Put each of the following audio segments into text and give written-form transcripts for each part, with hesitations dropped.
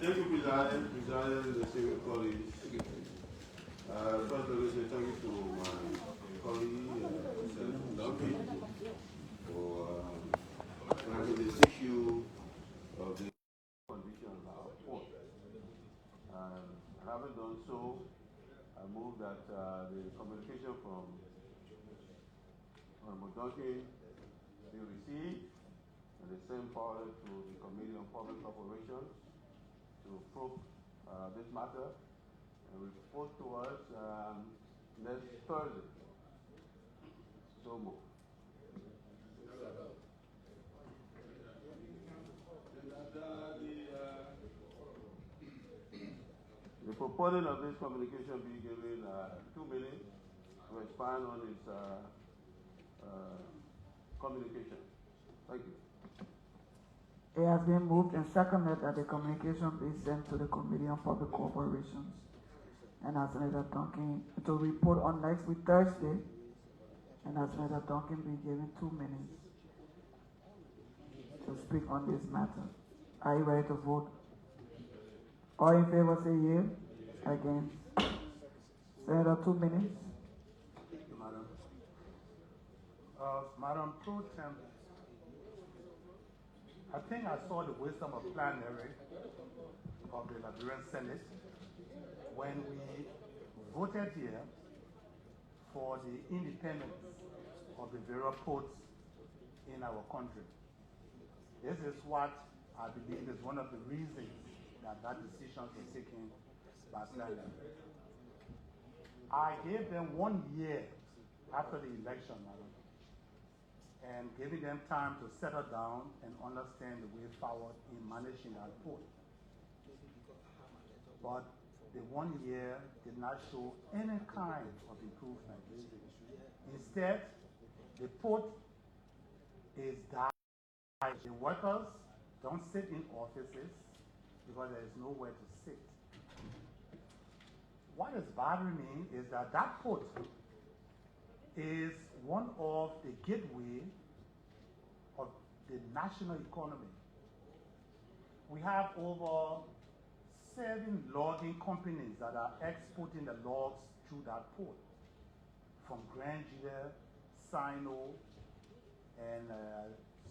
Thank you, President, distinguished colleagues. First, let me say thank you to my colleague, Senator Duncan, for having this issue of the condition of our port. Having done so, I move that the communication from Honorable Duncan be received and the same forwarded to the Committee on Public Operations to probe this matter and report to us next Thursday. So moved. The proponent of this communication be given 2 minutes to expand on its communication. Thank you. It has been moved and seconded that the communication be sent to the Committee on Public Corporations and as Senator Duncan to report on next week Thursday, and as Senator Duncan be given 2 minutes to speak on this matter. Are you ready to vote? All in favor say yea. Against? Senator, 2 minutes. Thank you, Madam. Madam Pro Tem, I think I saw the wisdom of plenary of the Liberian Senate when we voted here for the independence of the various ports in our country. This is what I believe is one of the reasons that decisions were taken by plenary. I gave them 1 year after the election, Madam, and giving them time to settle down and understand the way forward in managing that port. But the 1 year did not show any kind of improvement. Instead, the port is dying. The workers don't sit in offices because there is nowhere to sit. What is bothering me is that that port is one of the gateway of the national economy. We have over 7 logging companies that are exporting the logs through that port, from Grandeur, Sino, and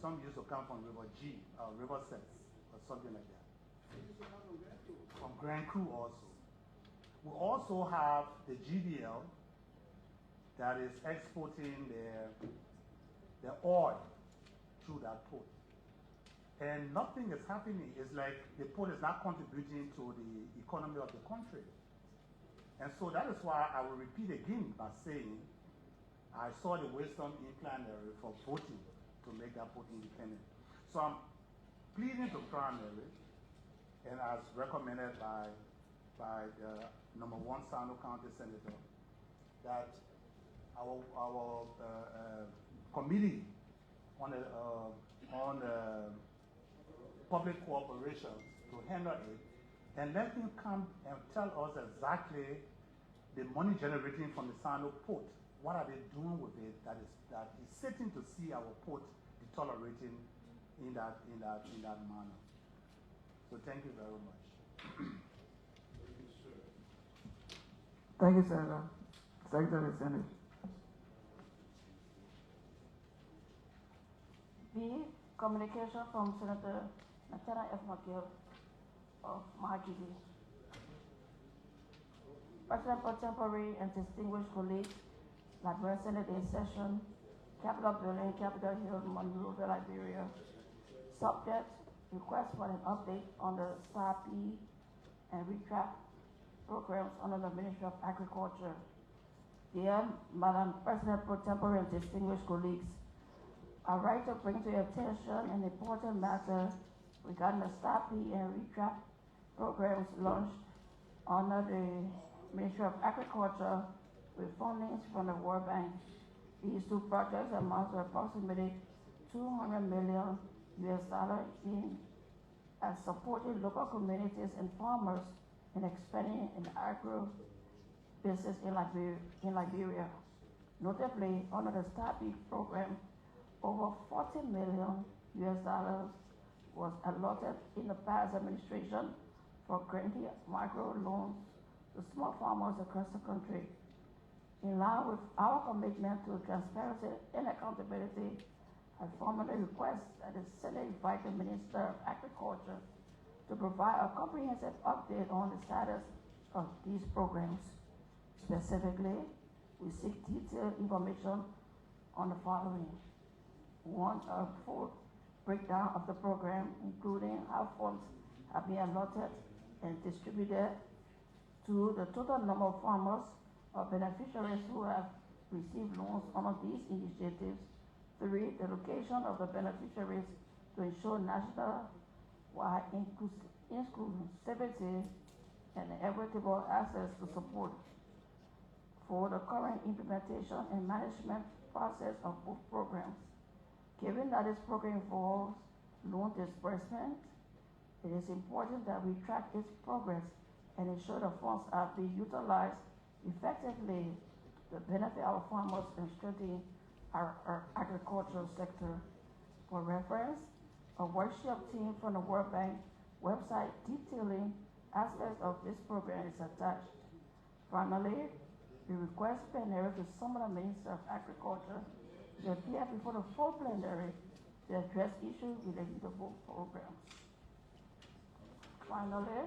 some used to come from River G, River Sets, or something like that. From Grand Cru also. We also have the GDL that is exporting the oil through that port. And nothing is happening. It's like the port is not contributing to the economy of the country. And so that is why I will repeat again by saying I saw the wisdom in plenary for voting to make that port independent. So I'm pleading to primary, and as recommended by the #1 Sano County Senator, that our committee on public cooperations to handle it, and let him come and tell us exactly the money generating from the Sano port. What are they doing with it that is sitting to see our port deteriorating in that manner? So thank you very much. Thank you, Senator. Secretary of Senate. B. Communication from Senator Natana F. McGill of Mahagidi. President pro tempore and distinguished colleagues, Liberian Senate in session, Capitol Building, Capitol Hill, Monrovia, Liberia. Subject, request for an update on the SAP and RETRAP programs under the Ministry of Agriculture. Dear Madam President pro tempore and distinguished colleagues, I would like to bring to your attention an important matter regarding the SAP and RETRAP programs launched under the Ministry of Agriculture with fundings from the World Bank. These 2 projects amount to approximately $200 million in as supporting local communities and farmers in expanding an agro business in Liberia. Notably, under the SAP program, over $40 million was allotted in the past administration for granting micro loans to small farmers across the country. In line with our commitment to transparency and accountability, I formally request that the Senate invite the Minister of Agriculture to provide a comprehensive update on the status of these programs. Specifically, we seek detailed information on the following. One, a full breakdown of the program, including how funds have been allotted and distributed. Two, the total number of farmers or beneficiaries who have received loans under these initiatives. Three, the location of the beneficiaries to ensure national-wide inclusivity and equitable access to support. For the current implementation and management process of both programs. Given that this program involves loan disbursement, it is important that we track its progress and ensure the funds are being utilized effectively to benefit our farmers and strengthen our agricultural sector. For reference, a workshop team from the World Bank website detailing aspects of this program is attached. Finally, we request plenary to summon the Minister of Agriculture to appear before the full plenary to address issues related to both programs. Finally,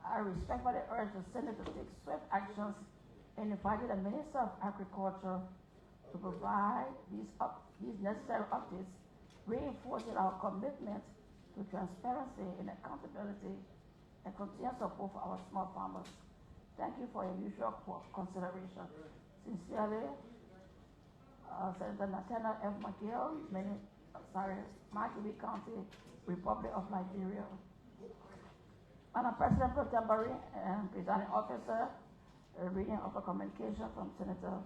I respectfully urge the Senate to take swift actions and invited the Minister of Agriculture to provide these necessary updates, reinforcing our commitment to transparency and accountability and continued support for our small farmers. Thank you for your usual consideration. Sincerely, Senator Nathaniel F. McGill, Monrovia County, Republic of Liberia. Madam President Pro Tempore and Presiding Officer, a reading of a communication from Senator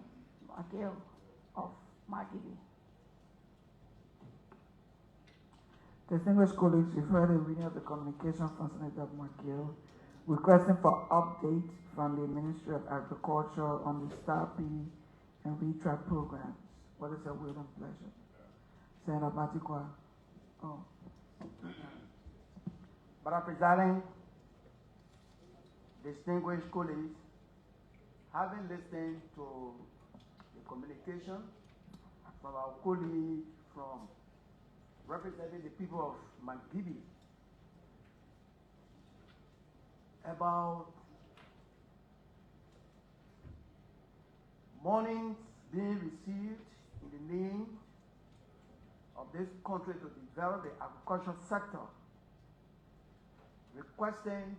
McGill of Monrovia. Distinguished colleagues, you've heard a reading of the communication from Senator McGill requesting for updates from the Ministry of Agriculture on the STARP and retrack programs. What is your will and pleasure? Senator Batikwa. Oh. Madam Presiding, distinguished colleagues, having listened to the communication from our colleague from representing the people of Monrovia about monies being received in the name of this country to develop the agricultural sector, requesting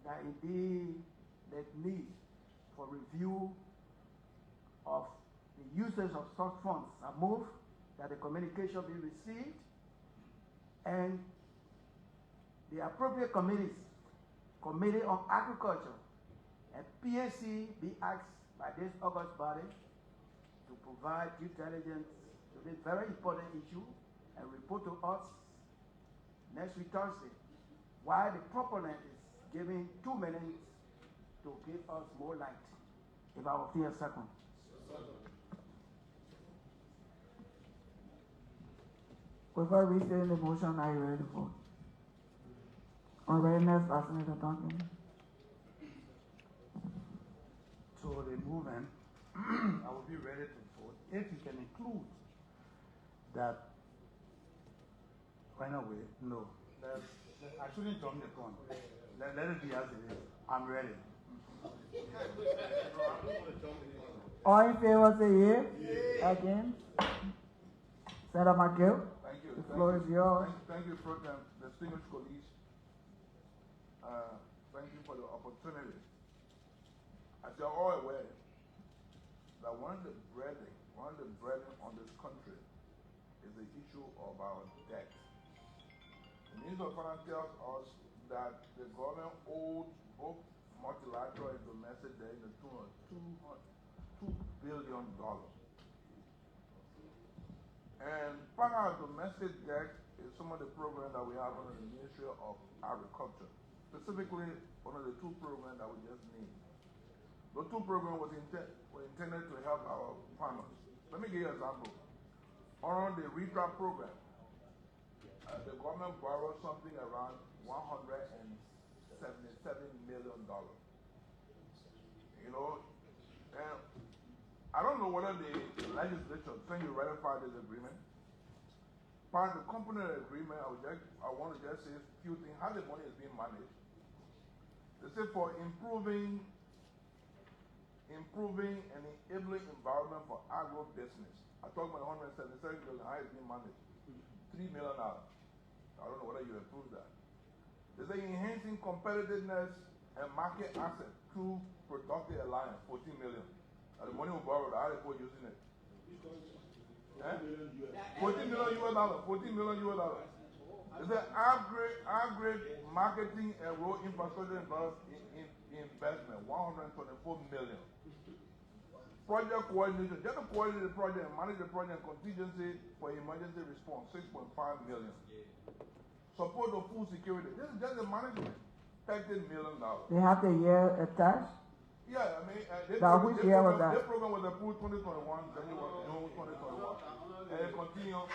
that indeed there's need for review of the usage of such funds. I move that the communication be received and the appropriate committees, Committee on Agriculture and PAC, be asked by this august body to provide due diligence to this very important issue and report to us next week Thursday, while the proponent is giving 2 minutes to give us more light. If I will feel a second. Before we say the motion, are you ready to vote? On readiness, Senator Duncan. So the movement, I will be ready to vote if you can include that. Anyway, no. I shouldn't jump the gun. Let it be as it is. I'm ready. All in favor say yea. Against? Senator McGill. Thank you. The floor is yours. Thank you, Program, distinguished colleagues. Thank you for the opportunity. As you're all aware, that one of the burden on this country is the issue of our debt. The Minister of Finance tells us that the government owed both multilateral and domestic debt in the tune of $2 billion. And part of our domestic debt is some of the programs that we have under the Ministry of Agriculture, specifically one of the 2 programs that we just named. Those 2 programs were intended to help our farmers. Let me give you an example. On the retrap program, the government borrowed something around $177 million. You know, and I don't know whether the legislature can you ratify this agreement. Part of the component of the agreement, I want to just say a few things, how the money is being managed. They say for improving and enabling environment for agro business. I talk about 177 million, how it's being managed. $3 million. I don't know whether you approve that. They say enhancing competitiveness and market access through productive alliance, 14 million. And the money we borrowed, how are they using it? 14 million US dollars. 14 million US dollars. They say upgrade marketing and road infrastructure investment, 124 million. Project coordination, just to coordinate the project and manage the project contingency for emergency response, 6.5 million. Support of food security, this is just the management, $13 million. They have the year attached? Yeah, I mean, which year was that? This program was approved 2021, June 2021, and it continues.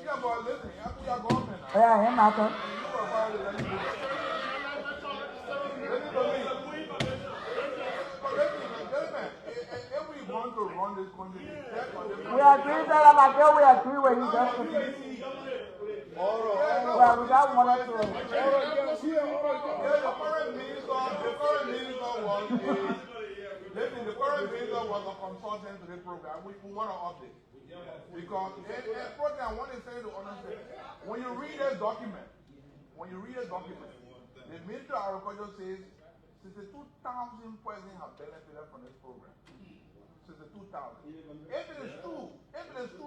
Yeah, but listen, after your government now. Yeah, I'm not. Listen to me. If we want to run this country, we agree that about that. We agree with you. Well, we got one or two. The current minister was a consultant to this program. We want to update. Because a program, one is saying to understand, when you read a document, the Ministry of Agriculture says 62,000 persons have benefited from this program. 62,000. If it is true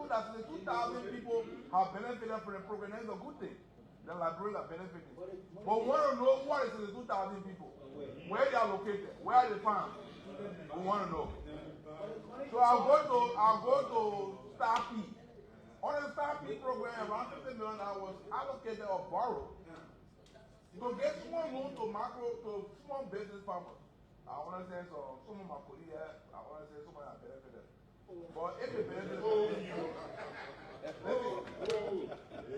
that 62,000 people have benefited from the program, that's a good thing. The Liberians are benefiting. But we want to know what is 62,000 people, where they are located, where are they found. We want to know. So I'll go to Star P. On the Star P program, around $50 million was allocated or borrowed to get small loans to small business farmers. I want to say some of my colleagues, I want to say some of my benefited. But if they benefited,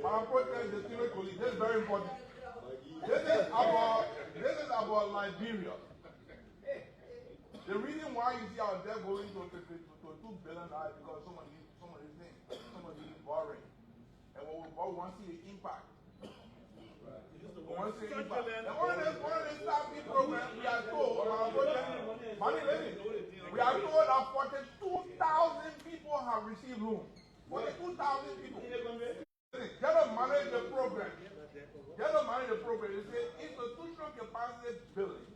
my approach is distinguished colleagues. This is very important. This is about Liberia. The reason why you see our debt going to $2 billion is because some of these things, some of these borrowing. And what we want to see the impact. We want to see the impact. And one of the Star P programs, we are told, we are told that 42,000 people have received loans. 42,000 people. Just to manage the program. They say institutional capacity building,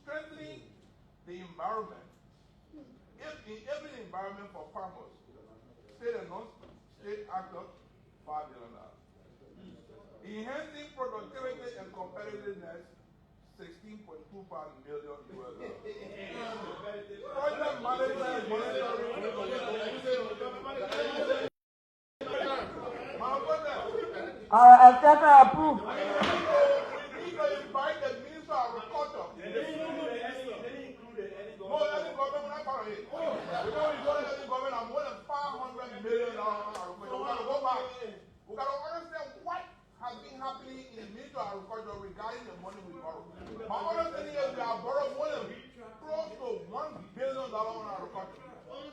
strengthening the environment, every environment for farmers, state and non-state actors, $5 million. Enhancing productivity and competitiveness, $16.25 million. Project management, monitoring. Etc. approved. We need to invite the Minister of Agriculture. No, any government, we're not part of it. We know you go to any government, I'm more than $500 million. We got to go back. We got to understand what has been happening in the Ministry of Agriculture regarding the money we borrow. My understanding is we have borrowed more than close to $1 billion on agriculture.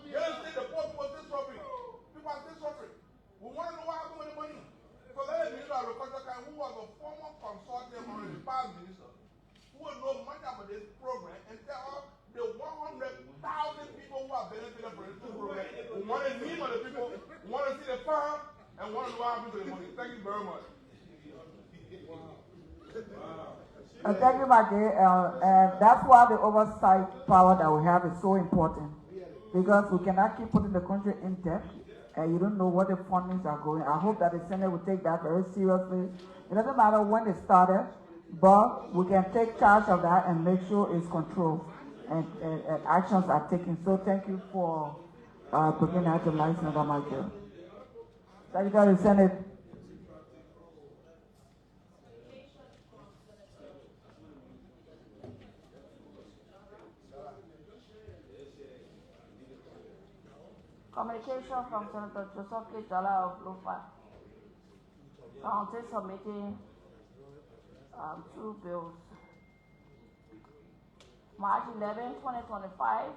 You understand the poor people are still suffering. People are still suffering. We want to know what happened with the money. So let the Minister of Agriculture, who was a former consultant on the past minister, who will know much about this program and tell us the 100,000 people who have benefited from this program. We want to name of the people, we want to see the farm, and we want to know what happened to the money. Thank you very much. Thank you, Maggie. And that's why the oversight power that we have is so important. Because we cannot keep putting the country in debt, and you don't know what the fundings are going. I hope that the Senate will take that very seriously. It doesn't matter when it started, but we can take charge of that and make sure it's controlled and actions are taken. So thank you for bringing that to light, Senator Michael. Secretary of the Senate. Communication from Senator Joseph K. Jala of Lofa. County submitting two bills. March 11, 2025.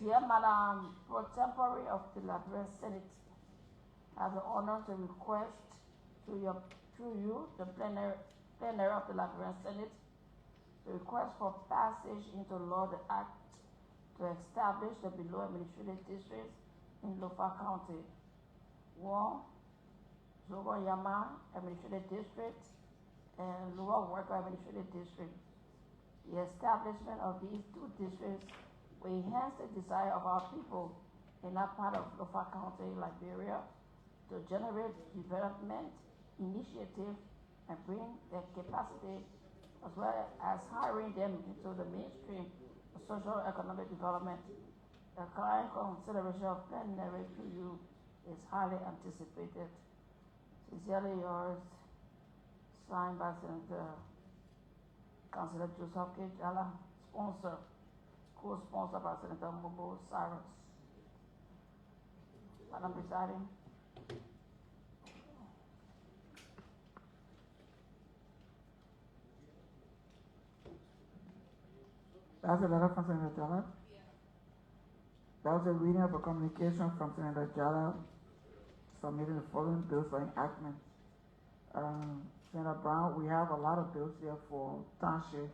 Dear Madam Pro Tempore of the Liberian Senate, I have the honor to request through you, the plenary of the Liberian Senate, the request for passage into law the act to establish the below administrative districts in Lofa County. 1, Zogoyama Administrative District and Lower Worker Administrative District. The establishment of these two districts will enhance the desire of our people in that part of Lofa County, Liberia, to generate development initiative and bring their capacity as well as hiring them into the mainstream of social economic development. The current consideration of plenary to you is highly anticipated. Sincerely yours, signed by Senator Councilor Joseph K. Jala, sponsor, co-sponsored by Senator Mobo Cyrus. Madam Presiding. That's a letter from Senator Jala. That was a reading of a communication from Senator Jala submitting the following bills for enactment. Senator Brown, we have a lot of bills here for townships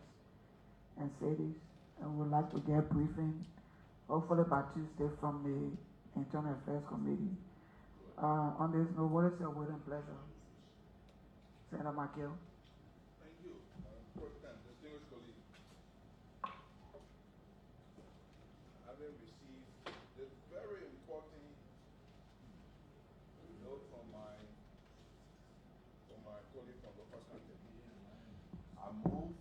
and cities, and we would like to get briefing, hopefully by Tuesday, from the Internal Affairs Committee. On this note, what is your will and pleasure? Senator McGill. Thank you, President, distinguished colleagues. Having received this very important note from my colleague from the first country, I move,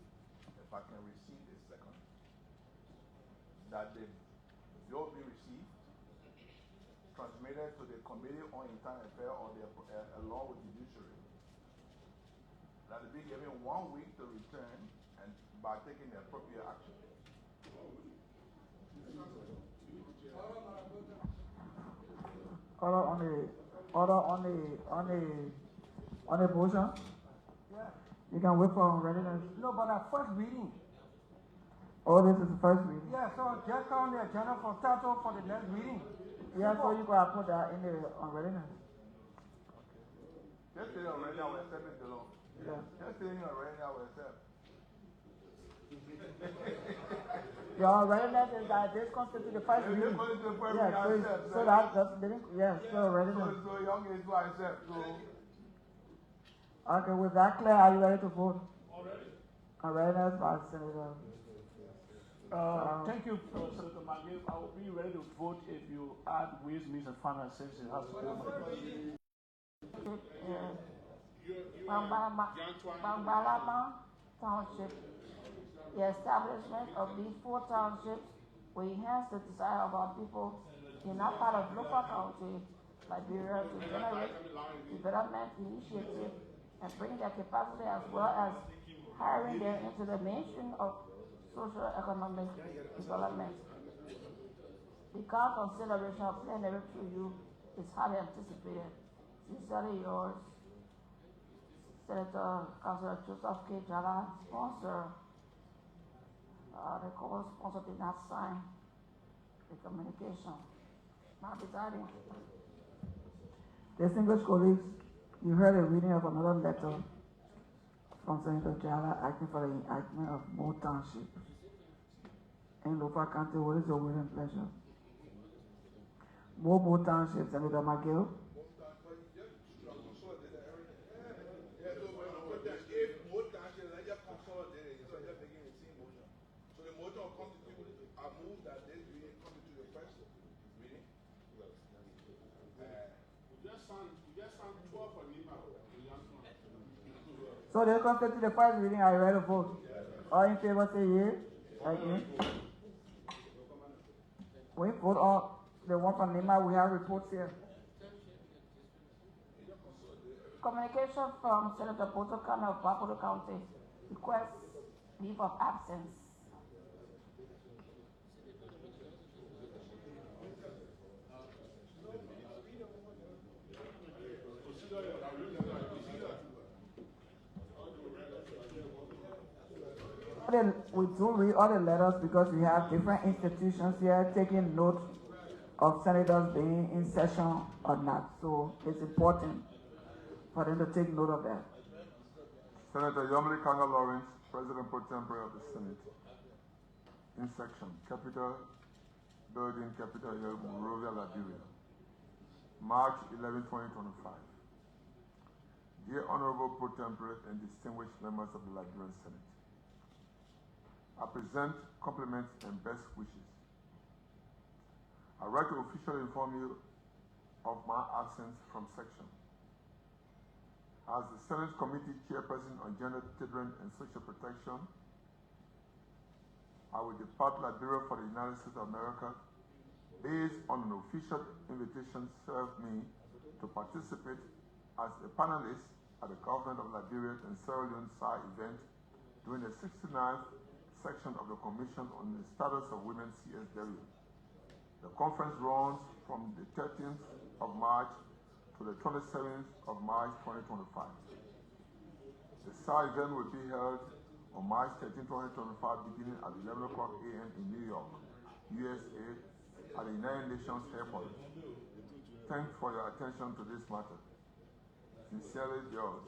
if I can receive a second, that the bill be received, transmitted to the Committee on Internal Affairs or along with the judiciary. That they be given 1 week to return and by taking the appropriate action. Order on the motion. Yeah. You can wait for readiness. No, but our first reading. Oh, this is the first reading. Yeah, so just on the agenda for title for the next reading. Yeah, so you gotta put that in the on readiness. Just say already, I will accept it alone. Yeah. Just saying already, I will accept. Your readiness is that this constitutes the first reading. Yeah, so that didn't, yeah, so readiness. So young age to accept. So. Okay, with that clear, are you ready to vote? Already. On readiness by Senator. Thank you, Senator McGill. I will be ready to vote if you add Ways, Means, and Finance since it has to go. Bambalama Township. The establishment of these 4 townships will enhance the desire of our people in that part of Lofa County, Liberia, to generate development initiative and bring their capacity as well as hiring them into the mainstream of social economic development. The current consideration of plenary to you is highly anticipated. Sincerely yours, Senator Councilor Joseph K. Jala, sponsor. The co-sponsor did not sign the communication. Madam Presiding. Distinguished colleagues, you heard a reading of another letter from Senator Jala asking for the enactment of more townships in Lofa County. What is your will and pleasure? More townships, Senator McGill. So they come to the first reading. Are you ready to vote? All in favor say yea. Again. We vote on the one from Lima. We have reports here. Communication from Senator Botokan of Bakodo County requests leave of absence. Procedure We do read all the letters because we have different institutions here taking note of senators being in session or not. So it's important for them to take note of that. Senator Yomli Kanga Lawrence, President Pro Tempore of the Senate. In section, Capitol Building, Capitol Hill, Monrovia, Liberia. March 11, 2025. Dear Honorable Pro Tempore and distinguished members of the Liberian Senate, I present compliments and best wishes. I write to officially inform you of my absence from section. As the Senate Committee Chairperson on Gender, Children, and Social Protection, I will depart Liberia for the United States of America based on an official invitation served me to participate as a panelist at the Government of Liberia and Sierra Leone SAR event during the 69th section of the Commission on the Status of Women CSW. The conference runs from the 13th of March to the 27th of March 2025. The SAR event will be held on March 13, 2025, beginning at 11 o'clock a.m. in New York, USA, at the United Nations headquarters. Thanks for your attention to this matter. Sincerely yours,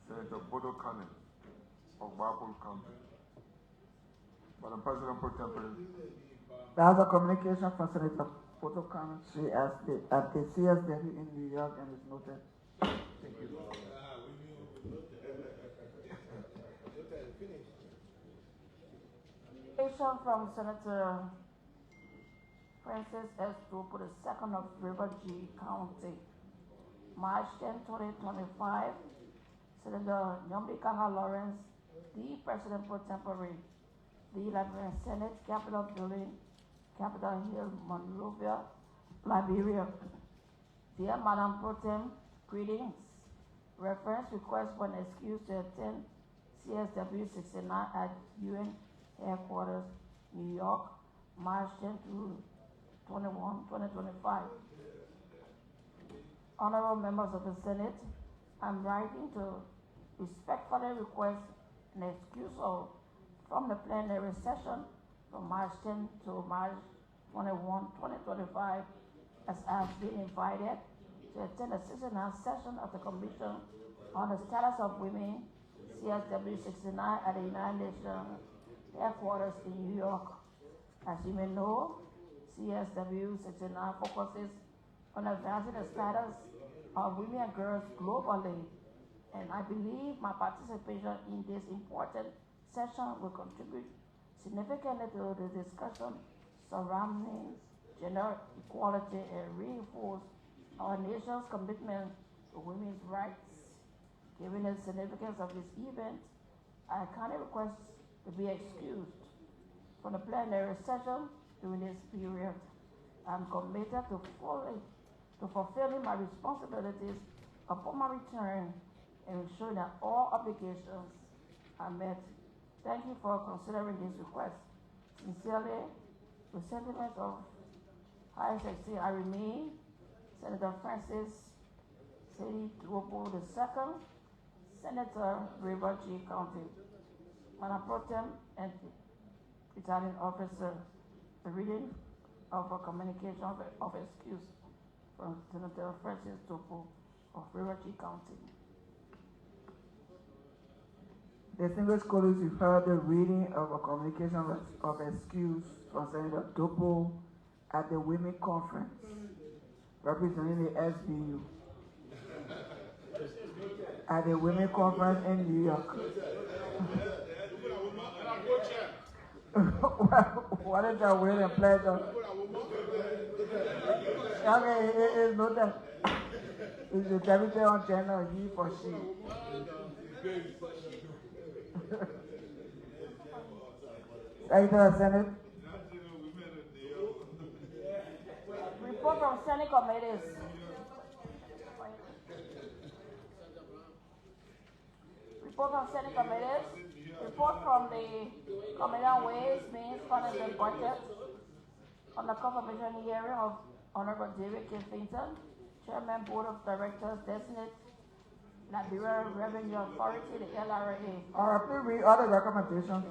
Senator Bodo Cannon of Barpool County. Madam President Pro Tempore. That's a communication from Senator Bodo Cannon at the CSW in New York, and it's noted. Thank you. From Senator Francis S. Dupu, the second of River G County. March 10, 2025, Senator Yombi Kanga Lawrence, the President Pro Tempore, the Liberian Senate, Capitol Building, Capitol Hill, Monrovia, Liberia. Dear Madam Pro Tem, greetings. Reference request for an excuse to attend CSW 69 at UN Headquarters, New York, March 10 to 21, 2025. Honorable members of the Senate, I'm writing to respectfully request an excuse from the plenary session from March 10 to March 21, 2025, as I have been invited to attend the 69th session of the Commission on the Status of Women, CSW 69 at the United Nations Headquarters in New York. As you may know, CSW 69 focuses on advancing the status of women and girls globally, and I believe my participation in this important session will contribute significantly to the discussion surrounding gender equality and reinforce our nation's commitment to women's rights. Given the significance of this event, I kindly request to be excused from the plenary session during this period. I'm committed to fulfilling my responsibilities upon my return and ensuring that all obligations are met. Thank you for considering this request. Sincerely, with sentiments of highest esteem, I remain Senator Francis C. Dupu II, Senator River G County. Madam Pro Tem and Presiding Officer, the reading of a communication of excuse from Senator Francis Dupu of River G County. Distinguished colleagues, you've heard the reading of a communication of excuse from Senator Dupu at the Women Conference representing the SBU at the Women Conference in New York. What is that will and pleasure? Okay, it is noted. It's the Deputy on General, he for she. Secretary of Senate. Report from Senate committees. Report from Senate committees. Report from the Committee on Ways, Means, Finance, and Budget on the confirmation hearing of Honorable David K. Finton, Chairman, Board of Directors, Designate, Liberia Revenue Authority, the LRA. Please read all the recommendations.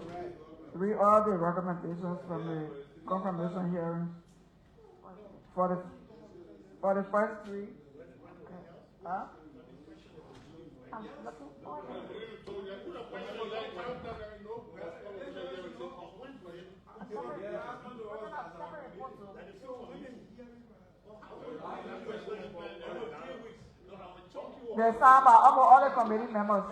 Read all the recommendations from the confirmation hearing for the first three. Huh? I'm looking for it. They signed by almost all the committee members.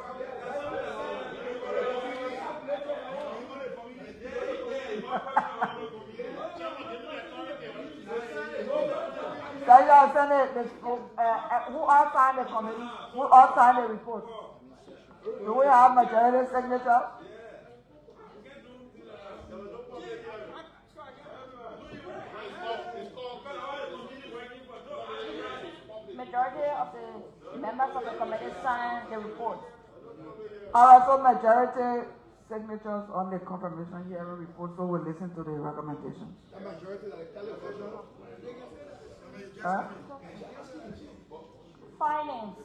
So you are sending who all signed the committee? Who all signed the report? Do we have majority signature? Majority of the members of the committee signed the report. Alright, so majority signatures on the confirmation hearing report, so we'll listen to the recommendations. Findings.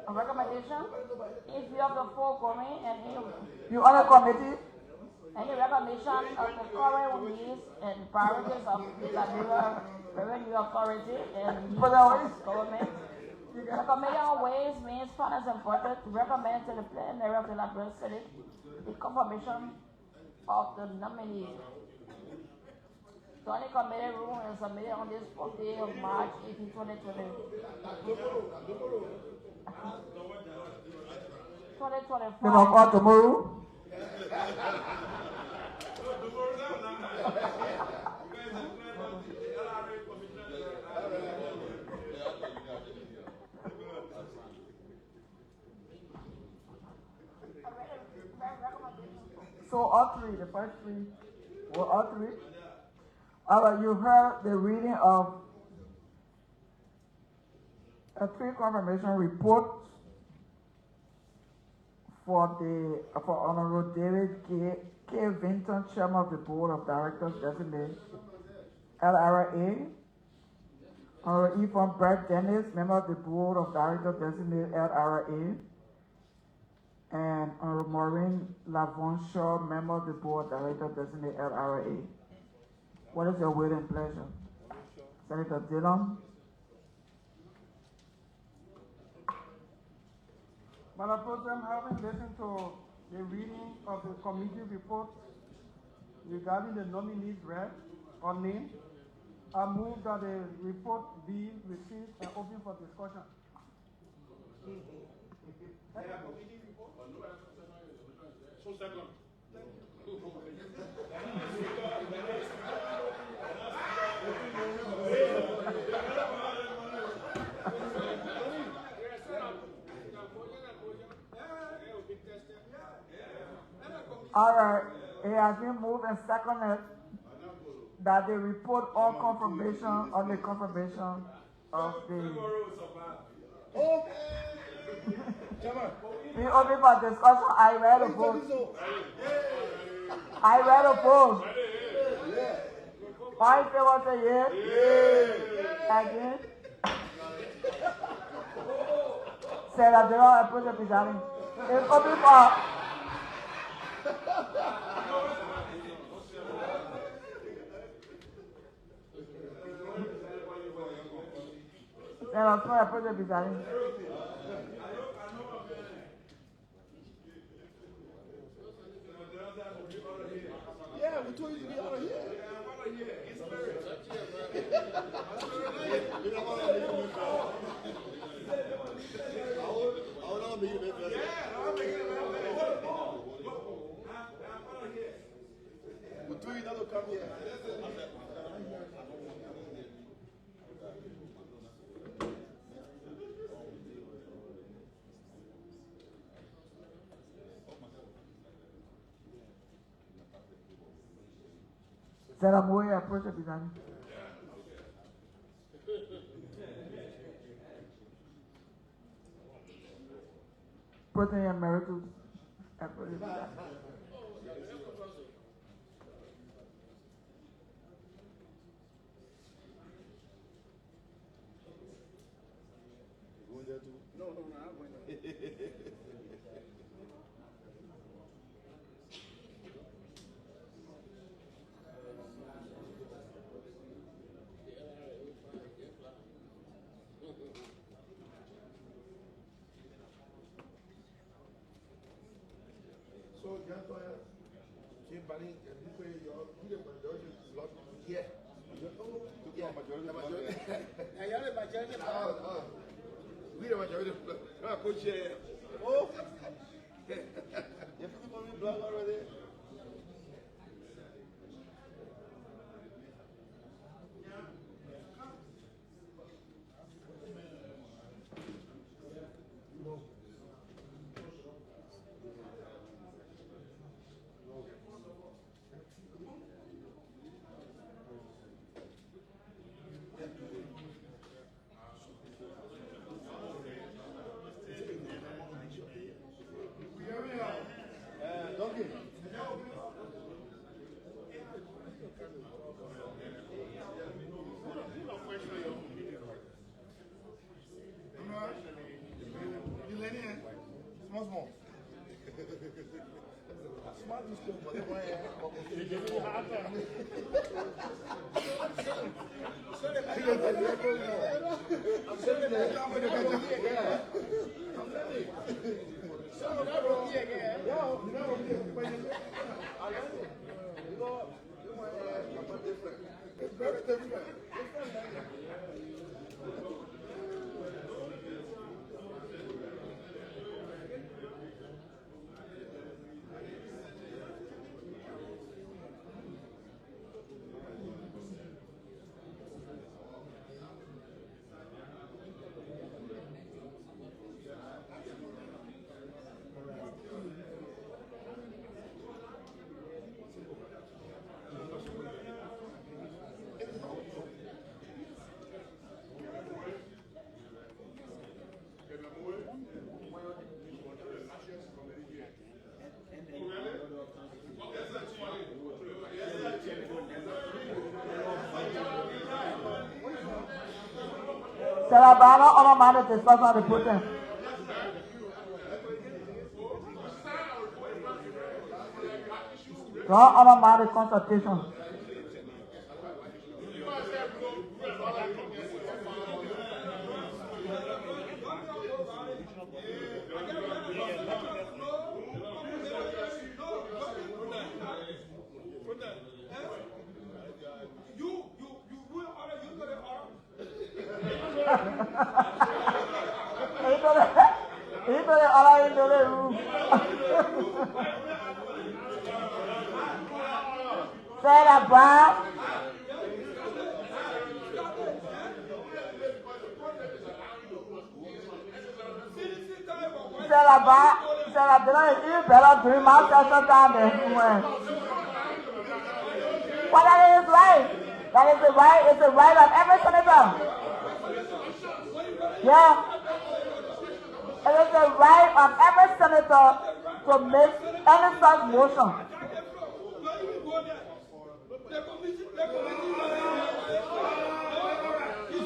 A recommendation. If you have the foregoing and You on the committee? any recommendation of the current needs and priorities of the Liberia Revenue Authority and government. The Committee on Ways, Means, Finance and Budget recommend to the plenary of the Liberia City the confirmation of the nominee. Joining committee room is submitted on this 4th day of March 18, 2020. 2025. They will call tomorrow. So all three, the first three, were all three. Alright, you heard the reading of a three confirmation report for Honorable David K. Vinton, Chairman of the Board of Directors, Designate LRA. Honorable Yvonne Brett Dennis, Member of the Board of Directors, Designate LRA. And Honorable Maureen Lavon Shaw, Member of the Board of Directors, Designate LRA. What is your will and pleasure? Senator Dillon? Madam President, having listened to the reading of the committee report regarding the nominees read or named, I move that the report be received and open for discussion. So second. Alright, it has been moved and seconded that the report on confirmation, on the confirmation of the... We open for discussion. I read a vote. I read a vote. All in favor say yes. Again. Senator Dillon, approach the presiding. It's open for... Senator Dillon, approach the presiding. Yeah, we told you to be out of here. It's we told you not to come here. Senator Moye, approach the presiding. Protein Emeritus, approach the presiding. No, I'm going there. So, Sarabana on a man of discussion on the protest. Don't on a man of consultation. Well, that is right. That is the right. It's the right of every senator. Yeah. It is the right of every senator to make any such motion.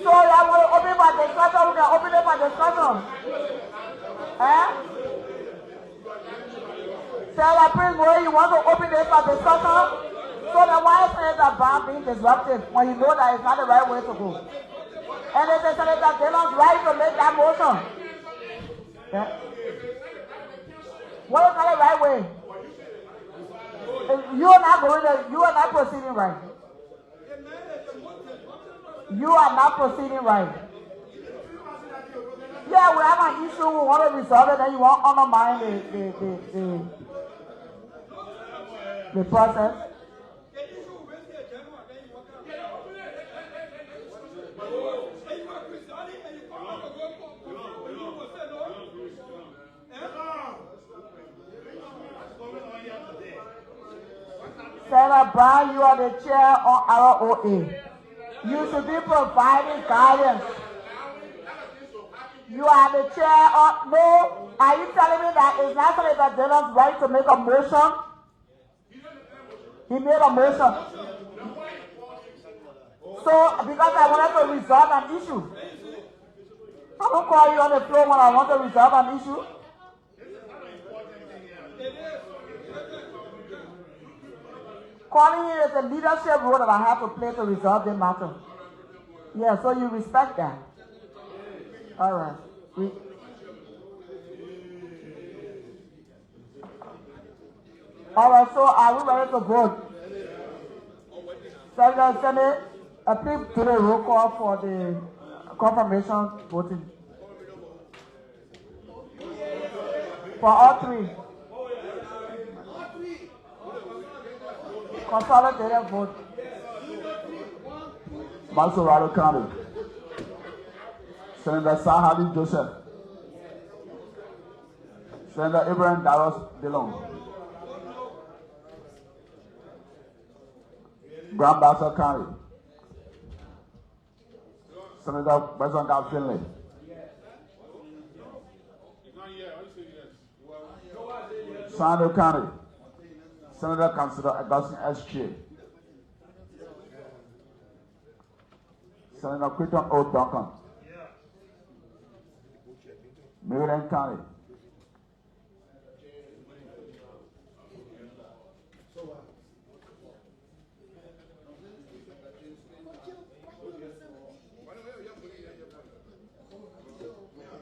So I will open for discussion. We can open it for discussion. Eh? Sarah, please, you want to open it for discussion? So then why is Senator Brown being disruptive when you know that it's not the right way to go? And it's Senator Dillon's right to make that motion. Yeah. What is not the right way? You are not proceeding right. You are not proceeding right. Yeah, we have an issue, we want to resolve it, then you want to undermine the process. Senator Brown, you are the chair on ROA. You should be providing guidance. You are the chair on... No, are you telling me that it's not Senator Dillon's right to make a motion? He made a motion. So, because I wanted to resolve an issue. I don't call you on the floor when I want to resolve an issue. Calling you is a leadership role that I have to play to resolve the matter. Yeah, so you respect that. All right. All right, so are we ready to vote? Senate, please do the roll call for the confirmation voting. For all three. Consolidated vote. Monrovia County. Senator Sahadi Joseph. Senator Abraham Dallas Dillon. Grand Bassa County. Senator Weston Finley. Sando County. Senator Councilor Augustine S. Che. Senator Quinton O. Duncan. Liberian County.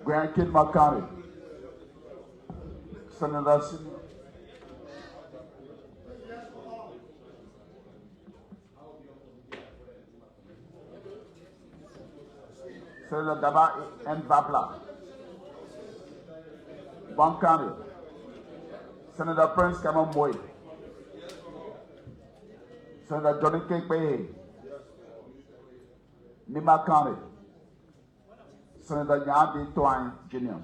Grand Kidman County. Senator Sidney. Senator Daba N. Vapla. Bon County. Senator Prince Cameron Boy. Senator Johnny K. Pay. Nima County. Senator Yandi Twine Jr.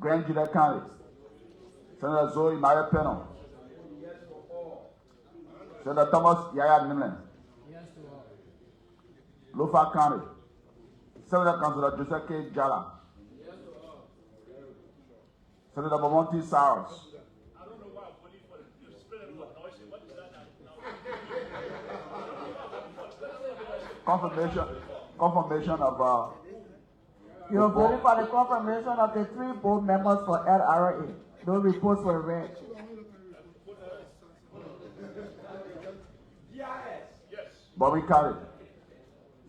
Grand Judah County. Senator Zoe Maya Peno. Senator Thomas Yaya Nimlin. Lofa County. Senator Councilor Joseph K. Jala. Senator Bomonti Saros. I don't know why I'm voting for the spirit of anointing. What is that now? Confirmation of You're voting for the confirmation of the 3 board members for LRA. Those reports were read. Yes. Bobby County.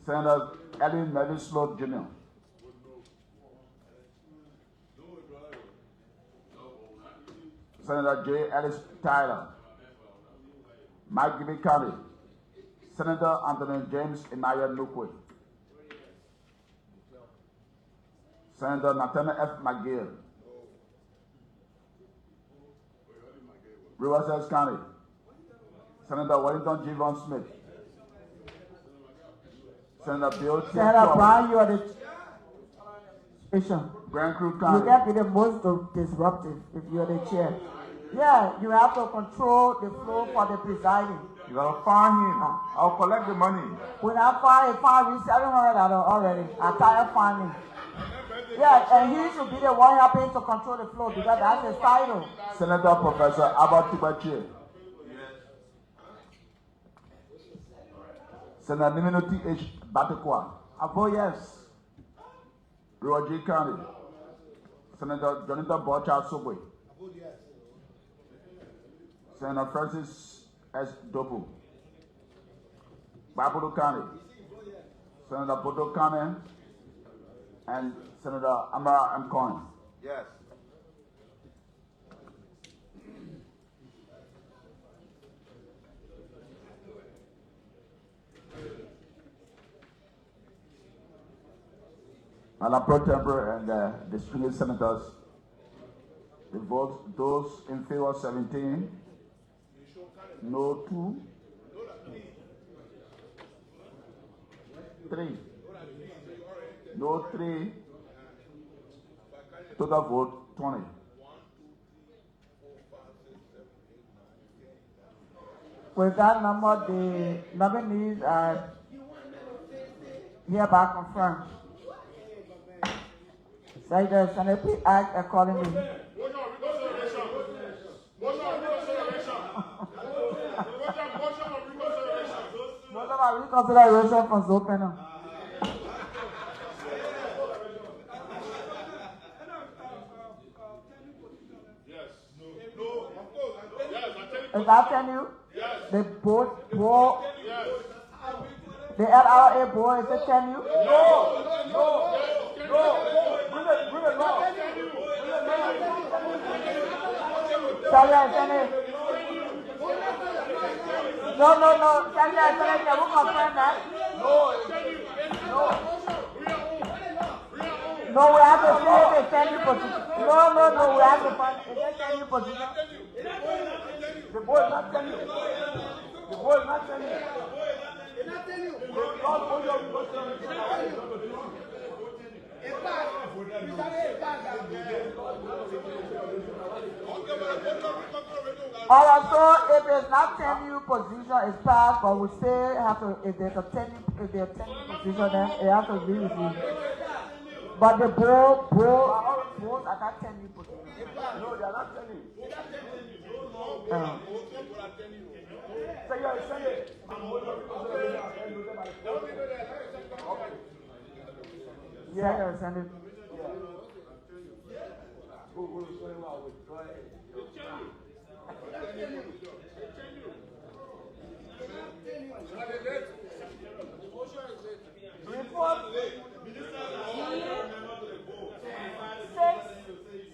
Senator Elin Melvin Sloat Jr. Senator J. Ellis Tyler. Mike Gibby County. Senator Anthony James Inaya Nukwe. Senator Nathaniel F. McGill. Riverside County. Senator Wellington G. Von Smith. Senator Bill T. Senator Brown, you are the chair. Grand Crew You County. can't be the most disruptive if you're the chair. Yeah, you have to control the flow for the presiding. You gotta fine him. I'll collect the money. When I fine we $700 already. I tired finding. Yeah, and he should be the one helping to control the flow because that's his title. Senator Professor Albert Tibachi. Senator Nimino T.H. Batekwa. I vote yes. Roger County. Senator Jonathan Bocha Sobwe. Senator Francis S. Dobu. Babudu County. Senator Bodo County. And Senator Amara M. Cohen. Yes. Madam Pro Tempore and the distinguished senators, the vote, those in favor 17, no 2, 3, no 3, total vote 20. With that number, the nominees are hereby confirmed. Secretary, Senate, please act accordingly. Motion of reconsideration. Motion of reconsideration. Motion of reconsideration from Zopena. Is that 10U? Yes. The board, the LRA board, is it 10U? No. Talia, can we confirm that? No, we have to say the 10U position. No, we have to find, is it 10U position? The boy is not telling you. The boy is not telling you. Alright, so if it's not 10U position, it's passed, but we still have to, if there's a 10U position, then it has to be reviewed. But the board are not 10U position. No, they are not telling you. Send it. Yeah, send it. Report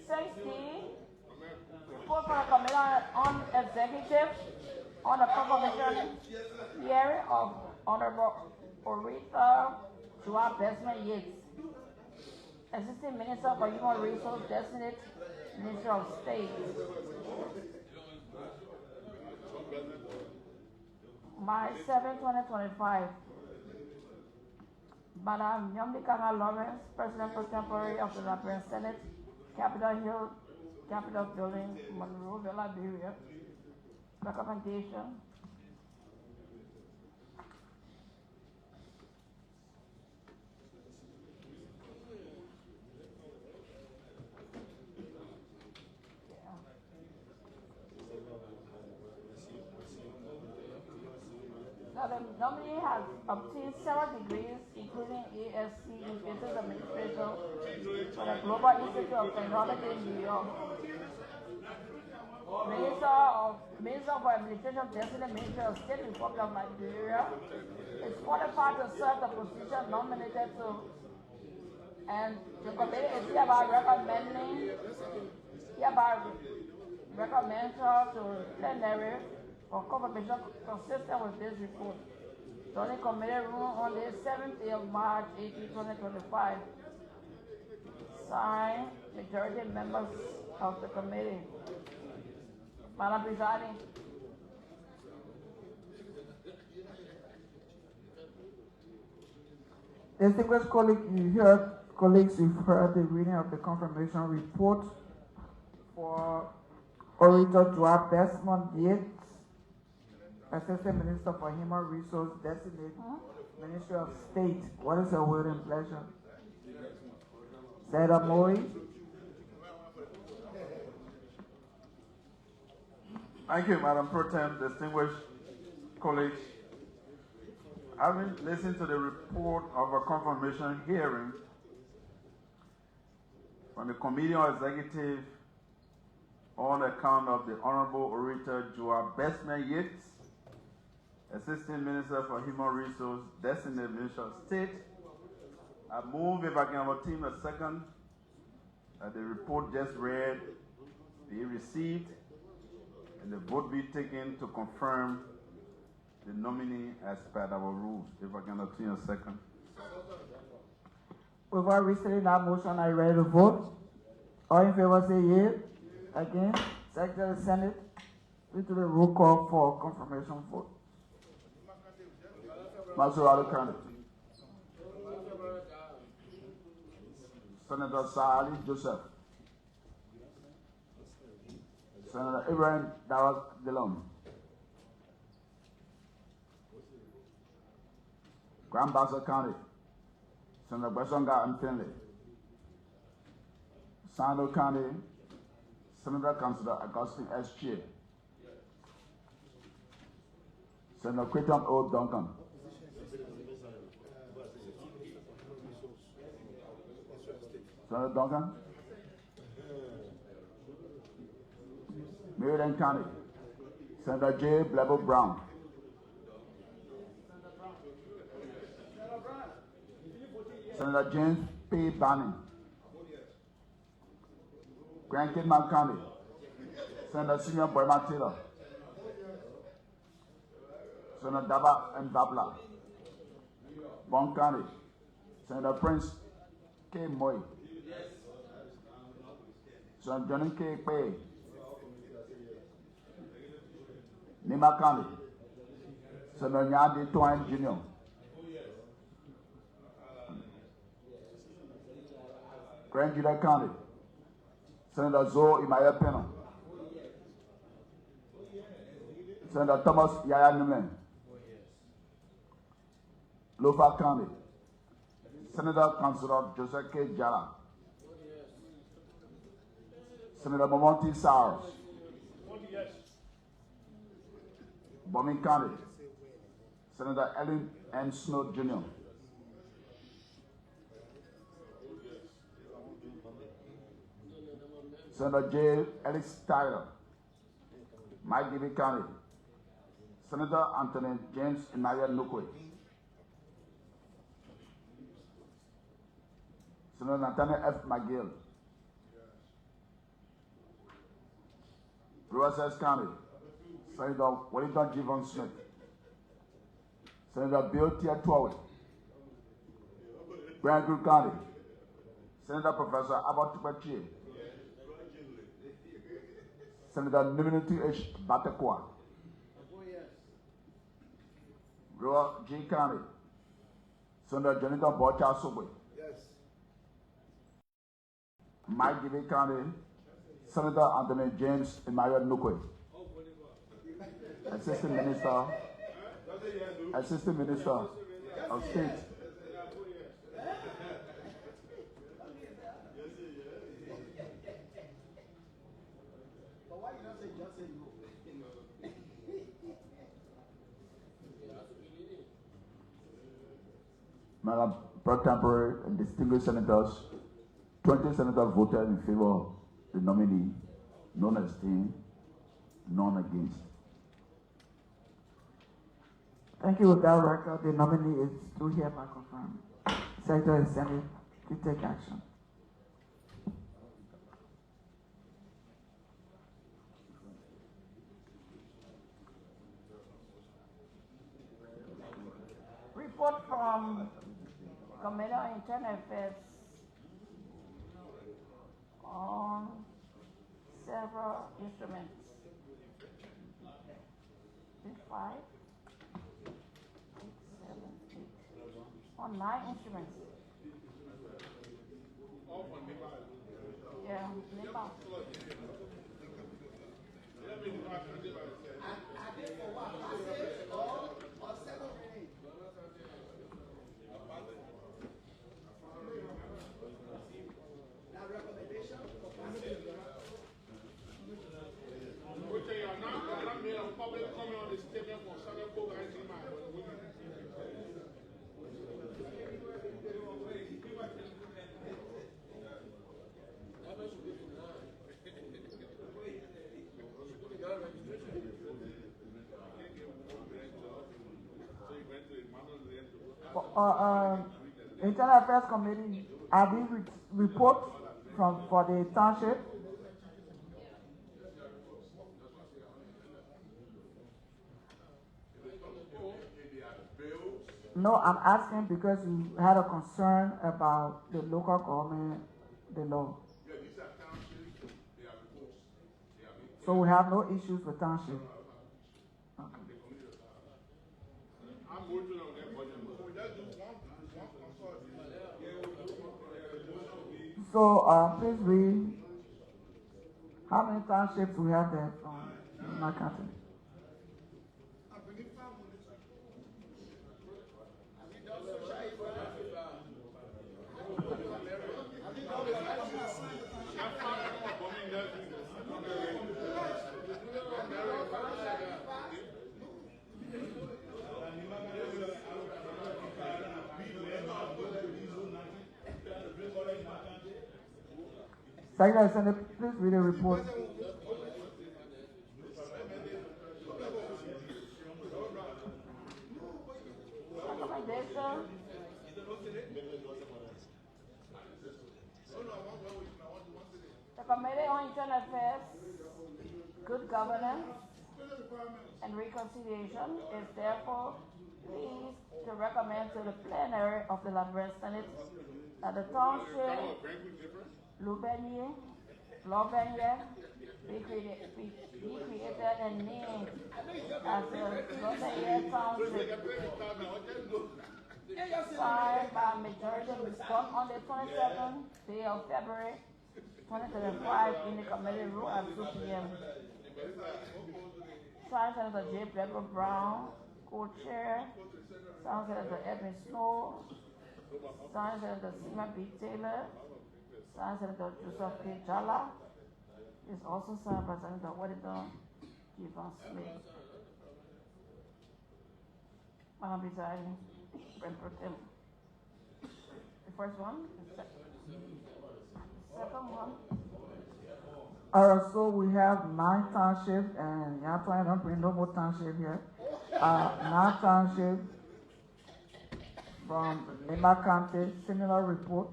60. Report from the Committee on Executive on the confirmation hearing of Honorable Aretha Joa Desmond Yates, Assistant Minister for Human Resources, Designated Minister of State. March 7, 2025. Madam Nyomdikanga Lawrence, President Pro Tempore of the Liberian Senate, Capitol Hill, Capitol Building, Monrovia, Liberia. Recommendation. Now the nominee has obtained several degrees, including ASC in Business Administration from the Global Institute of Technology in New York. Minister for Administration, Designated Minister of State, Republic of Liberia, is qualified to serve the position nominated to, and the committee is hereby recommends her to plenary for confirmation consistent with this report. During committee room on the 7th day of March 18, 2025. Signed, majority members of the committee. Madam Presiding. Distinguished colleagues, you've heard the reading of the confirmation report for Aretha Joa Desmond Yates, Assistant Minister for Human Resources, Designated Ministry of State. What is your word and pleasure? Senator Mori. Thank you, Madam Pro Tem, distinguished colleagues. Having listened to the report of a confirmation hearing from the Committee on Executive on account of the Honorable Aretha Joa Desmond Yates, Assistant Minister for Human Resources, Designated Minister of State, I move, if I can obtain a second, that the report just read be received and the vote be taken to confirm the nominee as per our rules. If I can obtain a second. Without restating that motion, are you ready to vote? All in favor say yea. Again, Secretary of the Senate, please do the roll call for confirmation vote. Masurado Kane. Senator Sali Joseph. Senator Ibrahim Dawak Delon. Grand Bassa County. Senator Besonga and Finley. Sando County. Senator Councilor Augustine S. Chia. Senator Quinton O. Duncan. Senator Duncan. Marion County. Senator J. Blebo Brown. Senator James P. Banning. Grandkid McCandy. Senator Senior Boyman Taylor. Senator Daba M. Babla. Bon County. Senator Prince K. Moy. Senator Johnny K. Pay. Nima County. Senator Nyadi Twine Jr. Grand Judah County. Senator Zoe Imaya Peno. Senator Thomas Yaya Newman. Lofa County. Senator Councilor Joseph K. Jala. Senator Momonti Sars. Bombing County. Senator Ellen N. Snow Jr. Senator J. Ellis Tyler. Mike Gibby County. Senator Anthony James Inaya Nukwe. Senator Nathaniel F. McGill. Rosas County. Senator Wellington G. Von Smith. Senator Bill Tia Twawe. Grand Group County. Senator Professor Abbott Tupachi. Senator Niminity H. Batakwa. Roa G. County. Senator Jonathan Bocha Subwe. Mike Gibby County. Senator Anthony James Emmanuel Nukwe. Assistant Minister of State. Madam Pro Tempore and distinguished senators, 20 senators voted in favor of the nominee, none abstained, none against. Thank you. With that record, the nominee is still hereby confirmed. Secretary of the Senate to take action. Report from Committee on Internal Affairs on several instruments. 5, 6, 7, 8. On 9 instruments. Yeah, Nepal. Internal Affairs Committee, are these reports for the township? No, I'm asking because you had a concern about the local government, the law. Yeah, these are townships, they are reports. So we have no issues with township. Okay. I'm working on that budget. So we just do one consult. So please read how many townships we have there from my country. Secretary of the Senate, please read the report. recommendation. The Committee on Internal Affairs, Good Governance, and Reconciliation is therefore pleased to recommend to the plenary of the Liberian Senate that the Township, Liberian, be created and named as the Liberian Township, signed by majority done on the 22nd day of February 2025 in the committee room at 2 p.m. Signed Senator J. Pepper Brown, co-chair. Signed Senator Edwin Snow. Signed Senator Seema B. Taylor. Signed Senator Joseph K. Jala. Is also signed by Senator Wellington G. Van Smith. Madam Presiding, Pro Tem. The first one, the second one. Alright, so we have 9 townships, and y'all planning on bring no more township here. 9 townships from Lima County, similar reports.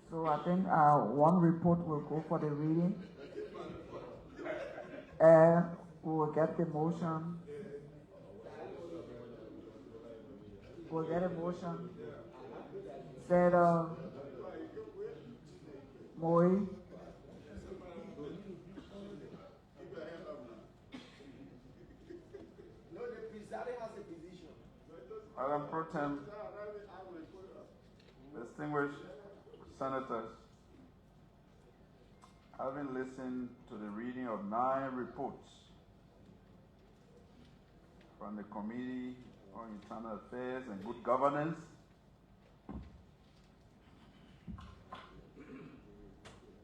So I think one report will go for the reading. And we will get the motion. We'll get a motion. Said, Moi. Madam Pro Tem, distinguished senators, having listened to the reading of 9 reports from the Committee on Internal Affairs and Good Governance,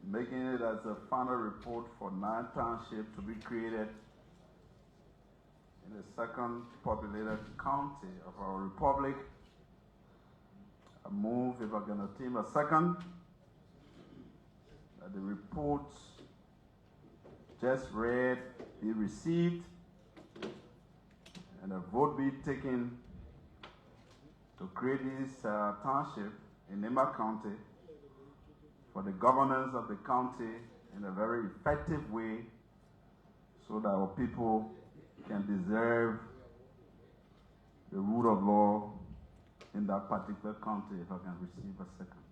making it as a final report for 9 townships to be created in the second populated county of our republic. I move, if I can obtain a second, that the reports just read be received and a vote be taken to create this township in Lima County for the governance of the county in a very effective way so that our people can deserve the rule of law in that particular county, if I can receive a second.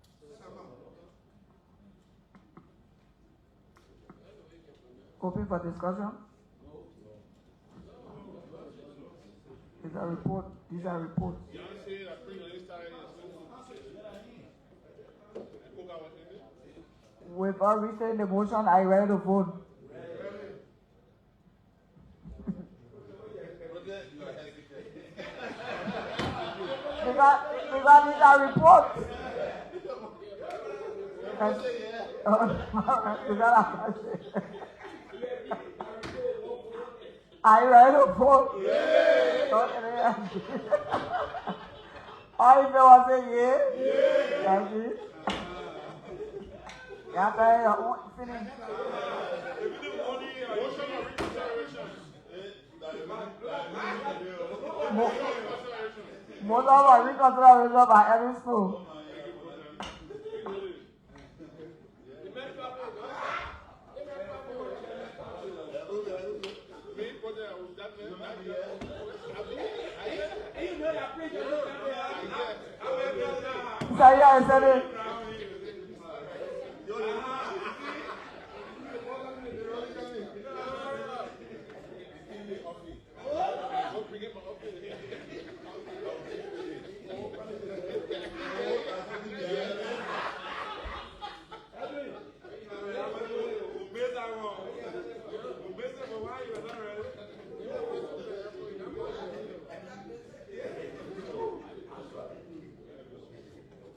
Open for discussion. These are reports. Without restating the motion, are you ready to vote? Because these are reports. Are you ready to vote? All in favor say yeah? Thank you. Finish. Most of our reconciliation by every school. Saya said it.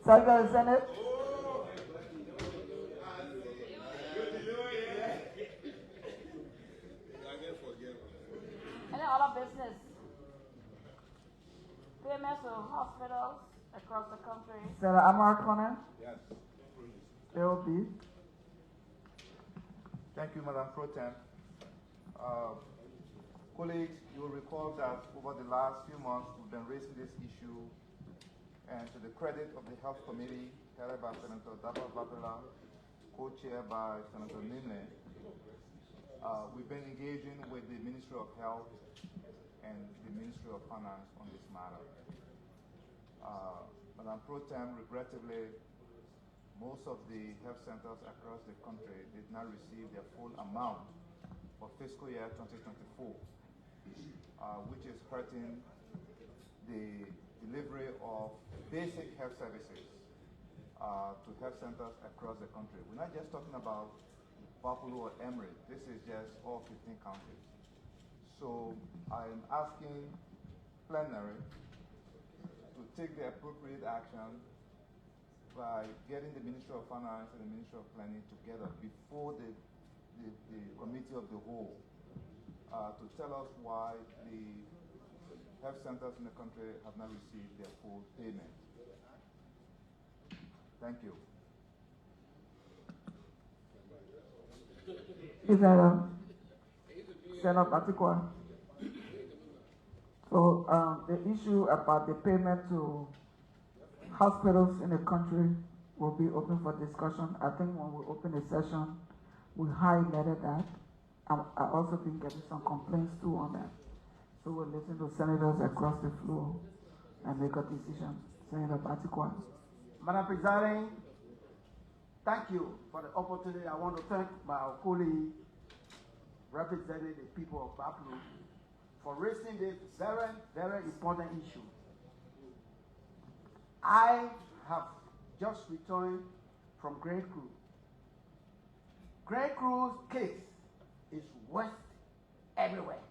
Secretary of the Senate. Any other business? Payments to hospitals across the country. Senator Amar Connor. Yes. LB. Thank you, Madam Pro Tem. Colleagues, you will recall that over the last few months, we've been raising this issue with and to the credit of the Health Committee, headed by Senator Daba Babila, co-chaired by Senator Nimne, we've been engaging with the Ministry of Health and the Ministry of Finance on this matter. Madam Pro Tem, regrettably, most of the health centers across the country did not receive their full amount for fiscal year 2024, which is hurting the delivery of basic health services to health centers across the country. We're not just talking about Buffalo or Emory. This is just all 15 counties. So I'm asking plenary to take the appropriate action by getting the Ministry of Finance and the Ministry of Planning together before the Committee of the Whole to tell us why the health centers in the country have not received their full payment. Thank you. Is that Senator Atikwa? So the issue about the payment to hospitals in the country will be open for discussion. I think when we open the session, we highlighted that. I also been getting some complaints too on that. So we'll listen to senators across the floor and make a decision. Senator Atikwa. Madam Presiding, thank you for the opportunity. I want to thank my colleague representing the people of Buffalo for raising this very, very important issue. I have just returned from Grand Cruise. Grand Cruise case is worst everywhere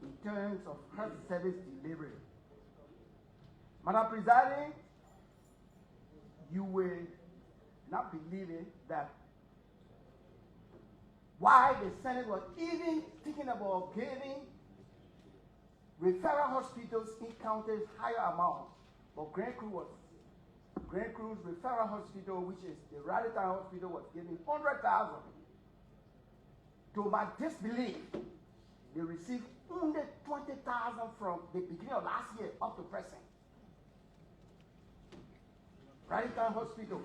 in terms of health service delivery. Madam Presiding, you will not believe it that why the Senate was even thinking about giving referral hospitals in counties higher amount, but Grand Cruise Referral Hospital, which is the Radical Hospital, was giving 100,000. To my disbelief, they received only 20,000 from the beginning of last year up to present. Radical Hospital.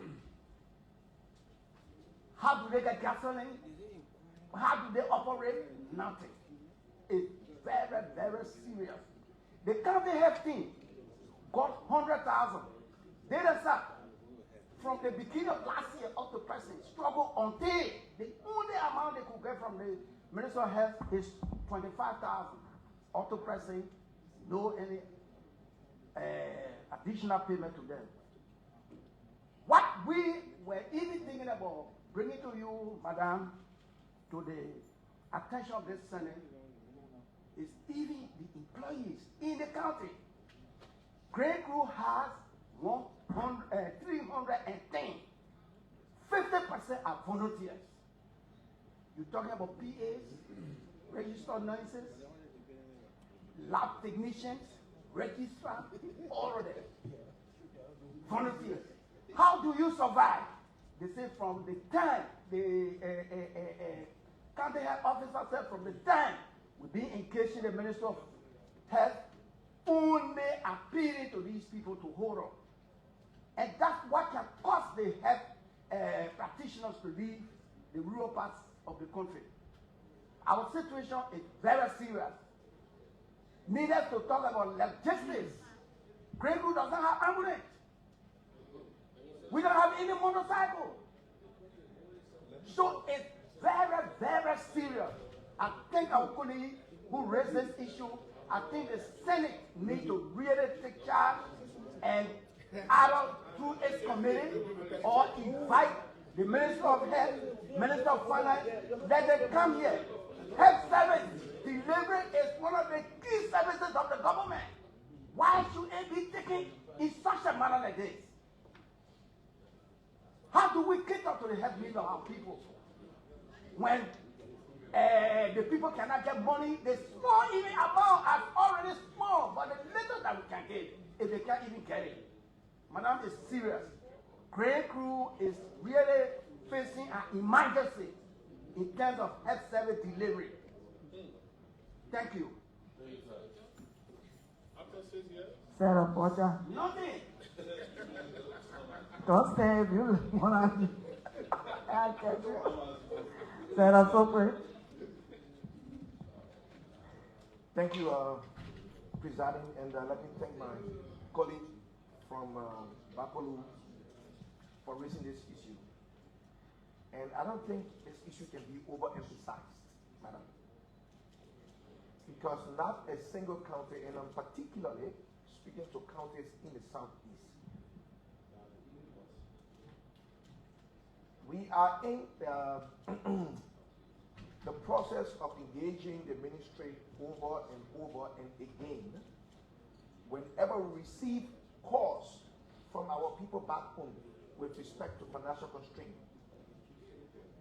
How do they get gasoline? How do they operate? Nothing. It's very, very serious. The county health team got 100,000. They themselves, from the beginning of last year up to present, struggle until the only amount they could get from the Ministry of Health is 25,000. Up to present, no any additional payment to them. What we were even thinking about bringing to you, Madam, to the attention of this Senate, is even the employees in the county. Grand Crew has 310. 50% are volunteers. You're talking about PAs, registered nurses, lab technicians, registrars, all of them. Volunteers. How do you survive? They say from the time the county health officer said from the time we've been engaged in the Ministry of Health, only appealing to these people to hold on. And that's what can cause the health practitioners to leave the rural parts of the country. Our situation is very serious. Needless to talk about logistics. Grand Crew doesn't have ambulance. We don't have any motorcycle. So it's very, very serious. I think our colleague who raised this issue, I think the Senate needs to really take charge and either through its committee or invite the Minister of Health, Minister of Finance, let them come here. Health service delivery is one of the key services of the government. Why should it be taken in such a manner like this? How do we cater to the health needs of our people? When the people cannot get money, the small even amount is already small, but the little that we can get, if they can't even get it. Madam is serious. Grand Crew is really facing an emergency in terms of health service delivery. Thank you. After 6 years? Senator Porter. Nothing. Don't say if you want to. I catch you. Senator Sokwe. Thank you, presiding, and let me thank my colleague from Bapolu for raising this issue. And I don't think this issue can be overemphasized, madam, because not a single county, and I'm particularly speaking to counties in the southeast, we are in the process of engaging the ministry over and again whenever we receive calls from our people back home with respect to financial constraint.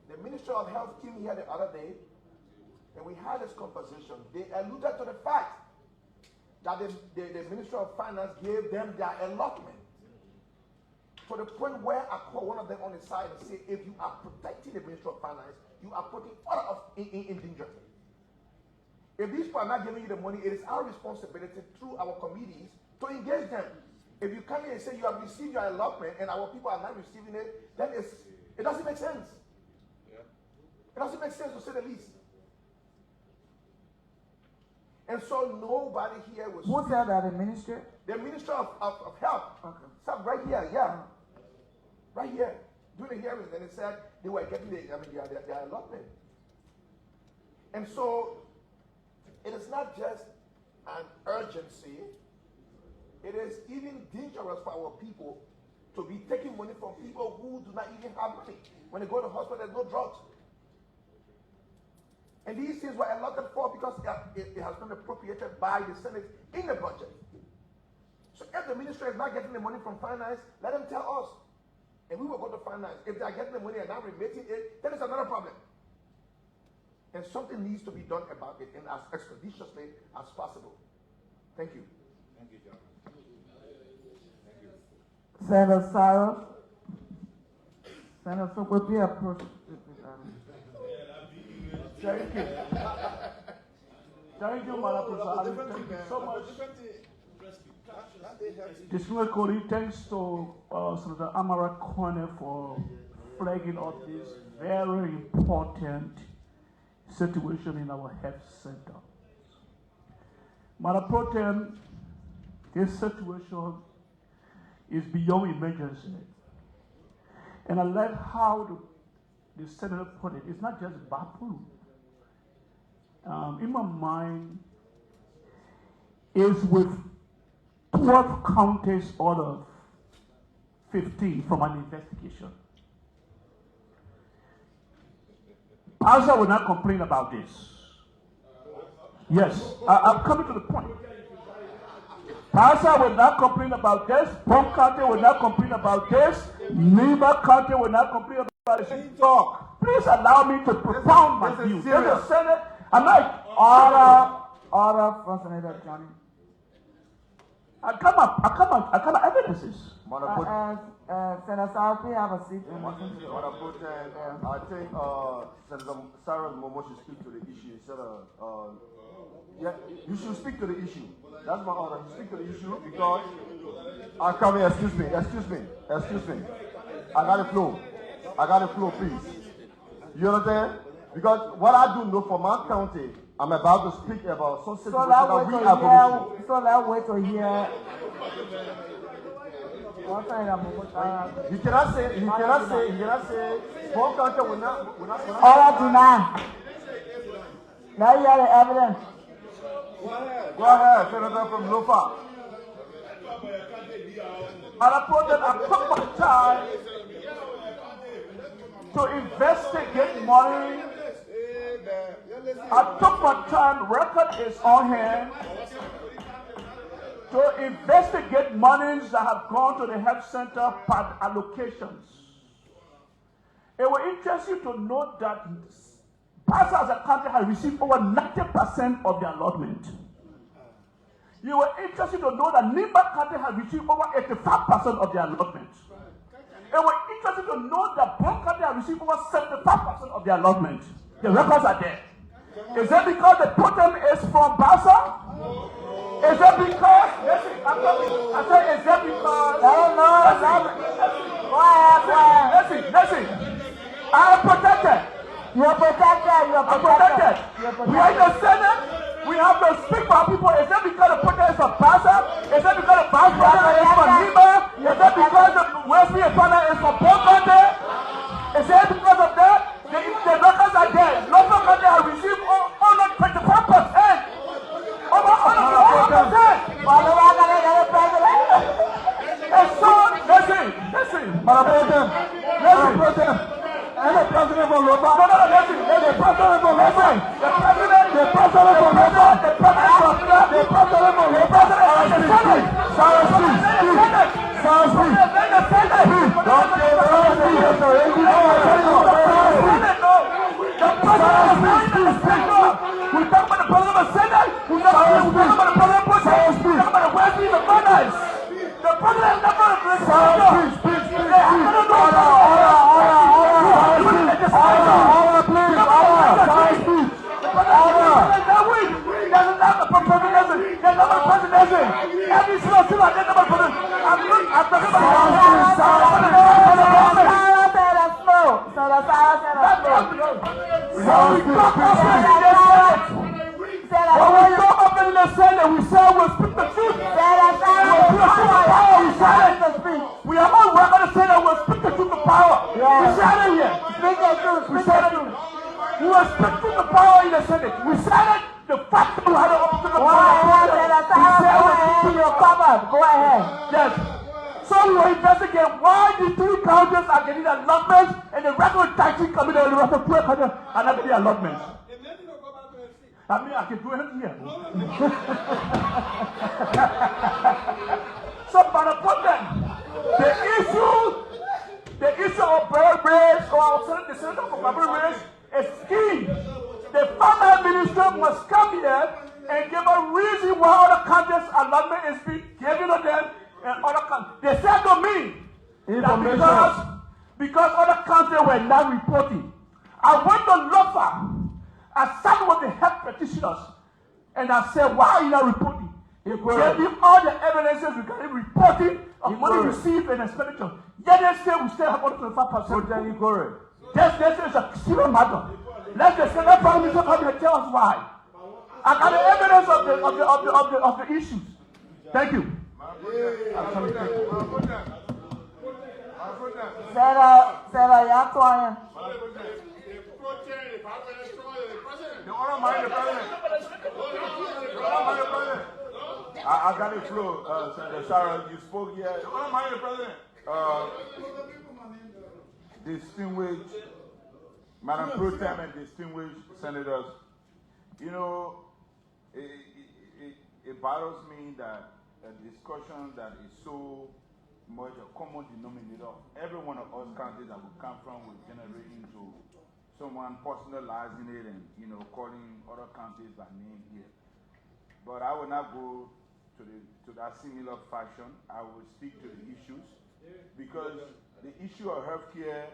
The Ministry of Health came here the other day and we had this conversation. They alluded to the fact that the Ministry of Finance gave them their allotment, to the point where I call one of them on the side and say, if you are protecting the Ministry of Finance, you are putting all of us in danger. If these people are not giving you the money, it is our responsibility through our committees to engage them. If you come here and say you have received your allotment and our people are not receiving it, then it doesn't make sense. Yeah. It doesn't make sense, to say the least. And so nobody here was... Who said that? The ministry? The Ministry of Health. Okay. So right here, yeah. Right here. During the hearing, and it said they were getting their allotment. And so it is not just an urgency, it is even dangerous for our people to be taking money from people who do not even have money. When they go to the hospital, there's no drugs. And these things were allotted for because it has been appropriated by the Senate in the budget. So if the ministry is not getting the money from finance, let them tell us. And we will go to finance. If they are getting the money and not remitting it, then it's another problem. And something needs to be done about it, and as expeditiously as possible. Thank you. Thank you, John. Thank you. Senator Cyrus. Senator Sokwe, be approached. Thank you. Thank you, Madam President. Thank you so much. Distinguished colleague, thanks to Senator Amara Kone for flagging up this very important situation in our health center. Madam Pro Tem, this situation is beyond emergency. And I like how the senator put it. It's not just Bapolu. In my mind, is with 12 counties out of 15 from an investigation. Asa will not complain about this. Yes, I'm coming to the point. Asa will not complain about this. Pong County will not complain about this. Niba County will not complain about this. Talk. Please allow me to propound my view. There's a Senate. I'm not. Order for Senator Johnny. I come up evidences. Senator Sarpi, have a seat and listen to the order. I think Senator Sarah Momo should speak to the issue instead of yeah, you should speak to the issue. That's my order. You speak to the issue because I come here. Excuse me. I got the floor, please. You understand? Because what I do know for my county, I'm about to speak about some situation that we have. So let's wait to hear. You cannot say, Pong County will not. Order demand. Now you have the evidence. Go ahead, Senator from Lofa. I took my time to investigate money. I took my time, record is on hand, to investigate monies that have gone to the health center per allocations. It will interest you to note that Pasa as a country has received over 90% of the allotment. You were interested to know that Nimba County has received over 85% of the allotment. And we're interested to know that Pong County has received over 75% of the allotment. The records are there. Is that because the totem is from Basa? Is that because? Listen, I'm talking. I said, is that because? No. I am protected. You're protected. You're I'm protected. protected. We are in the Senate. We have to speak for our people. Is that because the president is a pastor? Is that because the vice president is from Lima? Is that because the West Virginia partner is from Portland? Is that because of that? The locals are there. Local country have received over 25%. Over 100%. And so, listen, Madam President, listen. And the president from Loba. No, listen. The president from Loba. The president from Loba. The president from Loba. We talk about the president of the Senate. We talk about the president of the Bush. We talk about the West Virginia governors. The president is not going to we are all welcome to say that we'll speak the truth to power. We said it here. Speak the truth. We said it. We will speak truth to power in the Senate. We said it. The fact that we had an opportunity to power. Go ahead. Yes. So we will investigate why the three counties are getting allotments and the regular taxing committee and the rest of the counties are not getting allotments. I mean, I can do it here. So, but the problem, the issue of bird race or the senator for Bible race is key. The farmer minister must come here and give a reason why other countries' allotment is being given to them and other countries. They said to me that because other countries were not reporting. I went to Lofa. I sat with the health practitioners and I said, why are you not reporting? They gave me all the evidences regarding reporting of money received and expenditure. Yet they say we still have 125%. They say it's a serious matter. Let the Senate Prime Minister come and tell us why. I got the evidence of the issues. Thank you. Sarah, you're quiet. I got it flow, Senator Sharon. You spoke here. Distinguished Madam Pro Tem and distinguished senators, you know, it bothers me that a discussion that is so much a common denominator of every one of us countries that we come from will generate into someone personalizing it and, you know, calling other countries by name here. But I will not go to that similar fashion. I will speak to the issues because the issue of healthcare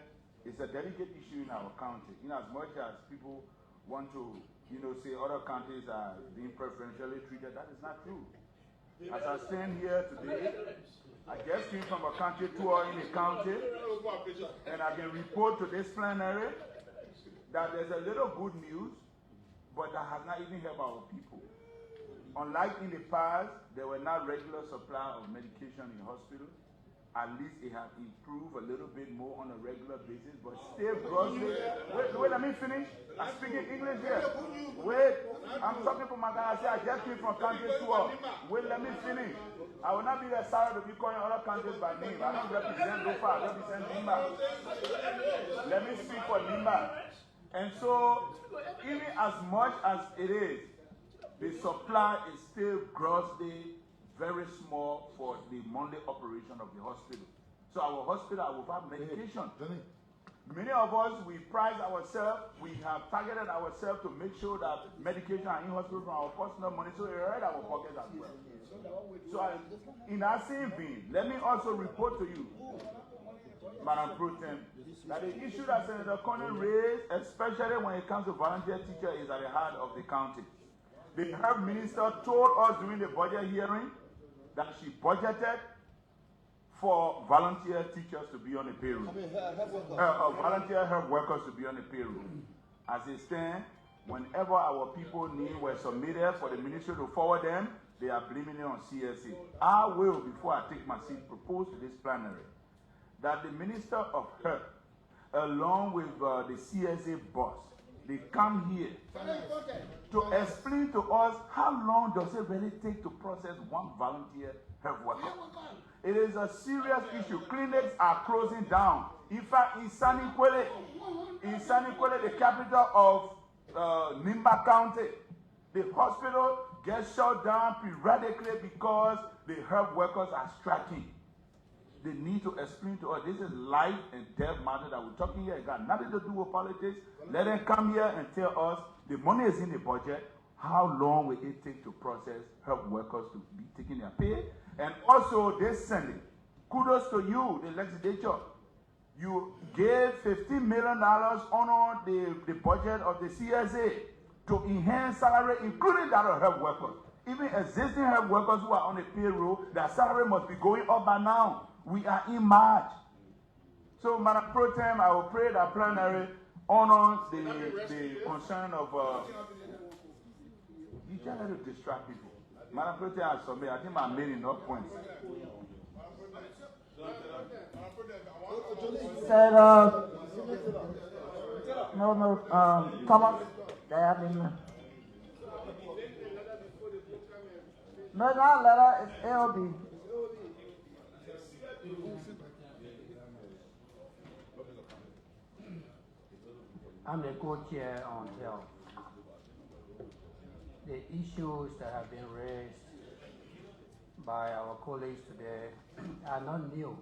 is a delicate issue in our country. In as much as people want to, you know, say other countries are being preferentially treated, that is not true. As I stand here today, I just came from a country tour in a county, and I can report to this plenary that there's a little good news, but that has not even helped our people. Unlike in the past, there were not regular supply of medication in hospitals. At least it has improved a little bit more on a regular basis, but still grossly. Wait, let me finish. I'm speaking English here. Wait, I'm talking for my guy. I said I just came from country tour. Wait, let me finish. I will not be the sorry to be calling other countries by name. I don't represent Lofa, I represent Lima. Let me speak for Lima. And so, even as much as it is, the supply is still grossly very small for the monthly operation of the hospital. So our hospital will have medication. Many of us, we price ourselves, we have targeted ourselves to make sure that medication are in hospital from our personal money, so it hurt our pockets as well. So in that same vein, let me also report to you, Madam Pro Tem, that the issue that Senator Conner raised, especially when it comes to volunteer teacher, is at the heart of the county. The health minister told us during the budget hearing that she budgeted for volunteer teachers to be on the payroll. Volunteer health workers to be on the payroll. As it stands, whenever our people need were submitted for the ministry to forward them, they are blaming it on CSA. I will, before I take my seat, propose to this plenary that the Minister of Health, along with the CSA boss, they come here to explain to us how long does it really take to process one volunteer health worker. It is a serious issue. Clinics are closing down. In fact, in Sanikwele, the capital of Nimba County, the hospital gets shut down periodically because the health workers are striking. They need to explain to us, this is life and death matter that we're talking here. It got nothing to do with politics. Let them come here and tell us the money is in the budget. How long will it take to process health workers to be taking their pay? And also, this Sunday, kudos to you, the legislature. You gave $15 million on the budget of the CSA to enhance salary, including that of health workers. Even existing health workers who are on the payroll, their salary must be going up by now. We are in March. So, Madam Pro Tem, I will pray that plenary honor the concern of... you can't let it distract people. Madam Pro Tem, I submit. I think I made enough points. Said, Thomas, they have been. No, not letter, it's AOB. I'm the co-chair on health. The issues that have been raised by our colleagues today are not new.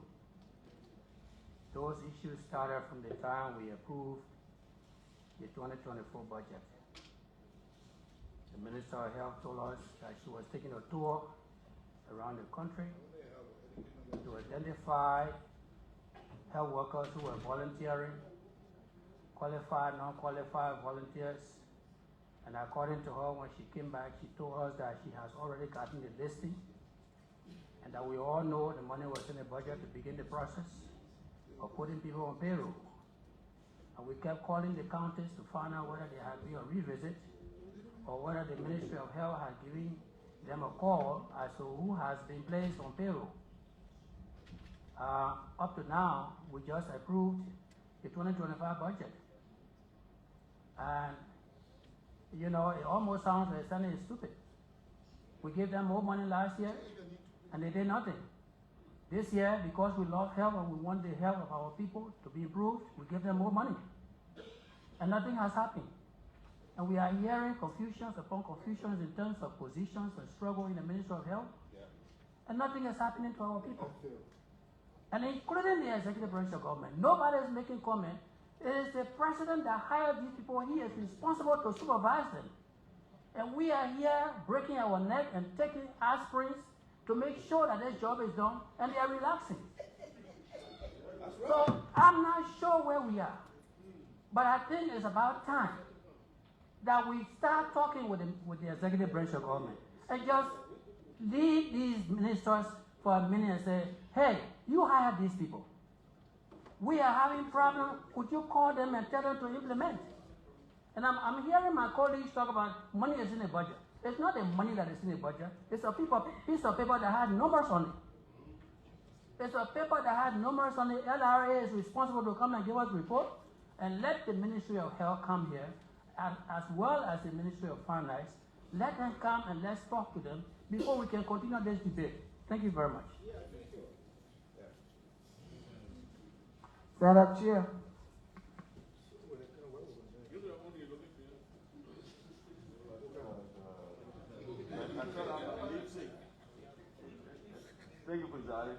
Those issues started from the time we approved the 2024 budget. The Minister of Health told us that she was taking a tour around the country to identify health workers who were volunteering, qualified, non-qualified volunteers. And according to her, when she came back, she told us that she has already gotten the listing and that we all know the money was in the budget to begin the process of putting people on payroll. And we kept calling the counties to find out whether they had been on revisit or whether the Ministry of Health had given them a call as to who has been placed on payroll. Up to now, we just approved the 2025 budget. And, you know, it almost sounds like something stupid. We gave them more money last year, and they did nothing. This year, because we love health and we want the health of our people to be improved, we give them more money. And nothing has happened. And we are hearing confusions upon confusions in terms of positions and struggle in the Ministry of Health. And nothing is happening to our people. And including the executive branch of government, nobody is making comment. It is the president that hired these people. He is responsible to supervise them. And we are here breaking our neck and taking aspirins to make sure that this job is done, and they are relaxing. So I'm not sure where we are. But I think it's about time that we start talking with the executive branch of government and just leave these ministers for a minute and say, hey, you hired these people. We are having problems. Could you call them and tell them to implement? And I'm hearing my colleagues talk about money is in the budget. It's not the money that is in the budget. It's a piece of paper that has numbers on it. It's a paper that has numbers on it. LRA is responsible to come and give us a report and let the Ministry of Health come here, as well as the Ministry of Finance. Let them come and let's talk to them before we can continue this debate. Thank you very much. Stand up, Chair. Thank you, President.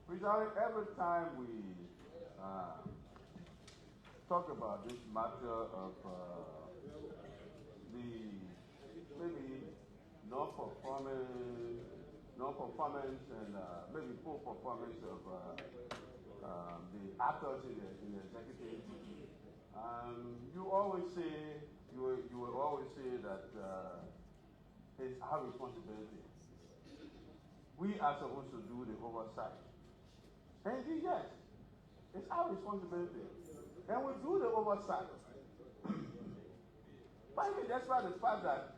President, every time we talk about this matter of the maybe non-performance and maybe poor performance of the actors in the executive, you always say, you will always say that it's our responsibility. we are supposed to do the oversight. And indeed, yes, it's our responsibility. And we do the oversight. But even despite the fact that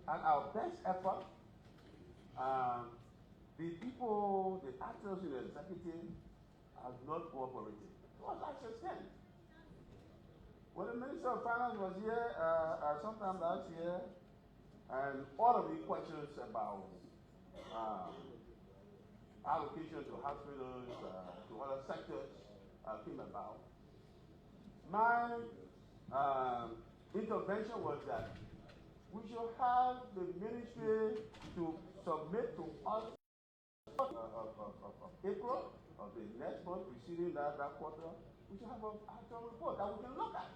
at our best effort, the people, the actors in the executive have not cooperated to a large extent. When the Minister of Finance was here sometime last year, and all of the questions about allocation to hospitals, to other sectors came about, my intervention was that we should have the ministry to submit to us of April of the next month preceding that quarter. We should have an actual report that we can look at.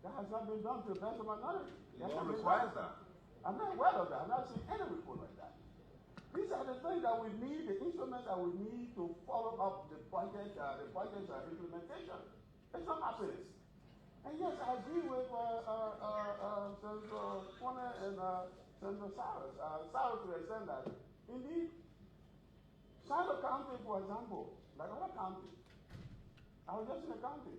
That has not been done to the best of my knowledge. What requires that? I'm not aware of that. I'm not seeing any report like that. These are the things that we need, the instruments that we need to follow up the project implementation. It's not happening. And yes, I agree with Senator Corner and Senator Cyrus. Cyrus to the extent that, indeed, Shiloh County, for example, like other counties, I was just in the county.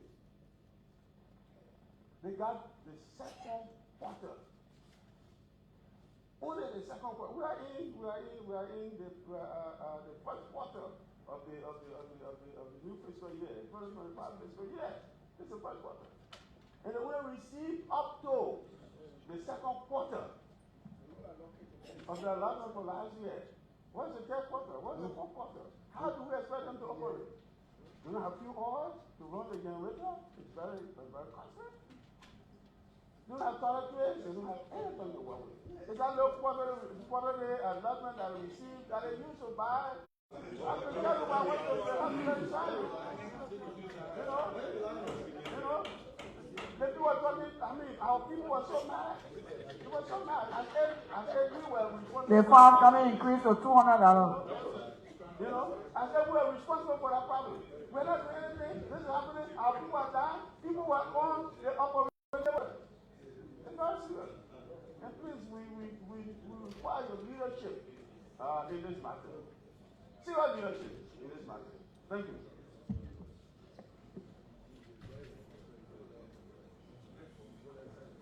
They got the second quarter. Only the second quarter. We are in the first quarter of the new fiscal year, 2025 fiscal year. It's the first quarter. And they will receive up to the second quarter of the allotment for last year. What's the third quarter? What's the fourth quarter? How do we expect them to operate? Do we have few hours to run the generator? It's very costly. Do you have toiletries? They don't have anything to work with. It's that little quarterly allotment that we receive that they used to buy. I can tell you why I went to the hospital in China. You know, the people were talking, I mean, our people were so mad. They were so mad. I said we were responsible. The farm coming increased to $200. You know, I said we were responsible for that problem. We're not doing anything. This is happening. Our people are dying. People were on the operation. It's very serious. And please, we require your leadership in this matter. Serious leadership in this matter. Thank you.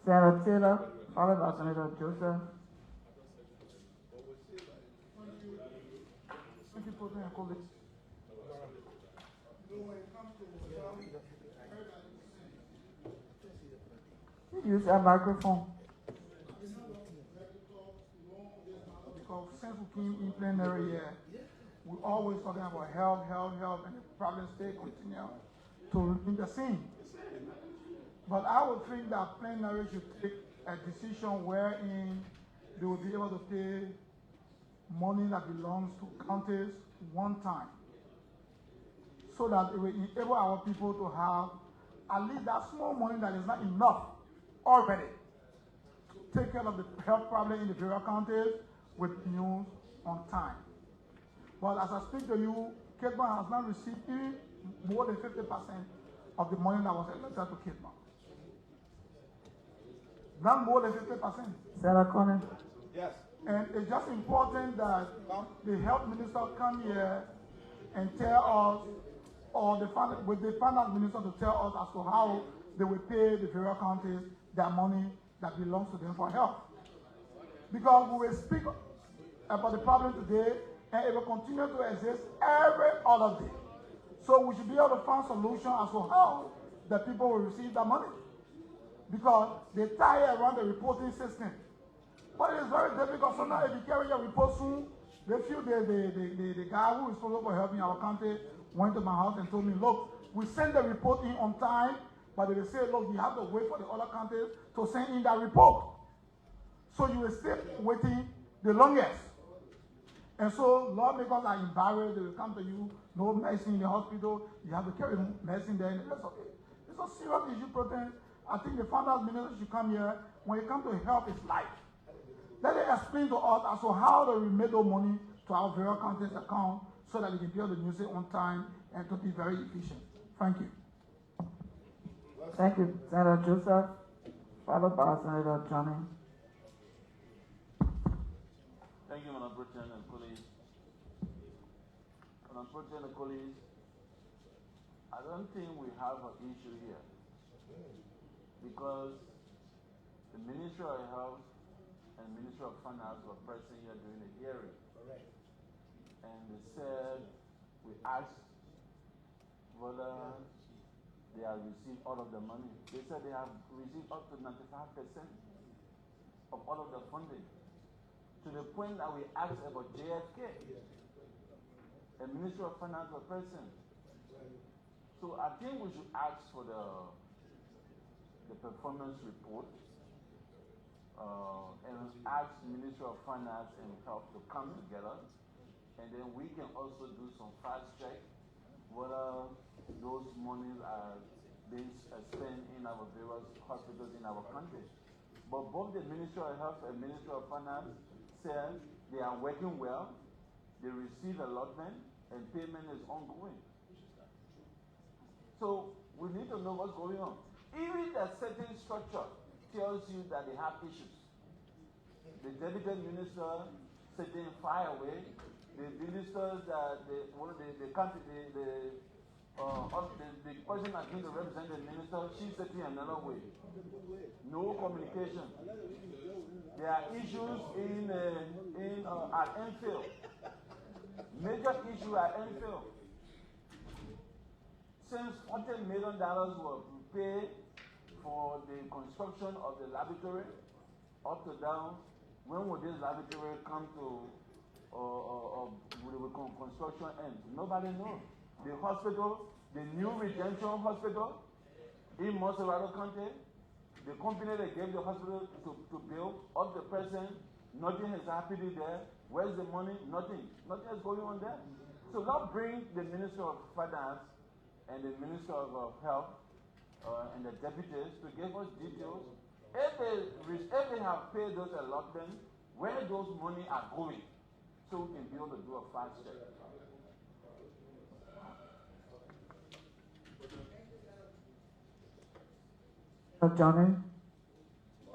Senator Taylor, followed by Senator Joseph. Thank you, President and colleagues. Use a microphone. Because since we came in plenary here, we always talking about help, and the problems stay continue to remain the same. But I would think that plenary should take a decision wherein they will be able to pay money that belongs to counties one time, so that it will enable our people to have at least that small money that is not enough already to take care of the health problem in the various counties with news on time. But as I speak to you, Capeman has not received even more than 50% of the money that was allocated to Capeman. Not more than 50%. Senator Corner. Yes. And it's just important that the health minister come here and tell us, or the finance minister to tell us as to how they will pay the various counties their money that belongs to them for health. Because we will speak about the problem today, and it will continue to exist every other day. So we should be able to find solution as to how the people will receive their money. Because they tie around the reporting system. But it is very difficult. Sometimes if you carry your report soon, they feel the guy who is responsible for helping our county went to my house and told me, look, we send the report in on time, but they say, look, you have to wait for the other counties to send in that report. So you will stay waiting the longest. And so lawmakers are embarrassed. They will come to you, no medicine in the hospital. You have to carry medicine there and the rest of it. It's a serious issue, President. I think the finance minister should come here. When it comes to health, it's life. Let them explain to us as to how they remit those money to our various counties account so that we can be able to use it on time and to be very efficient. Thank you. Thank you, Senator Joseph, followed by Senator Johnny. Thank you, Madam President and colleagues. Madam President and colleagues, I don't think we have an issue here because the Ministry of Health and Ministry of Finance were present here during the hearing. Correct. And they said, we asked whether they have received all of the money. They said they have received up to 95% of all of the funding. To the point that we asked about JFK. The Ministry of Finance was present. So I think we should ask for the performance report and ask the Ministry of Finance and Health to come together, and then we can also do some fast check whether those monies are being spent in our various hospitals in our country. But both the Ministry of Health and Ministry of Finance said they are working well, they receive allotment, and payment is ongoing. So we need to know what's going on. Even the certain structure tells you that they have issues. The deputy minister sitting far away, the ministers that the person that's going to represent the minister, she's sitting another way. No communication. There are issues at Enfield. Major issue at Enfield. Since $40 million were paid for the construction of the laboratory, up to down, when will this laboratory come to construction end? Nobody knows. The hospital, the new residential hospital in Monrovia County, the company that gave the hospital to build, up to present, nothing is happening there. Where's the money? Nothing. Nothing is going on there. So let's bring the Minister of Finance and the Minister of Health and the deputies to give us details. If they have paid those allotments, where those money are going, so we can be able to do a fast check. Johnny?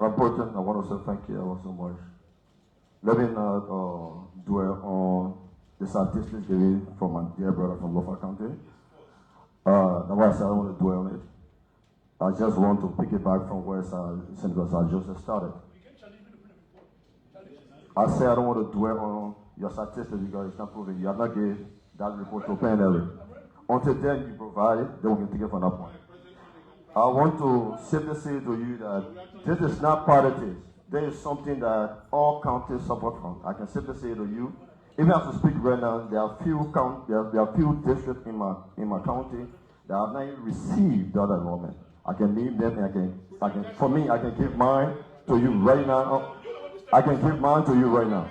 Madam President, I want to say thank you ever so much. Let me not dwell on the statistics given from my dear brother from Lofa County. That's why I said I don't want to dwell on it. I just want to pick it back from where Senator Joseph started. I said I don't want to dwell on your statistics because it's not proven. You have not given that report to plenary. Until then you provide it, then we can take it from that point. I want to simply say to you that this is not politics. There is something that all counties suffer from. I can simply say to you, even as we speak right now, there are few districts in my county that have not even received that enrollment. I can name them, and I can give mine to you right now. I can give mine to you right now.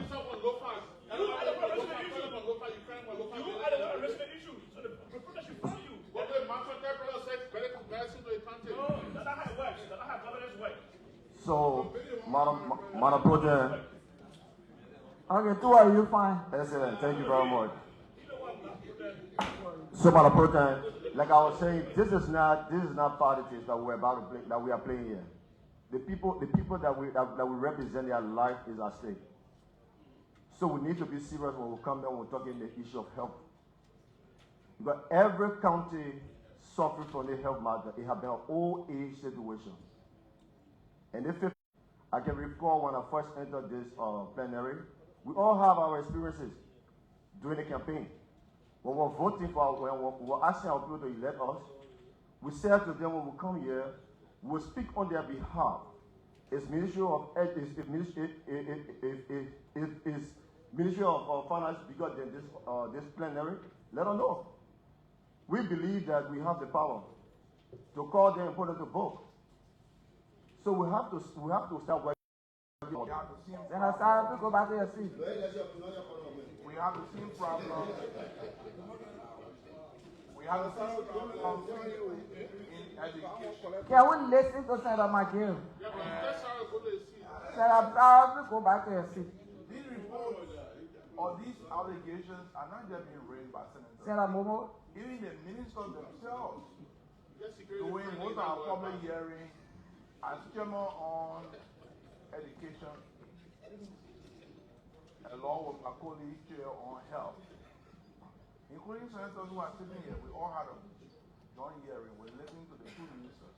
So, Madam President. Okay, two are you fine? Excellent, thank you very much. So, Madam President, like I was saying, this is not politics that we're about to play, that we are playing here. The people that we represent, their life is at stake. So we need to be serious when we come down. We're talking the issue of health. Because every county suffering from the health matter, it has been an old age situation. And if I can recall when I first entered this plenary, we all have our experiences during the campaign. When we're voting when we're asking our people to elect us, we said to them when we come here, we'll speak on their behalf. It's Ministry of Ministry of Finance bigger than this plenary? Let them know. We believe that we have the power to call them and put them to vote. So we have to start working. Then I started to go back to your seat. We have the same problem. We have the same problem in education. Yeah, we listen to Senator McGill. Senator, I have to go back to your seat. These reports or these allegations are not just being raised by senators. Senator Momo? Even the ministers themselves, doing most of our public hearing as chairman on education, along with my colleague chair on health, including senators who are sitting here. We all had a joint hearing. We're listening to the two ministers.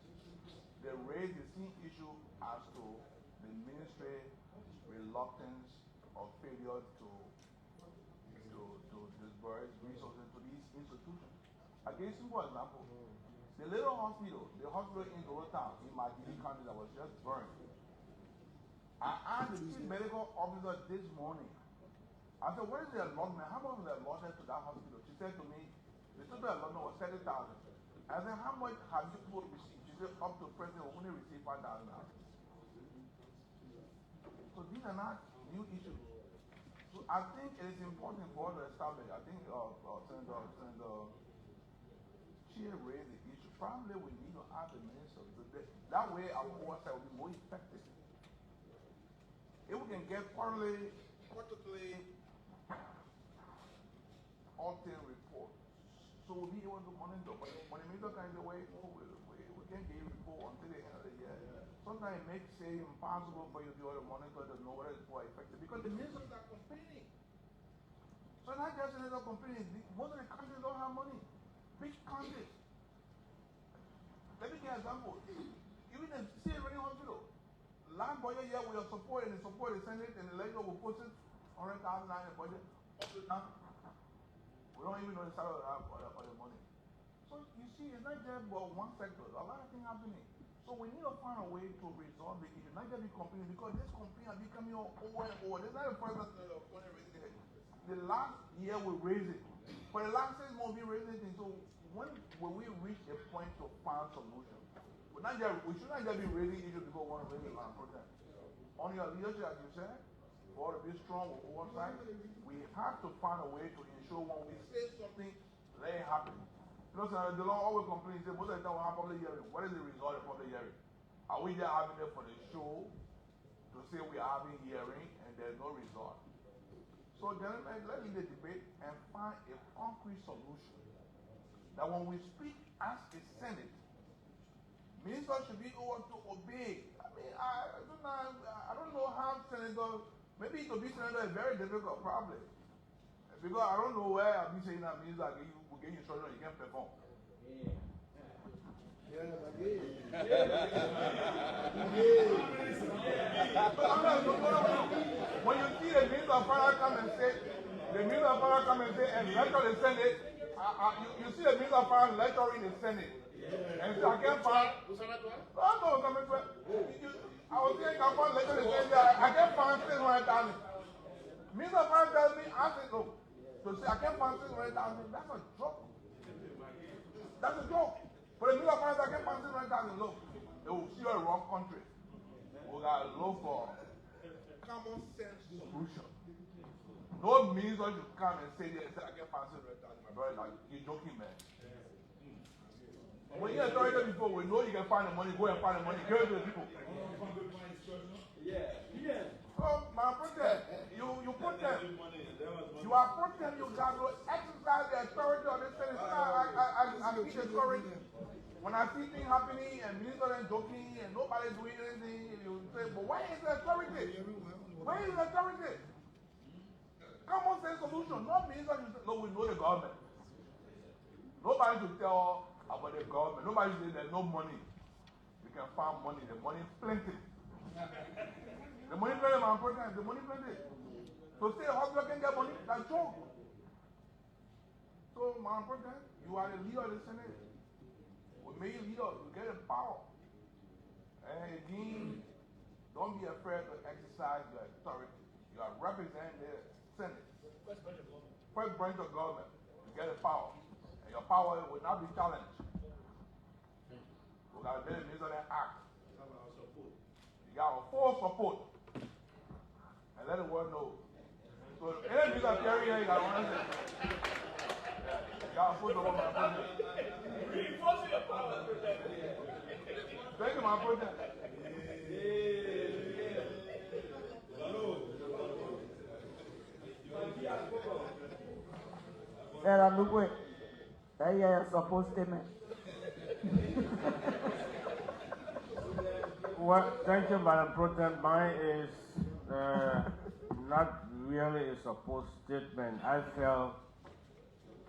They raised the same issue as to the ministry reluctance or failure to disburse resources to these institutions. I gave a simple example. The little hospital, the hospital in Town, in my county that was just burned. I asked the chief medical officer this morning, I said, what is the allotment? How much is the allotment to that hospital? She said to me, the total allotment was 30,000. I said, how much have you people received? She said, up to present, we only received 5,000. So these are not new issues. So I think it is important for us to establish. I think Senator Chia raised the issue. Probably we need to ask the minister. That way our oversight will be more effective. If we can get quarterly auditing reports, so we'll be able to monitor. But when the minister comes away, we can't get a report until the end of the year. Sometimes it makes it impossible for you to be able to monitor to know whether it's more effective because the ministers are complaining. So not just they're complaining. Most of the countries don't have money. Big countries. Let me give an example. Even the Sierra Hospital. Last budget year we are supporting the Senate and the legislature will put it $100,000 in the budget. We don't even know the salary of the money. So you see, it's not just about one sector. A lot of things happening. So we need to find a way to resolve the issue, not just be complaining, because this complaint are becoming over and over. This is not the first time we're raising it. The last year we raised it. For the last 6 months we raised it. So when we reach a point to find solution, we should not just be raising issues because we want to raise it on protest. On your leadership, as you said, for to be strong with oversight, we have to find a way to ensure when we say something, let it happen. You know, so the law always complains, say, most of the time we have public hearing. What is the result of public hearing? Are we just having it for the show to say we are having hearing and there's no result? So gentlemen, let's lead the debate and find a concrete solution. That when we speak as a Senate, ministers should be able to obey. I mean, I don't know how senators, maybe to be senator is very difficult, probably. Because I don't know where I'll be saying that means that you will get instruction, you can't perform. When you see the minister of finance come and say, and lecture the Senate, you see the minister of finance lecturing the Senate. And so I can't find. I was saying I found lecture the Senate, I can't find 600,000. Minister of finance tells me, I said, no. So say I can't find 600,000, that's a joke. That's a joke. For the minister of finance, I can't find 600,000. Look, they will see a wrong country. We got to look for common sense solution. No minister should come and say, I can't find 600,000. My brother, like, you're joking, man. When you're authority before, we know you can find the money, go and find the money, give it to the people. Yeah. So, my protest, you protest. You are protesting, you got to exercise the authority of the Senate. So I see the courage. When I see things happening and ministers are joking and nobody's doing anything, you say, but where is the authority? Where is the authority? Common sense solution. Not ministers should say, no, we know the government. Nobody should tell about the government. Nobody should say there's no money. We can find money. The money is plenty. The money plenty, my program, the money plenty. So say a hospital can get money, that's joke. So my program, you are the leader of the Senate. We made you leader, you get the power. And again, don't be afraid to exercise your authority. You are representing the Senate. First branch of government, you get the power. And your power will not be challenged. We got to let the minister act. You got our full support. And let the world know. So any minister carry here, you got to understand. You got to put the one my president. Reinforcing your power. Thank you, my president. That is a supposed statement. Well, thank you, Madam President. Mine is really a supposed statement. I felt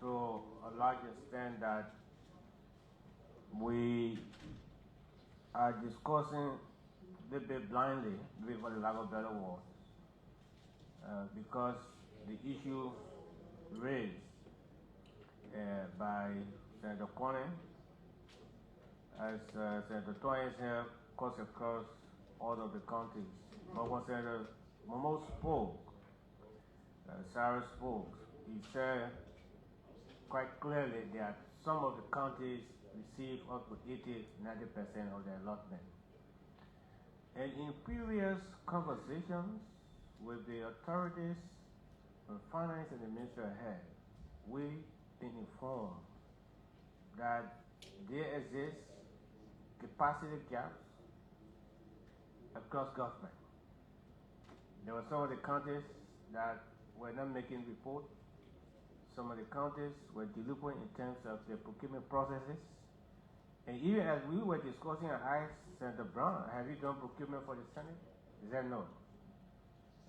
to a large extent that we are discussing a little bit blindly, maybe for the lack of better words, because the issue raised by Senator Corning, as Senator Toyin here, cuts across all of the counties. But when Senator Momo spoke, Sarah spoke, he said quite clearly that some of the counties receive up to 80–90% of their allotment. And in previous conversations with the authorities on finance and the Ministry of Health, we've been informed that there exist capacity gaps across government. There were some of the counties that were not making reports. Some of the counties were delinquent in terms of their procurement processes. And even as we were discussing, I asked Senator Brown, have you done procurement for the Senate? He said no.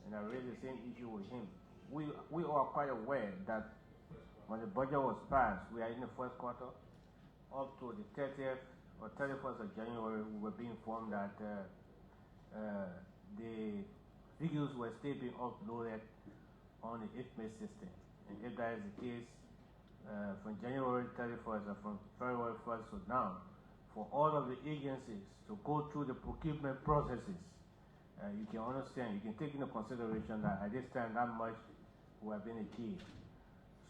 And I raised the same issue with him. We are quite aware that when the budget was passed, we are in the first quarter, up to the 30th or 31st of January, we were being informed that the figures were still being uploaded on the IFMA system. And if that is the case, from January 31st or from February 1st to now, for all of the agencies to go through the procurement processes, you can understand, you can take into consideration that at this time that much will have been achieved.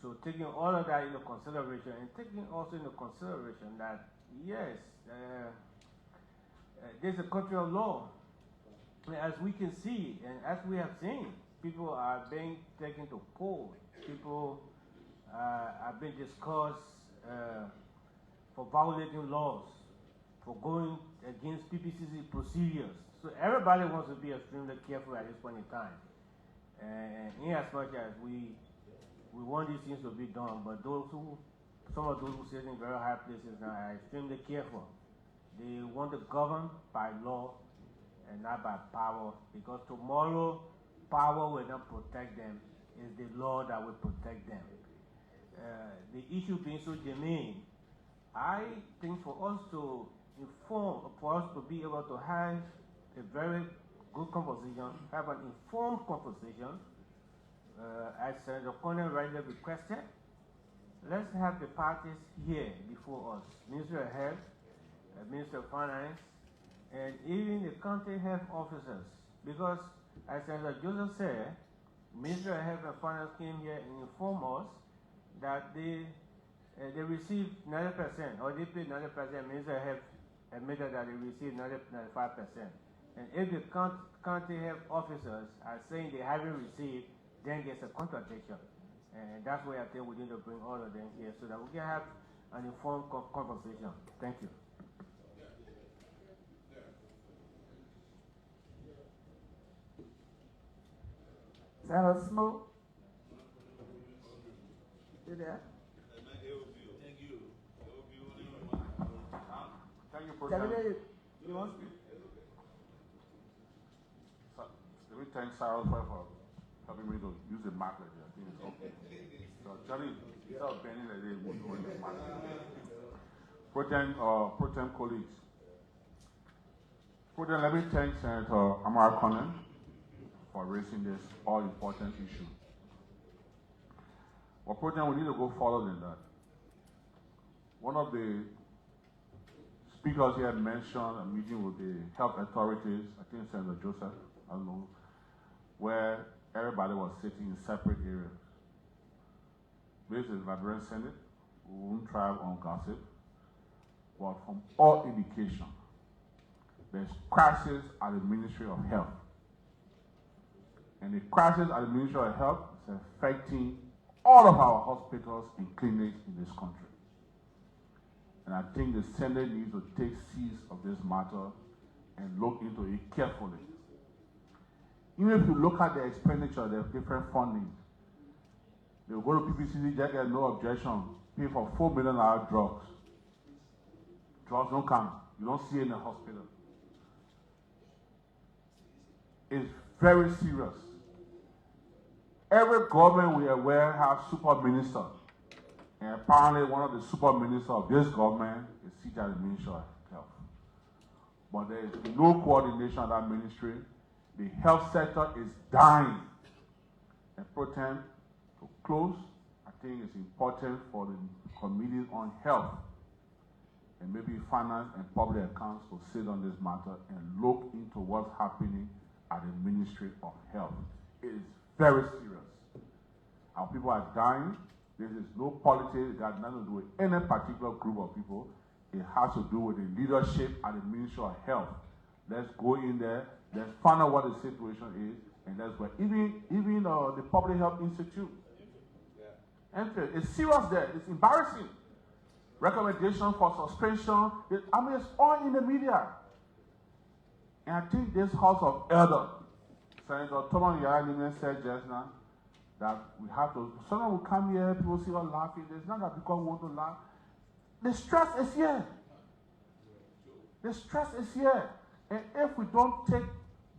So taking all of that into consideration and taking also into consideration that, yes, there's a country of law. As we can see, and as we have seen, people are being taken to court. People are being discussed for violating laws, for going against PPCC procedures. So everybody wants to be extremely careful at this point in time. And in as much as we want these things to be done, but some of those who sit in very high places now are extremely careful. They want to govern by law and not by power, because tomorrow power will not protect them. It's the law that will protect them. The issue being so germane, I think for us to inform, for us to be able to have a very good conversation, have an informed conversation, as Senator Corning rightly requested, let's have the parties here before us, Ministry of Health, Ministry of Finance, and even the county health officers, because as Senator Joseph said, Ministry of Health and Finance came here and informed us that they received 90%, or they paid 90%. Ministry of Health admitted that they received 95%. And if the county health officers are saying they haven't received, then there's a contradiction. And that's why I think we need to bring all of them here so that we can have an informed conversation. Thank you. Senator Smoke? You there? Thank you. Thank you, President. You want to speak? Let me thank Sarah for helping me to use the marker here. I think it's okay. So, Johnny, instead of bending the day, we're doing the marker. Pro-tem colleagues. Pro-tem, let me thank Senator Amara Conan for raising this all-important issue. But Pro-tem, we need to go further than that. One of the speakers here mentioned a meeting with the health authorities, I think Senator Joseph, I don't know, where everybody was sitting in separate areas. This is the Liberian Senate, we won't thrive on gossip, but from all indication, there's crisis at the Ministry of Health. And the crisis at the Ministry of Health is affecting all of our hospitals and clinics in this country. And I think the Senate needs to take seize of this matter and look into it carefully. Even if you look at the expenditure, there are different funding. They will go to PPCC, they get no objection, pay for $4 million drugs. Drugs don't come. You don't see it in the hospital. It's very serious. Every government we are aware has super minister. And apparently one of the super ministers of this government is seated at the Ministry of Health. But there is no coordination of that ministry. The health sector is dying. And pretend to close, I think it's important for the committee on health and maybe finance and public accounts to sit on this matter and look into what's happening at the Ministry of Health. It is very serious. Our people are dying. This is no politics. It has nothing to do with any particular group of people. It has to do with the leadership at the Ministry of Health. Let's go in there. Let's find out what the situation is, and let's work. Even the Public Health Institute. And it's serious there. It's embarrassing. Recommendation for suspension. It's all in the media. And I think this House of Elders, Senator Thomas Yara said just now, that we have to, someone will come here, people see us laughing. It's not that because we want to laugh. The stress is here. The stress is here. And if we don't take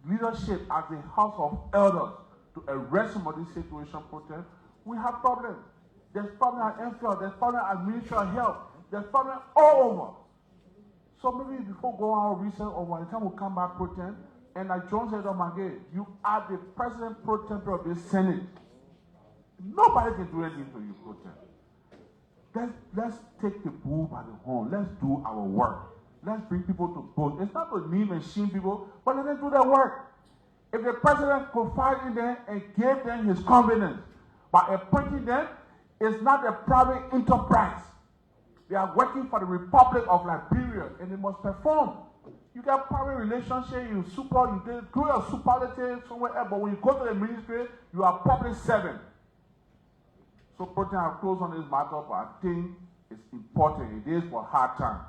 leadership as the House of Elders to arrest some of these situation protest, we have problems. There's problem at NFL, there's problem at Ministry of Health, there's problem all over. So maybe before going on research or by the time we come back protest, and like John said on again, you are the president pro tempore of this Senate. Nobody can do anything to you, protest. Let's take the bull by the horn. Let's do our work. Let's bring people to vote. It's not to name and shame people, but let them do their work. If the president confided in them and gave them his confidence by appointing them, it's not a private enterprise. They are working for the Republic of Liberia, and they must perform. You got private relationship, you do your superlative somewhere else, but when you go to the ministry, you are public servant. So, President, I'll close on this matter, but I think it's important. It is for hard time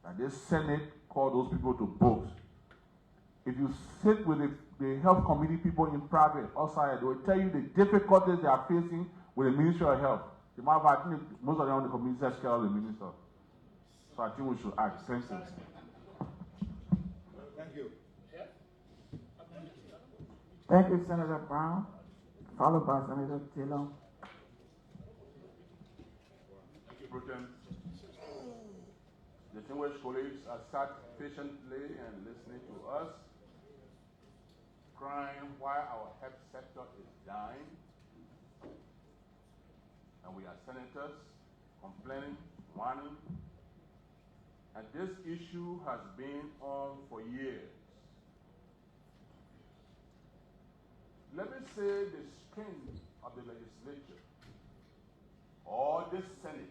that this Senate call those people to vote. If you sit with the health committee people in private outside, they will tell you the difficulties they are facing with the Ministry of Health. The matter of fact, I think most of them on the committee are scared of the minister. So I think we should act. Thank you. Thank you. Thank you, Senator Brown, followed by Senator Taylor. Britain. Distinguished colleagues are sat patiently and listening to us, crying why our health sector is dying. And we are senators complaining, whining. And this issue has been on for years. Let me say the strength of the legislature or this Senate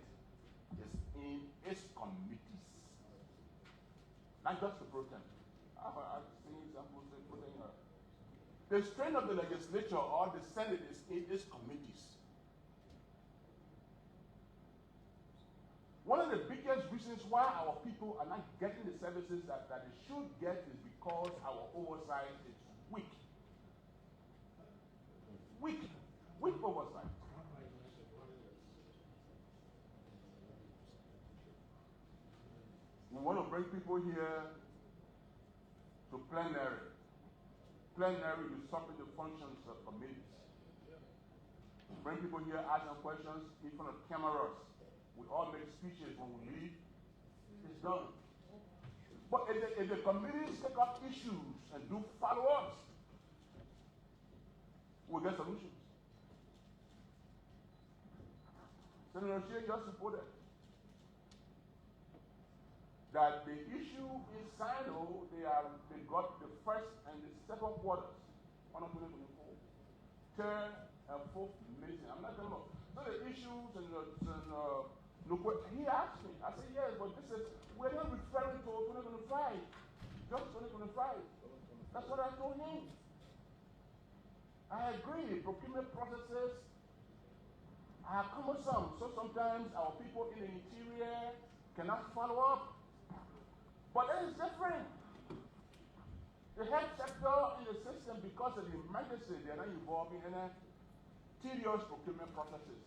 is in its committees, not just the pro tem. I've seen examples of pro tem. The strength of the legislature or the Senate is in its committees. One of the biggest reasons why our people are not getting the services that they should get is because our oversight is weak. Weak oversight. We want to bring people here to plenary. Plenary, you supplement the functions of committees. Bring people here, ask them questions in front of cameras. We all make speeches when we leave. It's done. But if the committees take up issues and do follow-ups, we'll get solutions. Senator Shea just reported that the issue in Sino, they got the first and the second quarters on 2024. Third and fourth missing. I'm not talking about the issues and he asked me. I said, yes, but we're not referring to 2025. Just 2025. That's what I told him. I agree. Procurement processes are cumbersome. So sometimes our people in the interior cannot follow up. But that is different. The health sector in the system, because of the emergency, they are not involved in any tedious procurement processes.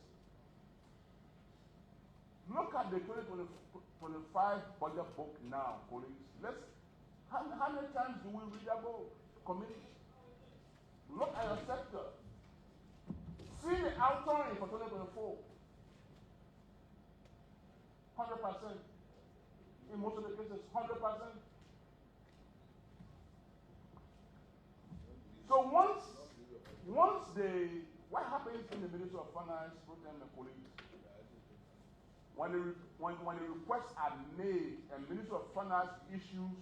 Look at the 2025 budget book now, colleagues. How many times do we read about committees? Look at your sector. See the outturn for 2024. 100%. In most of the cases, 100%. So once what happens in the Ministry of Finance, Program and Police, when the requests are made and Ministry of Finance issues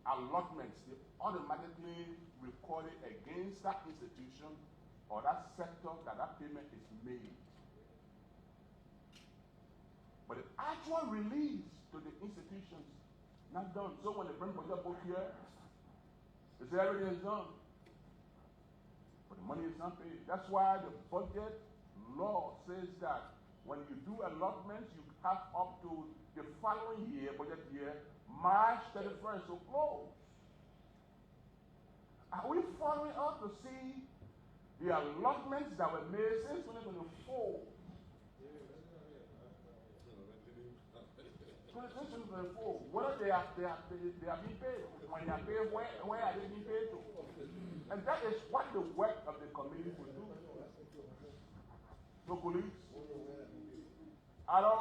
allotments, they automatically record it against that institution or that sector that payment is made. But the actual release to the institutions, not done. So when they bring budget book here, they say everything is done. But the money is not paid. That's why the budget law says that when you do allotments, you have up to the following year, budget year, March 31st, so close. Are we following up to see the allotments that were made since 2024? 2024, whether they are being paid. When they are paid, where are they being paid to? And that is what the work of the committee will do. So police, either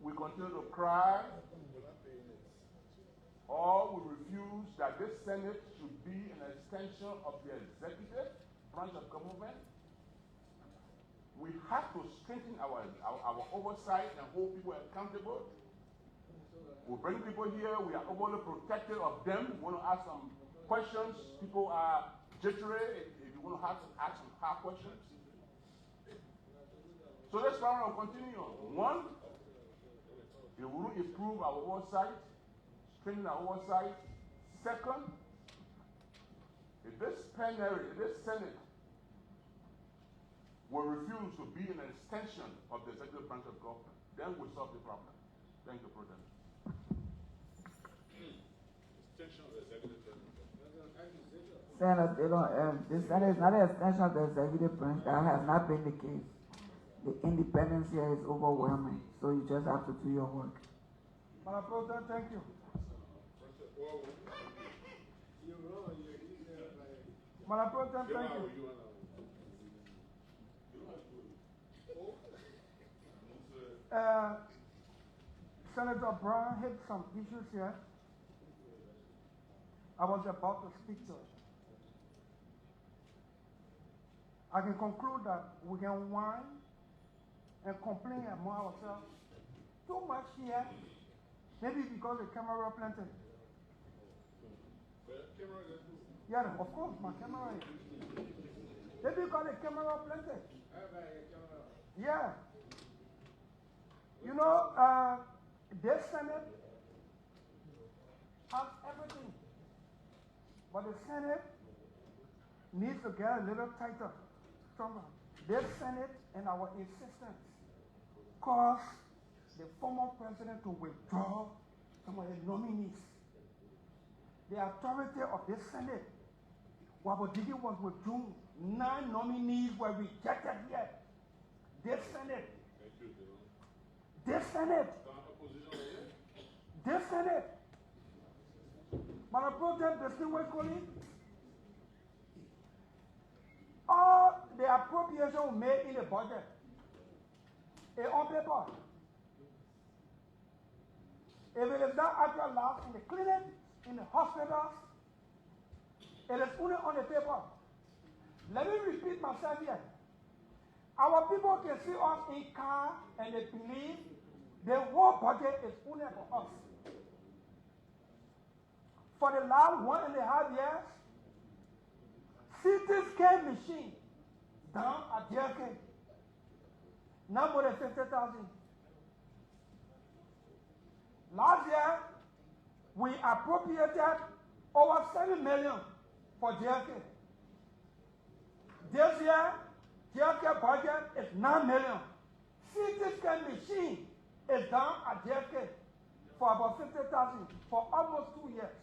we continue to cry, or we refuse that this Senate should be an extension of the executive branch of government. We have to strengthen our oversight and hold people accountable. We bring people here, we are overly protective of them. We want to ask some questions. People are jittery if you want to ask some hard questions. So this program will continue on. One, it will improve our oversight, strengthen our oversight. Second, if this plenary, if this Senate will refuse to be an extension of the executive branch of government, then we'll solve the problem. Thank you, President. Senate, the Senate is not an extension of the executive branch. That has not been the case. The independence here is overwhelming, so you just have to do your work. Madam President, thank you. Madam President, thank you. Senator Brown hit some issues here. I was about to speak to it. I can conclude that we can whine and complain among ourselves too much here, maybe because the camera planted. Yeah, of course, my camera is. Maybe because the camera planted. Yeah. You know, this Senate has everything. But the Senate needs to get a little tighter, stronger. This Senate and our insistence caused the former president to withdraw some of his nominees. The authority of this Senate, Wabodigi was withdrawn. 9 nominees were rejected here. This Senate. This Senate. This Senate. Madam President, distinguished colleagues, all the appropriations made in the budget is on paper. If it is not actually lost in the clinic, in the hospitals, it is only on the paper. Let me repeat myself here. Our people can see us in car and they believe the whole budget is only for us. For the last 1.5 years, CT scan machine down at JFK, now more than 50,000. Last year, we appropriated over 7 million for JFK. This year, JFK budget is 9 million. CT scan machine is down at JFK for about 50,000 for almost 2 years.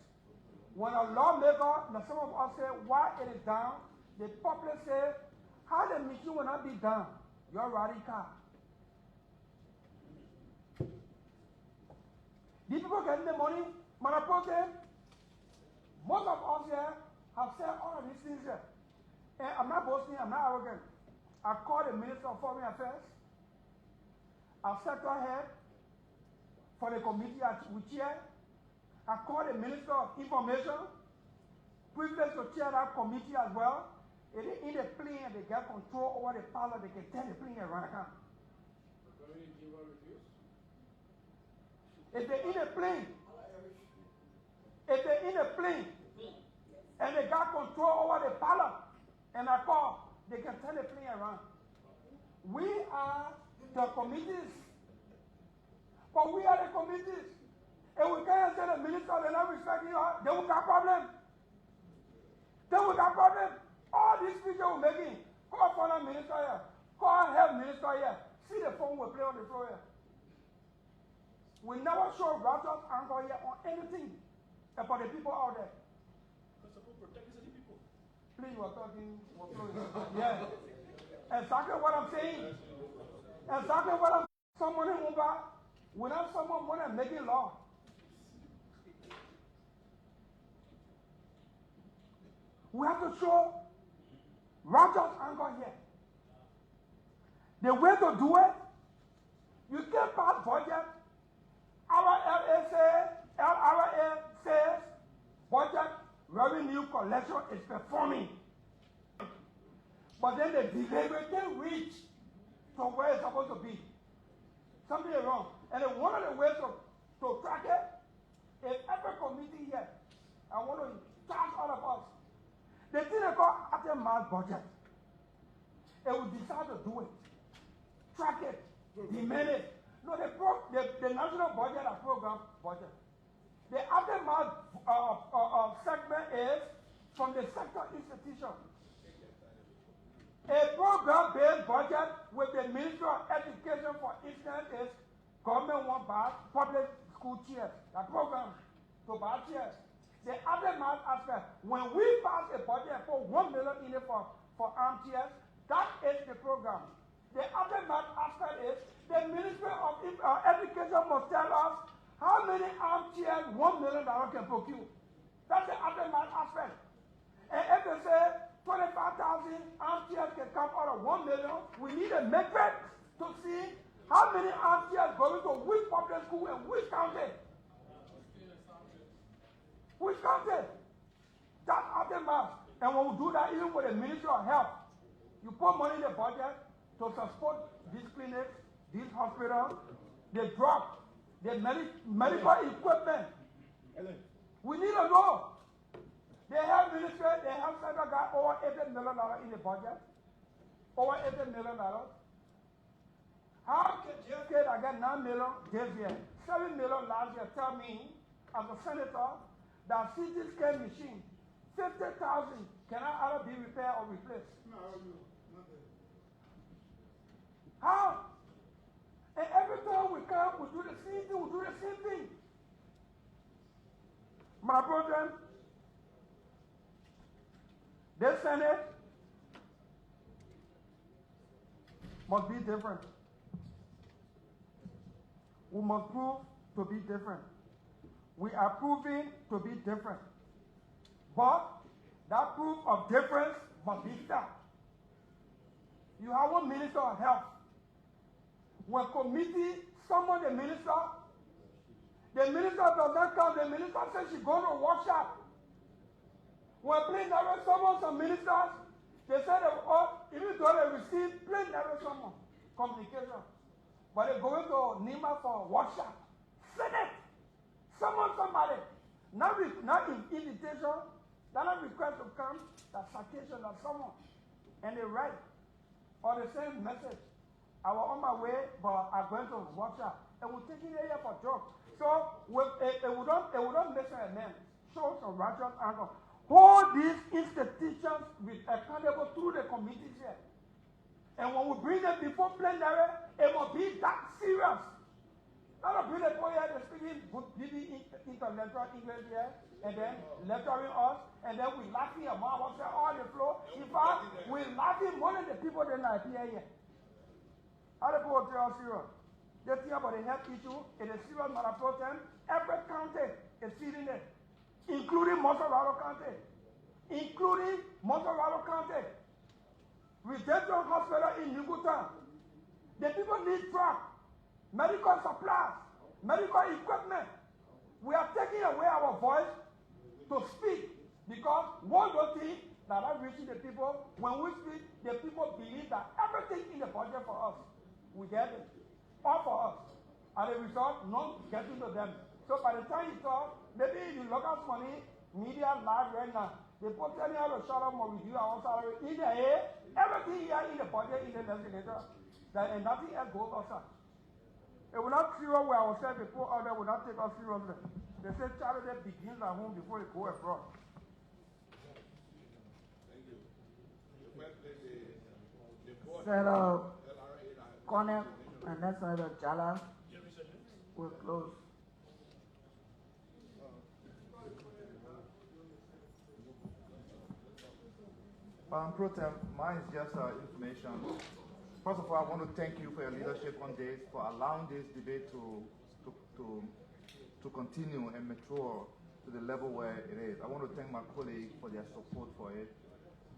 When a lawmaker, now some of us say why it is down, the public say, how the machine will not be down? You're radical. These people getting the money, Madam President, most of us here have said all of these things here. And I'm not boasting, I'm not arrogant. I called the Minister of Foreign Affairs, our sector head for the committee we chair. I called the Minister of Information, privileged to chair that committee as well. If they in the plane, they get control over the pilot, they can turn the plane around account. If they're in a plane, and they got control over the pilot, and I call, they can turn the plane around. We are the committees. But we are the committees. And we can't say the minister, they're not respecting us, they will got problem. They will got problem. All these speeches we're making, call foreign minister here, call health minister here, see the phone we play on the floor here. We never show righteous anger here on anything about the people out there. Please, we're talking, we're flowing. Yeah. Exactly what I'm saying. Exactly what I'm saying. Someone in Umba, without someone making law. We have to show righteous anger here. The way to do it, you can't pass budget. Our LRA says budget revenue collection is performing. But then the delivery can reach to where it's supposed to be. Something is wrong. And then one of the ways to track it is every committee here, I want to charge all of us. The thing they call after-mass budget. It will decide to do it. Track it. Demand it. No, the national budget and program budget. The aftermath segment is from the sector institution. A program-based budget with the Ministry of Education, for instance, is government won't buy public school chairs. The program to buy chairs. The aftermath aspect, when we pass a budget and put 1 million in it for armchairs, that is the program. The aftermath aspect is the Ministry of Education must tell us how many armchairs $1 million can procure. That's the aftermath aspect. And if they say 25,000 armchairs can come out of 1 million, we need a metric to see how many armchairs going to which public school and which county. Which county? That's aftermath. And when we do that, even with the Ministry of Health, you put money in the budget to support these clinics, these hospitals, the drugs, the medical equipment. We need to know. The health ministry, the health center got over $80 million in the budget. Over $80 million. How can JFK that got $9 million this year, $7 million last year, tell me, as a senator, that CT scan machine, 50,000, cannot either be repaired or replaced? No. How? And every time we come, we do the same thing. My brethren, this Senate must be different. We must prove to be different. We are proving to be different. But that proof of difference must be felt. You have one Minister of Health. When committee summon the minister does not come. The minister says she's going to workshop. When plain never summon some ministers, they say even though they receive plain never summon communication. But they're going to Nima for workshop. Senate, summon somebody. Not invitation, not request to come, that citation of someone. And they write, or the same message. I was on my way, but I'm going to workshop. And we're taking it here for jokes. So it would not make a man. Show some righteous anger. Hold these institutions accountable through the committees here. And when we bring them before plenary, it must be that serious. Not a bring the boy here, they're speaking intellectual English here, and then lecturing us, and then we laughing among ourselves on the floor. In fact, we're laughing more than the people that are here. How the people are serious? They think about the health issue. It is serious matter problem. Every county is feeling it, including Monrovia County. Redemption Hospital in Nugutan. The people need drugs, medical supplies, medical equipment. We are taking away our voice to speak because one good thing that I'm reaching the people, when we speak, the people believe that everything in the budget for us, we get it, all for us. As a result, not getting to them. So by the time you talk, maybe you look at money, media live right now, they put telling us to shut up or reduce our salary. In the air, everything here in the budget, in the legislature, and nothing else goes outside. It will not serious where ourselves, the poor out there will not take us seriously. They say charity begins at home before it goes abroad. Senator Connell and then Senator Jala will close. Pro Tem, mine is just information. First of all, I want to thank you for your leadership on this, for allowing this debate to continue and mature to the level where it is. I want to thank my colleagues for their support for it.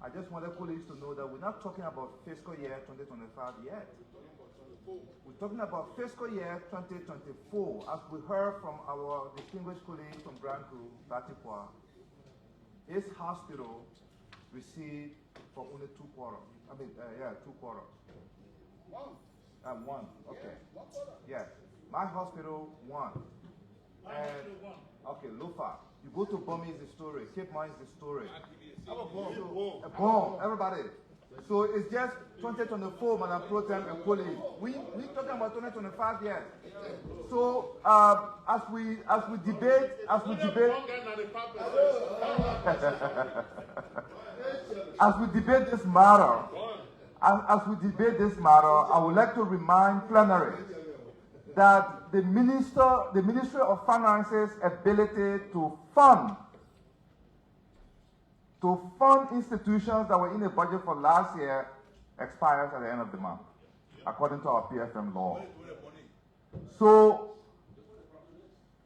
I just wanted colleagues to know that we're not talking about fiscal year 2025 yet. We're talking about fiscal year 2024, as we heard from our distinguished colleague from Grand Cru, Batipua. His hospital received for only 2 quarters. 2 quarters. One, okay. Yes. My hospital, 1. Okay, Lufa. You go to Bumi is the story. Cape Mine is the story. A bomb, everybody. So it's just 2024, Madam Pro Tem and colleagues. We talking about 2025 yet. So as we debate, as we debate this matter, I would like to remind plenary that the Ministry of Finance's ability to fund institutions that were in the budget for last year expires at the end of the month, according to our PFM law. So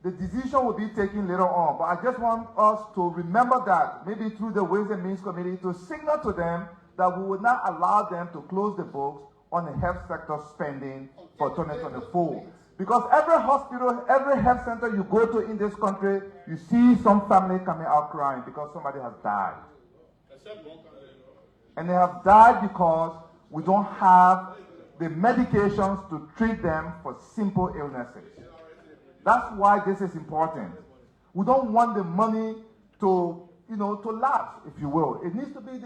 the decision will be taken later on, but I just want us to remember that, maybe through the Ways and Means Committee, to signal to them that we would not allow them to close the books on the health sector spending for 2024. Because every hospital, every health center you go to in this country, you see some family coming out crying because somebody has died. And they have died because we don't have the medications to treat them for simple illnesses. That's why this is important. We don't want the money to, to lapse, if you will. It needs to be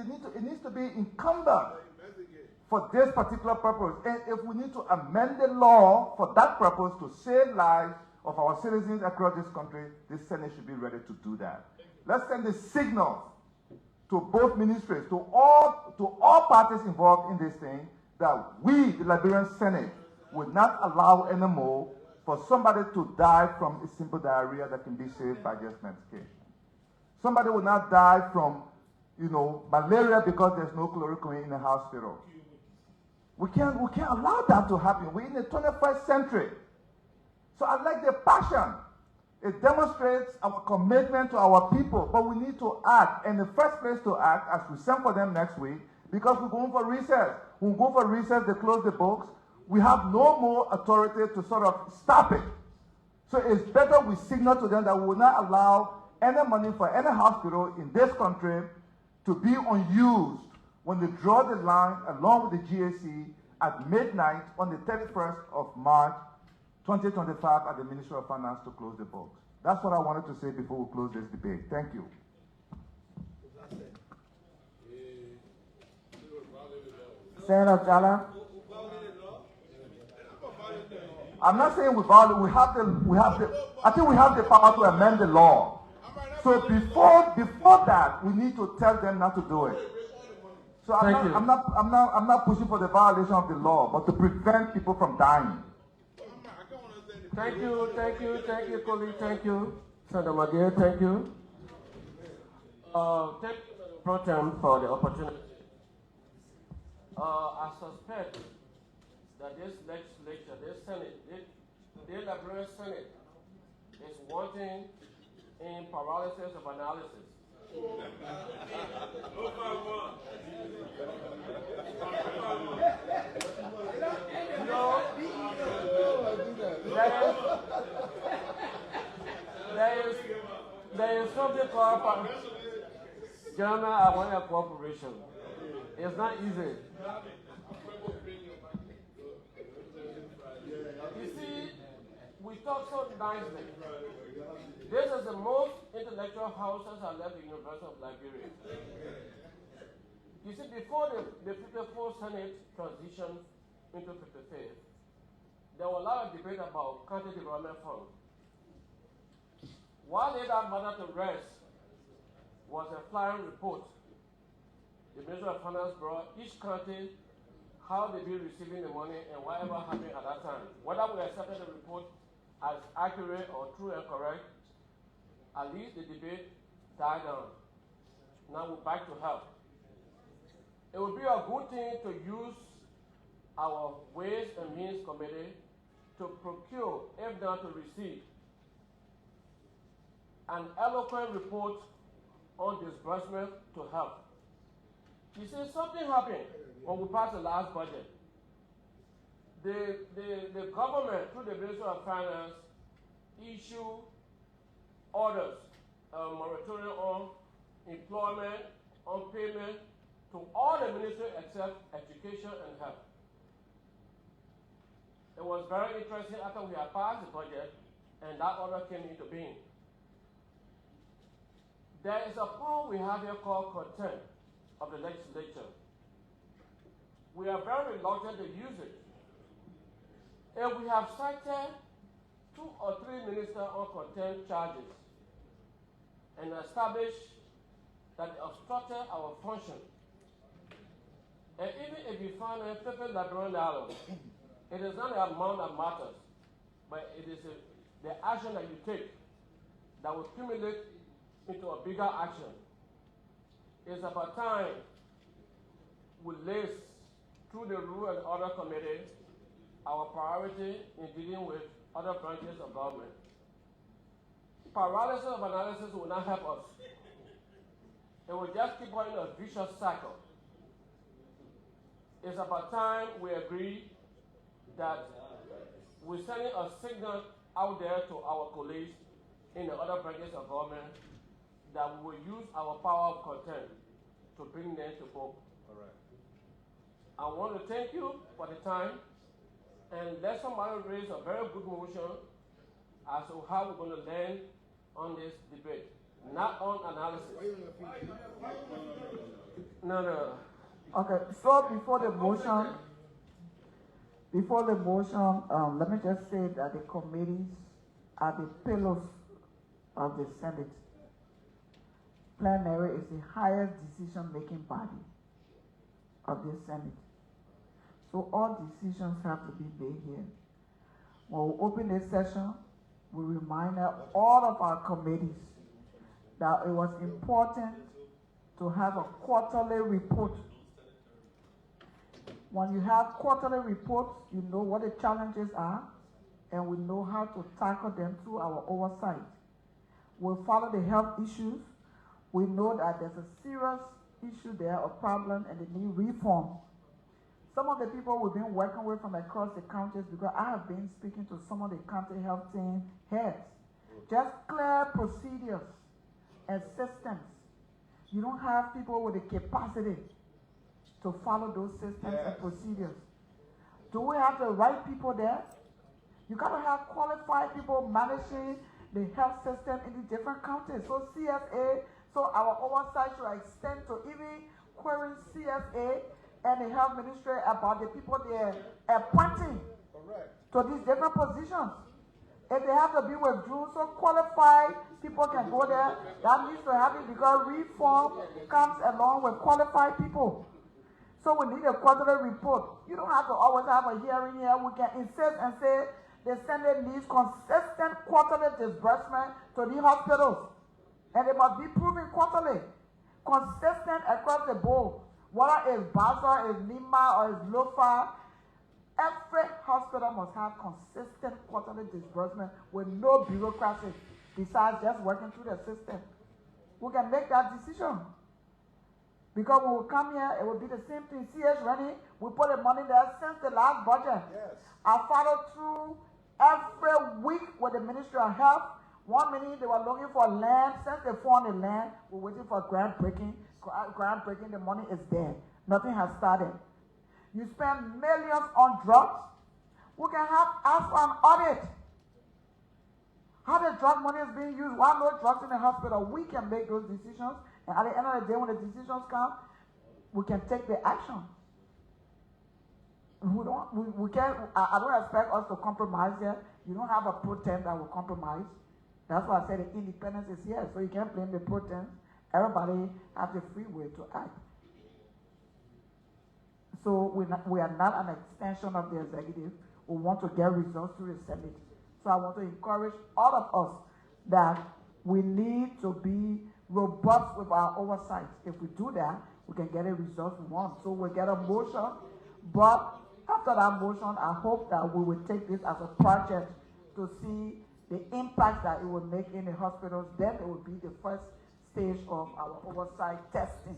encumbered for this particular purpose. And if we need to amend the law for that purpose to save lives of our citizens across this country, this Senate should be ready to do that. Let's send a signal to both ministries, to all parties involved in this thing, that we, the Liberian Senate, would not allow anymore for somebody to die from a simple diarrhea that can be saved by just medication. Somebody will not die from, malaria because there's no chloroquine in the hospital. We can't allow that to happen. We're in the 21st century. So I like the passion. It demonstrates our commitment to our people, but we need to act. And the first place to act, as we send for them next week, because we're going for recess. When we go for recess, they close the books. We have no more authority to sort of stop it. So it's better we signal to them that we will not allow any money for any hospital in this country to be unused when they draw the line along with the GAC at midnight on the 31st of March 2025 at the Ministry of Finance to close the books. That's what I wanted to say before we close this debate. Thank you. Senator Jala. I'm not saying we violate. I think we have the power to amend the law. So before that, we need to tell them not to do it. So I'm not pushing for the violation of the law, but to prevent people from dying. Thank you, colleague, thank you. Senator Magia, thank you. Thank Pro Tem for the opportunity. I suspect that this legislature, this Senate, the Liberian Senate is wanting in paralysis of analysis. There is something called Ghana Awanya Cooperation. It's not easy. You see, we talk so nicely. This is the most intellectual houses I left the University of Liberia. You see, before the 54th Senate transitioned into 55th, there was a lot of debate about county development fund. What laid that matter to rest was a flying report. The Ministry of Finance brought each county how they be receiving the money and whatever happened at that time. Whether we accepted the report as accurate or true and correct, at least the debate died down. Now we're back to health. It would be a good thing to use our Ways and Means Committee to procure, if not to receive, an eloquent report on disbursement to health. You see, something happened when we passed the last budget. The government, through the Ministry of Finance, issued orders, moratorium on employment, on payment, to all the ministries except education and health. It was very interesting after we had passed the budget and that order came into being. There is a power we have here called contempt of the legislature. We are very reluctant to use it. If we have cited 2 or 3 ministers on contempt charges and established that they obstructed our function, and even if you find a $50 Liberian, it is not the amount that matters, but it is the action that you take that will accumulate into a bigger action. It's about time we list through the Rule and Order Committee our priority in dealing with other branches of government. Paralysis of analysis will not help us. It will just keep us in a vicious cycle. It's about time we agree that we're sending a signal out there to our colleagues in the other branches of government that we will use our power of contempt to bring them to book. All right. I want to thank you for the time, and let somebody raise a very good motion as to how we're going to land on this debate, not on analysis. No. Okay, so before the motion, let me just say that the committees are the pillars of the Senate. Plenary is the highest decision-making body of the Senate. So all decisions have to be made here. When we open this session, we remind all of our committees that it was important to have a quarterly report. When you have quarterly reports, you know what the challenges are, and we know how to tackle them through our oversight. We'll follow the health issues. We know that there's a serious issue there, a problem, and they need reform. Some of the people we've been working with from across the counties, because I have been speaking to some of the county health team heads, just clear procedures and systems. You don't have people with the capacity to follow those systems and procedures. Do we have the right people there? You gotta have qualified people managing the health system in the different counties. So CSA, so our oversight should extend to even querying CSA and the health ministry about the people they're appointing to these different positions. If they have to be withdrawn, so qualified people can go there. That needs to happen because reform comes along with qualified people. So we need a quarterly report. You don't have to always have a hearing here. We can insist and say the Senate needs consistent quarterly disbursement to the hospitals. And they must be proven quarterly. Consistent across the board. Whether it's Basel, it's Lima, or it's Lofa, every hospital must have consistent quarterly disbursement with no bureaucracy besides just working through the system. we can make that decision. Because when we come here, it will be the same thing. CS running, we put the money there since the last budget. Yes. I followed through every week with the Ministry of Health. 1 minute they were looking for land. Since they found the land, we're waiting for groundbreaking. Groundbreaking, the money is there. Nothing has started. You spend millions on drugs. We can ask for an audit. How the drug money is being used, why no drugs in the hospital? We can make those decisions, and at the end of the day, when the decisions come, we can take the action. We can't, I don't expect us to compromise here. You don't have a pro-tem that will compromise. That's why I said the independence is here, so you can't blame the pro-tem. Everybody has the free will to act. So we are not an extension of the executive. We want to get results through the Senate. So I want to encourage all of us that we need to be robust with our oversight. If we do that, we can get the results we want. So we'll get a motion, but after that motion, I hope that we will take this as a project to see the impact that it will make in the hospitals. Then it will be the first stage of our oversight testing.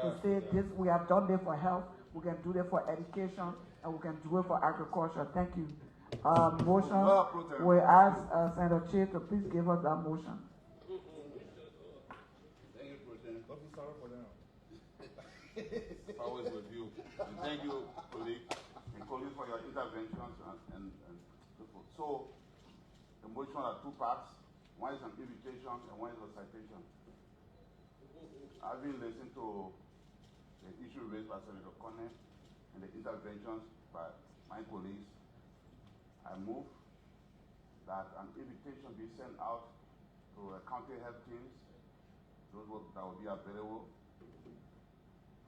To say this, we have done this for health, we can do this for education, and we can do it for agriculture. Thank you. Motion, we ask Senator Chair to please give us that motion. Thank you, President. Don't be sorry for them. Always with you. And thank you, colleague, and colleagues for your interventions and so forth. So, the motion are two parts. One is an invitation and one is a citation. I've been listening to the issue raised by Senator Connell and the interventions by my colleagues. I move that an invitation be sent out to county health teams, those that will be available,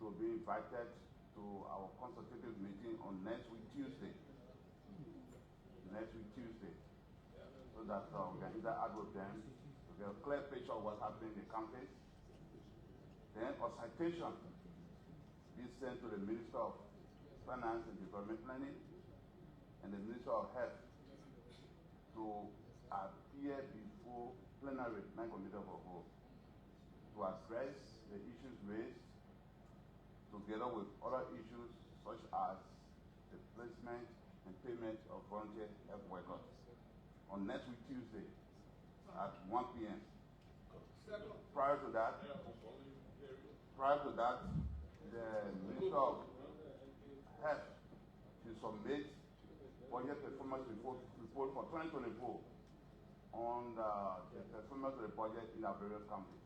to be invited to our consultative meeting on next week Tuesday. So that we can interact with them to get a clear picture of what's happening in the counties. Then a citation be sent to the Minister of Finance and Development Planning and the Minister of Health to appear before plenary non-committee of the whole to address the issues raised together with other issues such as the placement and payment of volunteer health workers on next week Tuesday at 1 p.m. Prior to that, the Minister of Health will submit budget performance report for 2024 on the performance of the budget in our various counties.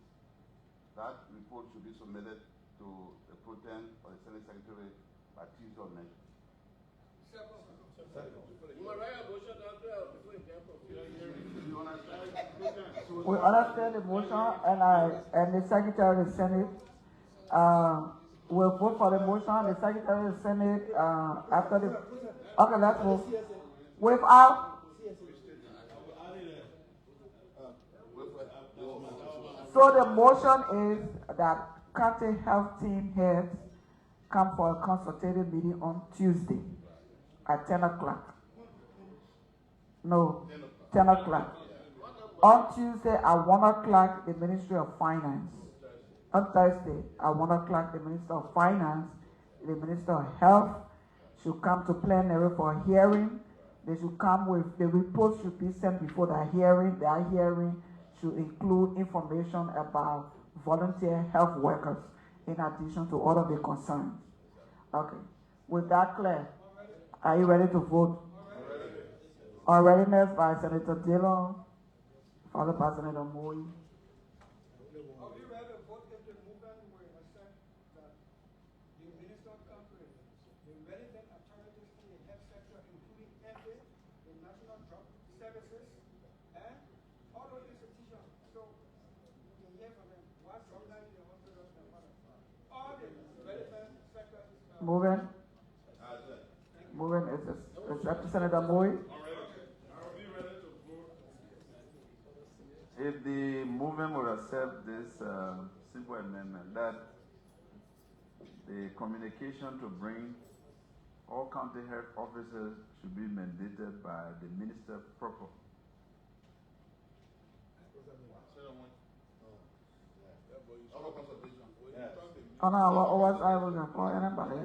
That report should be submitted to the Pro-Tem or the Senate Secretary by Tuesday of next week. We understand the motion, and the Secretary of the Senate will vote for the motion. The Secretary of the Senate after the. Okay, let's move. Without. So the motion is that county health team heads come for a consultative meeting on Tuesday at 10 o'clock. No, 10 o'clock. On Tuesday at 1 o'clock, the Ministry of Finance. On Thursday at 1 o'clock, the Minister of Finance, the Minister of Health should come to plenary for a hearing. They should come with, the report should be sent before the hearing. That hearing should include information about volunteer health workers in addition to all of the concerns. Okay. With that clear, are you ready to vote? On readiness by Senator Dillon, followed by Senator Moy. Moving. Moving is Representative Moy. If the movement will accept this simple amendment, that the communication to bring all county health officers should be mandated by the minister proper. Our consultation. On our oversight, we can call anybody.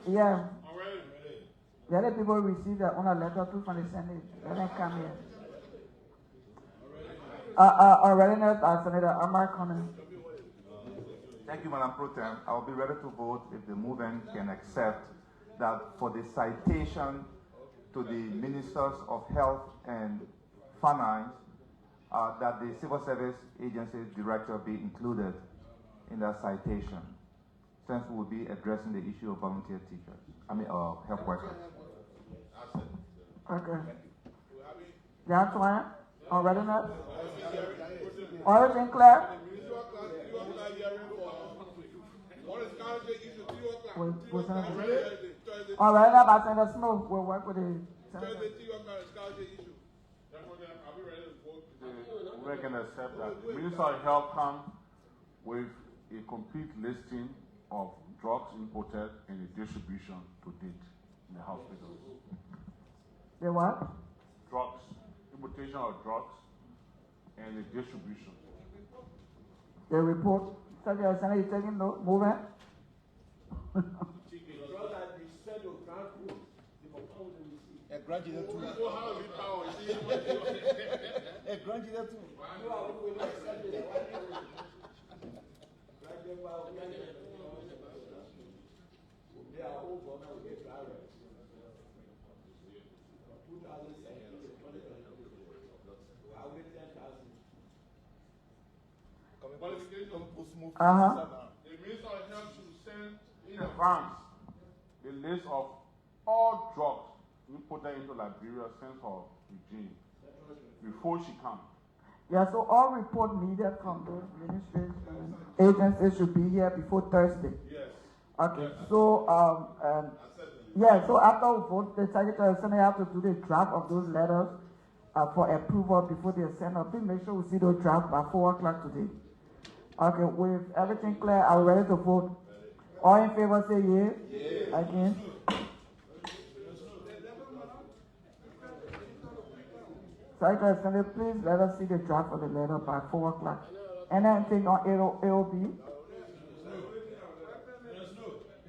Yeah. The other people receive their own letter too from the Senate. Let them come here. Already now, Senator Amar Connor. Thank you, Madam Pro Tem. I will be ready to vote if the movement can accept that for the citation to the Ministers of Health and Finance, that the Civil Service Agency Director be included in that citation, since we will be addressing the issue of volunteer teachers, health workers. Okay. That's one. Already now? Everything clear? Alright, now by Senator Snow, we'll work with the Senator. We can accept that. The Minister of Health come with a complete listing of drugs imported and the distribution to date in the hospitals. The what? Drugs, importation of drugs and the distribution. The report. Senator, you taking note? Move it. The Minister of Health should send in advance the list of all drugs imported into Liberia since her regime before she comes. Yeah, so all report needed from those ministries and agencies should be here before Thursday. Yes. Okay, yes. So yeah, so after we vote, the Secretary of Senate have to do the draft of those letters for approval before they send up. Please make sure we see those drafts by 4 o'clock today. Okay, with everything clear, are we ready to vote? All in favor say yea. Yeah. Again. Secretary of Senate, please let us see the draft of the letter by 4 o'clock. Anything on AOB?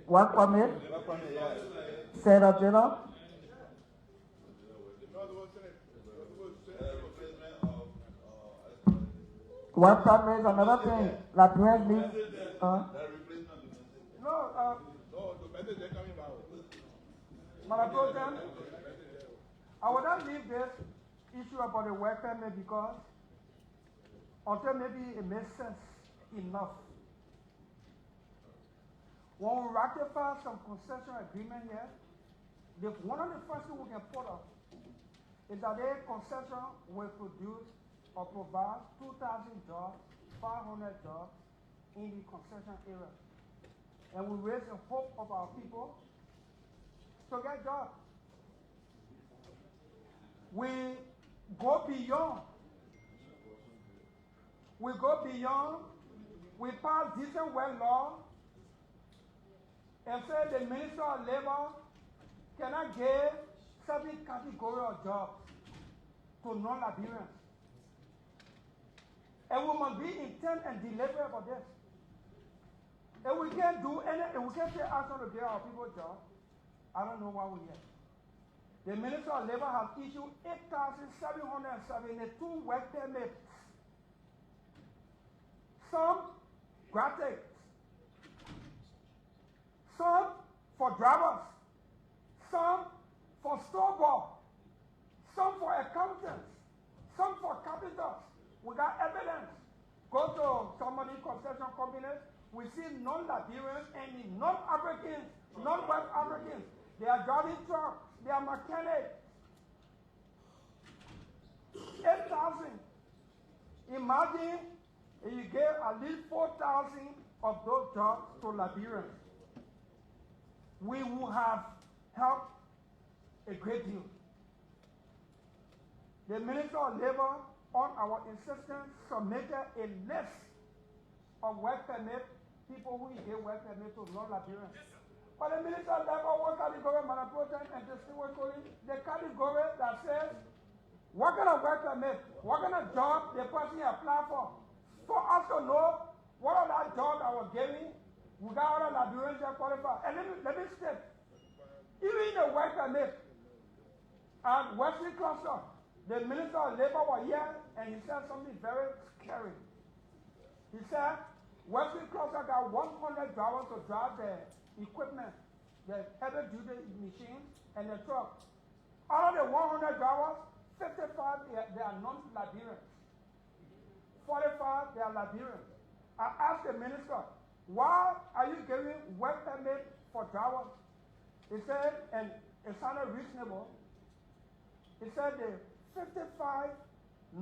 Work permit? Senator General? Work permit is another thing. Liberian needs. Madam Pro Tem, I would not leave this issue about the work permit because until maybe it makes sense enough. When we ratify some concession agreement here, one of the first things we can put up is that the concession will produce or provide 2,000 jobs, 500 jobs in the concession area. And we raise the hope of our people to get jobs. We go beyond. We go beyond. We pass decent well law and say the Minister of Labor cannot give certain category of jobs to non-Liberians. And we must be intent and deliberate about this. And we can't do anything, we can't say action to give our people jobs. I don't know why we're here. The Minister of Labor has issued 8,772 work permits. Some gratis. Some for drivers. Some for store boy. Some for accountants. Some for carpenters. We got evidence. Go to some of these concession companies. We see non-Liberians and non-Africans, non-West Africans. They are driving trucks. They are mechanics. 8,000. Imagine if you gave at least 4,000 of those jobs to Liberians. we would have helped a great deal. The Minister of Labor, on our insistence, submitted a list of work permit people who gave work permit to non-Liberians. But the Minister of Labor was category manipulated and distinguished the category that says what kind of work permit, what kind of job the person applied for us to know what are that job I was giving, we got other Liberians that qualify. And let me state, even the work permit at Western Cluster, the Minister of Labor was here and he said something very scary. He said, Western Cluster got 100 drivers to drive the equipment, the heavy duty machines and the truck. Out of the 100 drivers, 55 they are non-Liberians. 45 they are Liberians. I asked the minister, why are you giving work permit for drivers? He said, and it sounded reasonable. He said the 55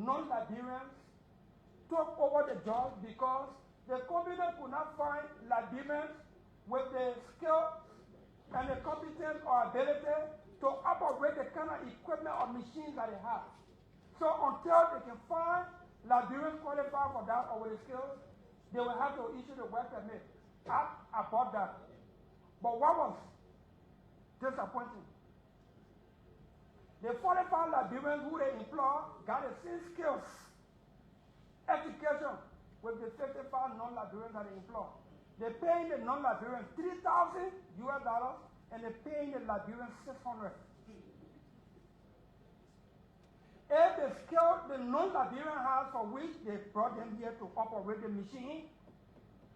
non-Liberians took over the job because the company could not find Liberians with the skill and the competence or ability to operate the kind of equipment or machines that they have. So until they can find Liberians qualified for that or with the skills, they will have to issue the work permit. I bought that. But what was disappointing? The 45 Liberians who they employ got the same skills, education, with the 55 non-Liberians that they employ. They're paying the non-Liberians $3,000 and they're paying the Liberians $600. If the skill the non-Liberian has for which they brought them here to operate the machine,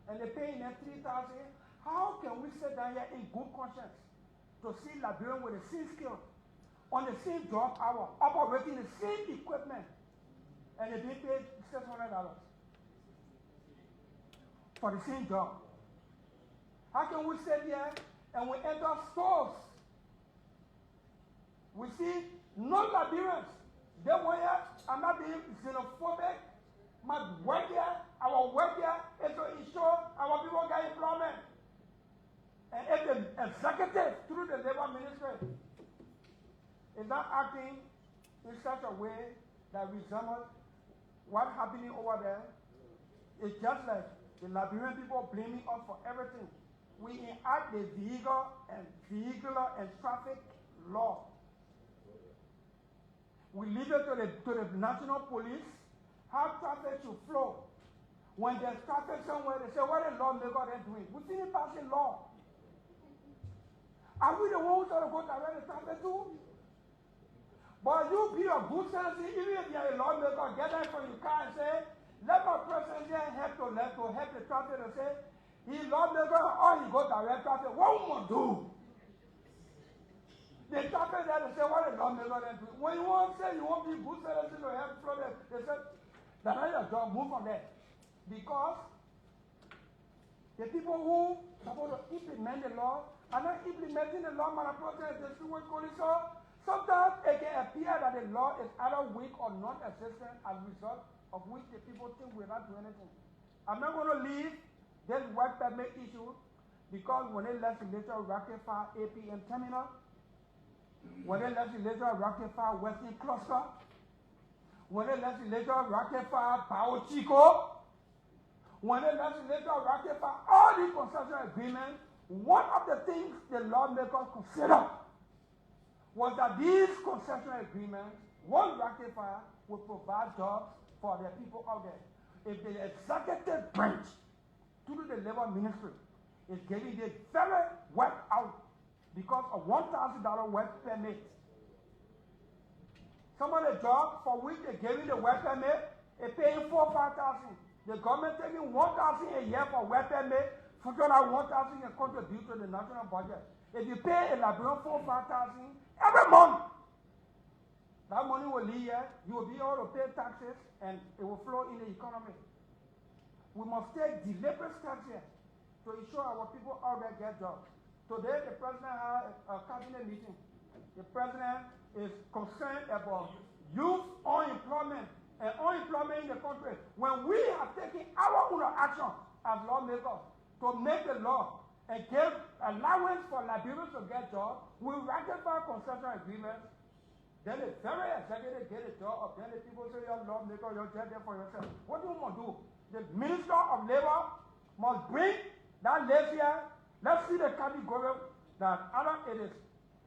and they're paying them $3,000, how can we sit down here in good conscience to see Liberian with the same skill, on the same job hour, operating the same equipment, and they're being paid $600 for the same job? How can we sit here and we enter stores? We see non-Liberians. They want here, I'm not being xenophobic. My work here, our work here is to ensure our people get employment. And if the executive through the labor ministry is not acting in such a way that resembles what's happening over there, it's just like the Liberian people blaming us for everything. We enact the vehicular and traffic law. We leave it to the national police how traffic should flow. When there's traffic somewhere, they say, what is lawmaker they doing? We didn't pass a law. Are we the ones that are going to direct the traffic to? But you be a good citizen, even if you're a lawmaker, get out from your car and say, let my president here help the traffic and say, he's lawmaker or he go direct traffic. What we want to do? The traffic there, they say, what is lawmaker they do? When you want to say you want to be good citizen to help flow them, they say, that's not your job, move from there. Because the people who are supposed to implement the law are not implementing the law, so sometimes it can appear that the law is either weak or non-existent as a result of which the people think we're not doing anything. I'm not going to leave this work permit issue because when the legislature ratified APM terminal, when the legislature ratified Western Cluster, when the legislature ratified Bao Chico, when the legislature ratified all these concession agreements, one of the things the lawmakers considered was that these concession agreements, one ratifier, will provide jobs for their people out there. If the executive branch, through the labor ministry, is getting the very work out because of $1,000 work permit, some of the jobs for which they gave the work permit is paying $4,000 or $5,000. The government taking $1,000 a year for work permit, $1,000 can contribute to the national budget. If you pay a Liberian $4,000 or $5,000 every month, that money will leave here, you will be able to pay taxes, and it will flow in the economy. We must take deliberate steps here to ensure our people out there get jobs. Today, the president had a cabinet meeting. The president is concerned about youth unemployment and unemployment in the country. When we have taken our own action as lawmakers to make the law and give allowance for Liberians to get jobs. We ratify concession agreements. Then the very executive get a job, then the people say you're lawmaker, you're just there for yourself. What do you want to do? The Minister of Labor must bring that list here. Let's see the county government that either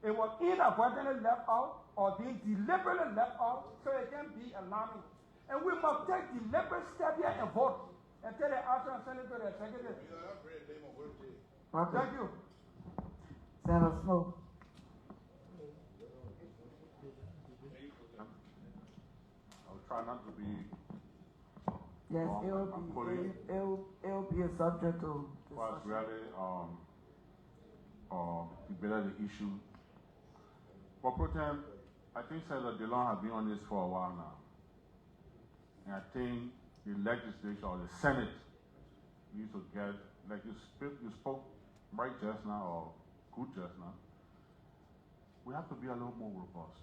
it was inadvertently left out or being deliberately left out, so it can be alarming. And we must take deliberate step here and vote and take the action and send it to the executive. Okay. Thank you. Senator Smoke. I'll try not to be. Yes, long. it'll be a subject to Was really debated the issue. For Protem, I think Senator DeLong has been on this for a while now. And I think the legislature or the Senate needs to get, like you spoke right just now, or good just now, we have to be a little more robust.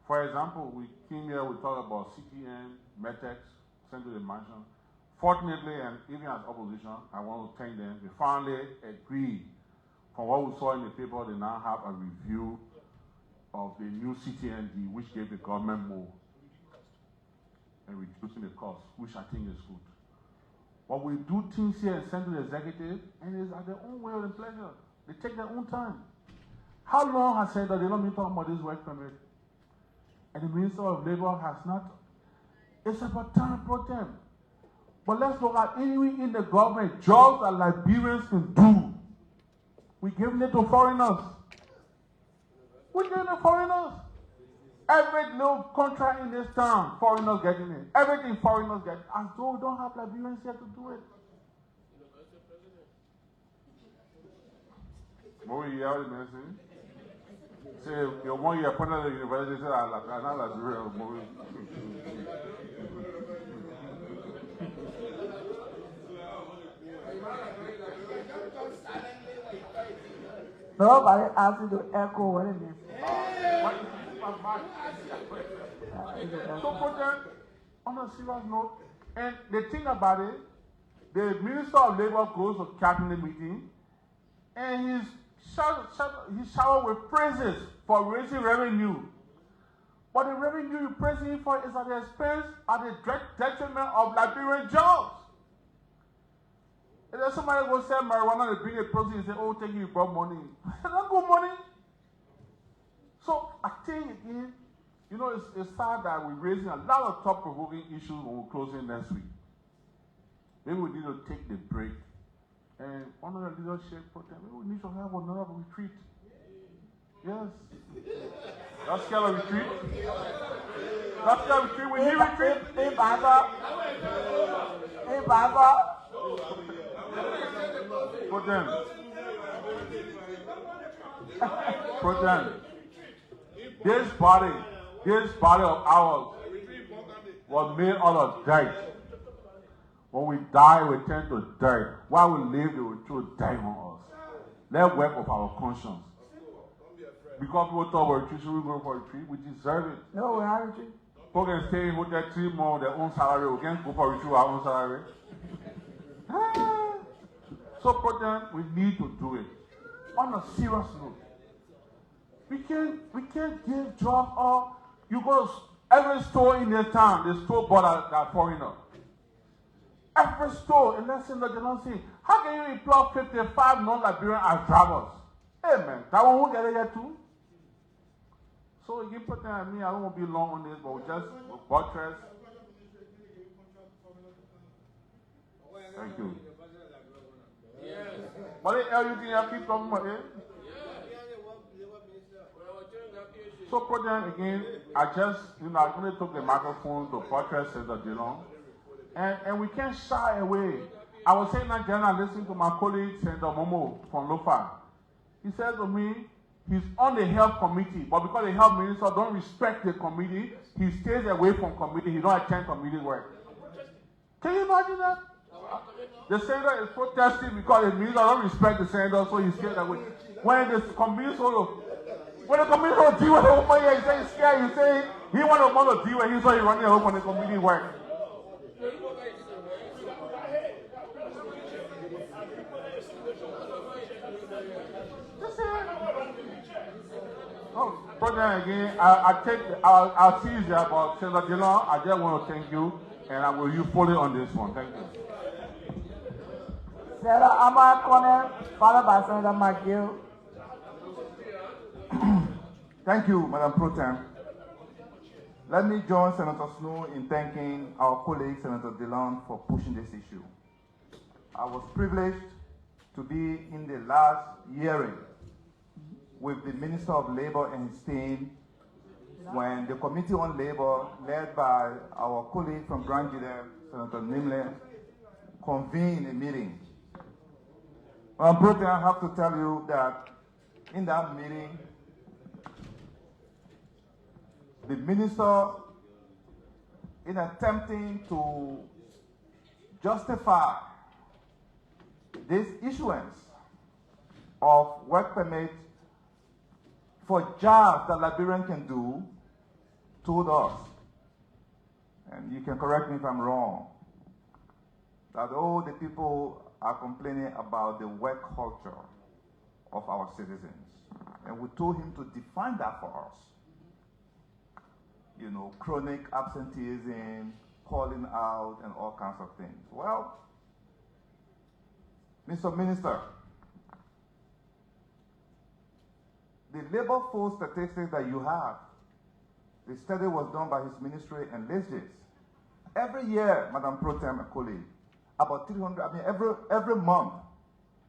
For example, we came here, we talked about CTN, METEX, sent to the mansion. Fortunately, and even as opposition, I want to thank them, they finally agreed. From what we saw in the paper, they now have a review of the new CTND, which gave the government more and reducing the cost, which I think is good. But we do things here and send to the executive, and it's at their own will and pleasure. They take their own time. How long has said that they don't been talking about this work permit? And the Minister of Labor has not. It's about time for them. But let's look at any in the government, jobs that Liberians can do. We're giving it to foreigners. We're giving it to foreigners. Every little contract in this town, foreigners getting it. Everything foreigners get. As though we don't have Liberians here to do it. What you hear the message? Say, your 1 year appointed at the university, say, I'm not Liberian. Nobody asked you to echo what it means. So, on a serious note, and the thing about it, the Minister of Labor goes to cabinet meeting, and he's showered with praises for raising revenue. But the revenue you're praising him for is at the expense, at the detriment of Liberian jobs. And then somebody will sell marijuana, they bring a proceed and say, oh, thank you, you brought money. That's not good money. So I think again, you know, it's sad that we're raising a lot of thought-provoking issues when we're closing next week. Maybe we need to take the break. And under the leadership program, maybe we need to have another retreat. Yes. That's kind of retreat. That's kind of retreat. We need retreat. Hey, Baba. Hey, Baba. Program. This body of ours was made out of dirt. When we die, we turn to dirt. While we live, they will throw dirt on us. Let's work of our conscience. Because people thought we're retreat, should we go for a retreat? We deserve it. No, we're not retreat. People can stay in hotel 3 months, their own salary. We can't go for a retreat with our own salary. So, program, we need to do it. On a serious note, we can't give jobs or you go to every store in this town, the store bought that foreigner. Every store, unless they're not saying, how can you employ 55 non-Liberian as drivers? Hey man, that one won't get it yet too. So again, I mean, I don't want to be long on this, but we just buttress. Thank you. What the hell you think I keep talking about it? So for them again, I only took the microphone to buttress Senator DeLong. And we can't shy away. I was saying that general listening to my colleague, Senator Momo from Lofa. He said to me, he's on the health committee, but because the health minister don't respect the committee, he stays away from committee, he don't attend committee work. Can you imagine that? The senator is protesting because the minister don't respect the senator, so he stays away. When the committee when the committee sort of deal with the woman here, he says he's scared, he say he want to deal with him, so he's running away from the committee work. President, again, I'll see you there, but Senator Dillon, I just want to thank you, and I will you fully on this one. Thank you. Senator Amar Corner, followed by Senator McGill. Thank you, Madam Pro Tem. Let me join Senator Snow in thanking our colleague, Senator Dillon, for pushing this issue. I was privileged to be in the last hearing with the Minister of Labor and his team when the Committee on Labor, led by our colleague from Grand Judah, Senator Nimle, convened a meeting. Madam Pro Tem, I have to tell you that in that meeting, the minister, in attempting to justify this issuance of work permit for jobs that Liberian can do, told us, and you can correct me if I'm wrong, that all the people are complaining about the work culture of our citizens. And we told him to define that for us. You know, chronic absenteeism, calling out, and all kinds of things. Well, Mr. Minister, the labor force statistics that you have, the study was done by his ministry and lists this. Every year, Madam Pro Tem and colleague, about 300, I mean, every month,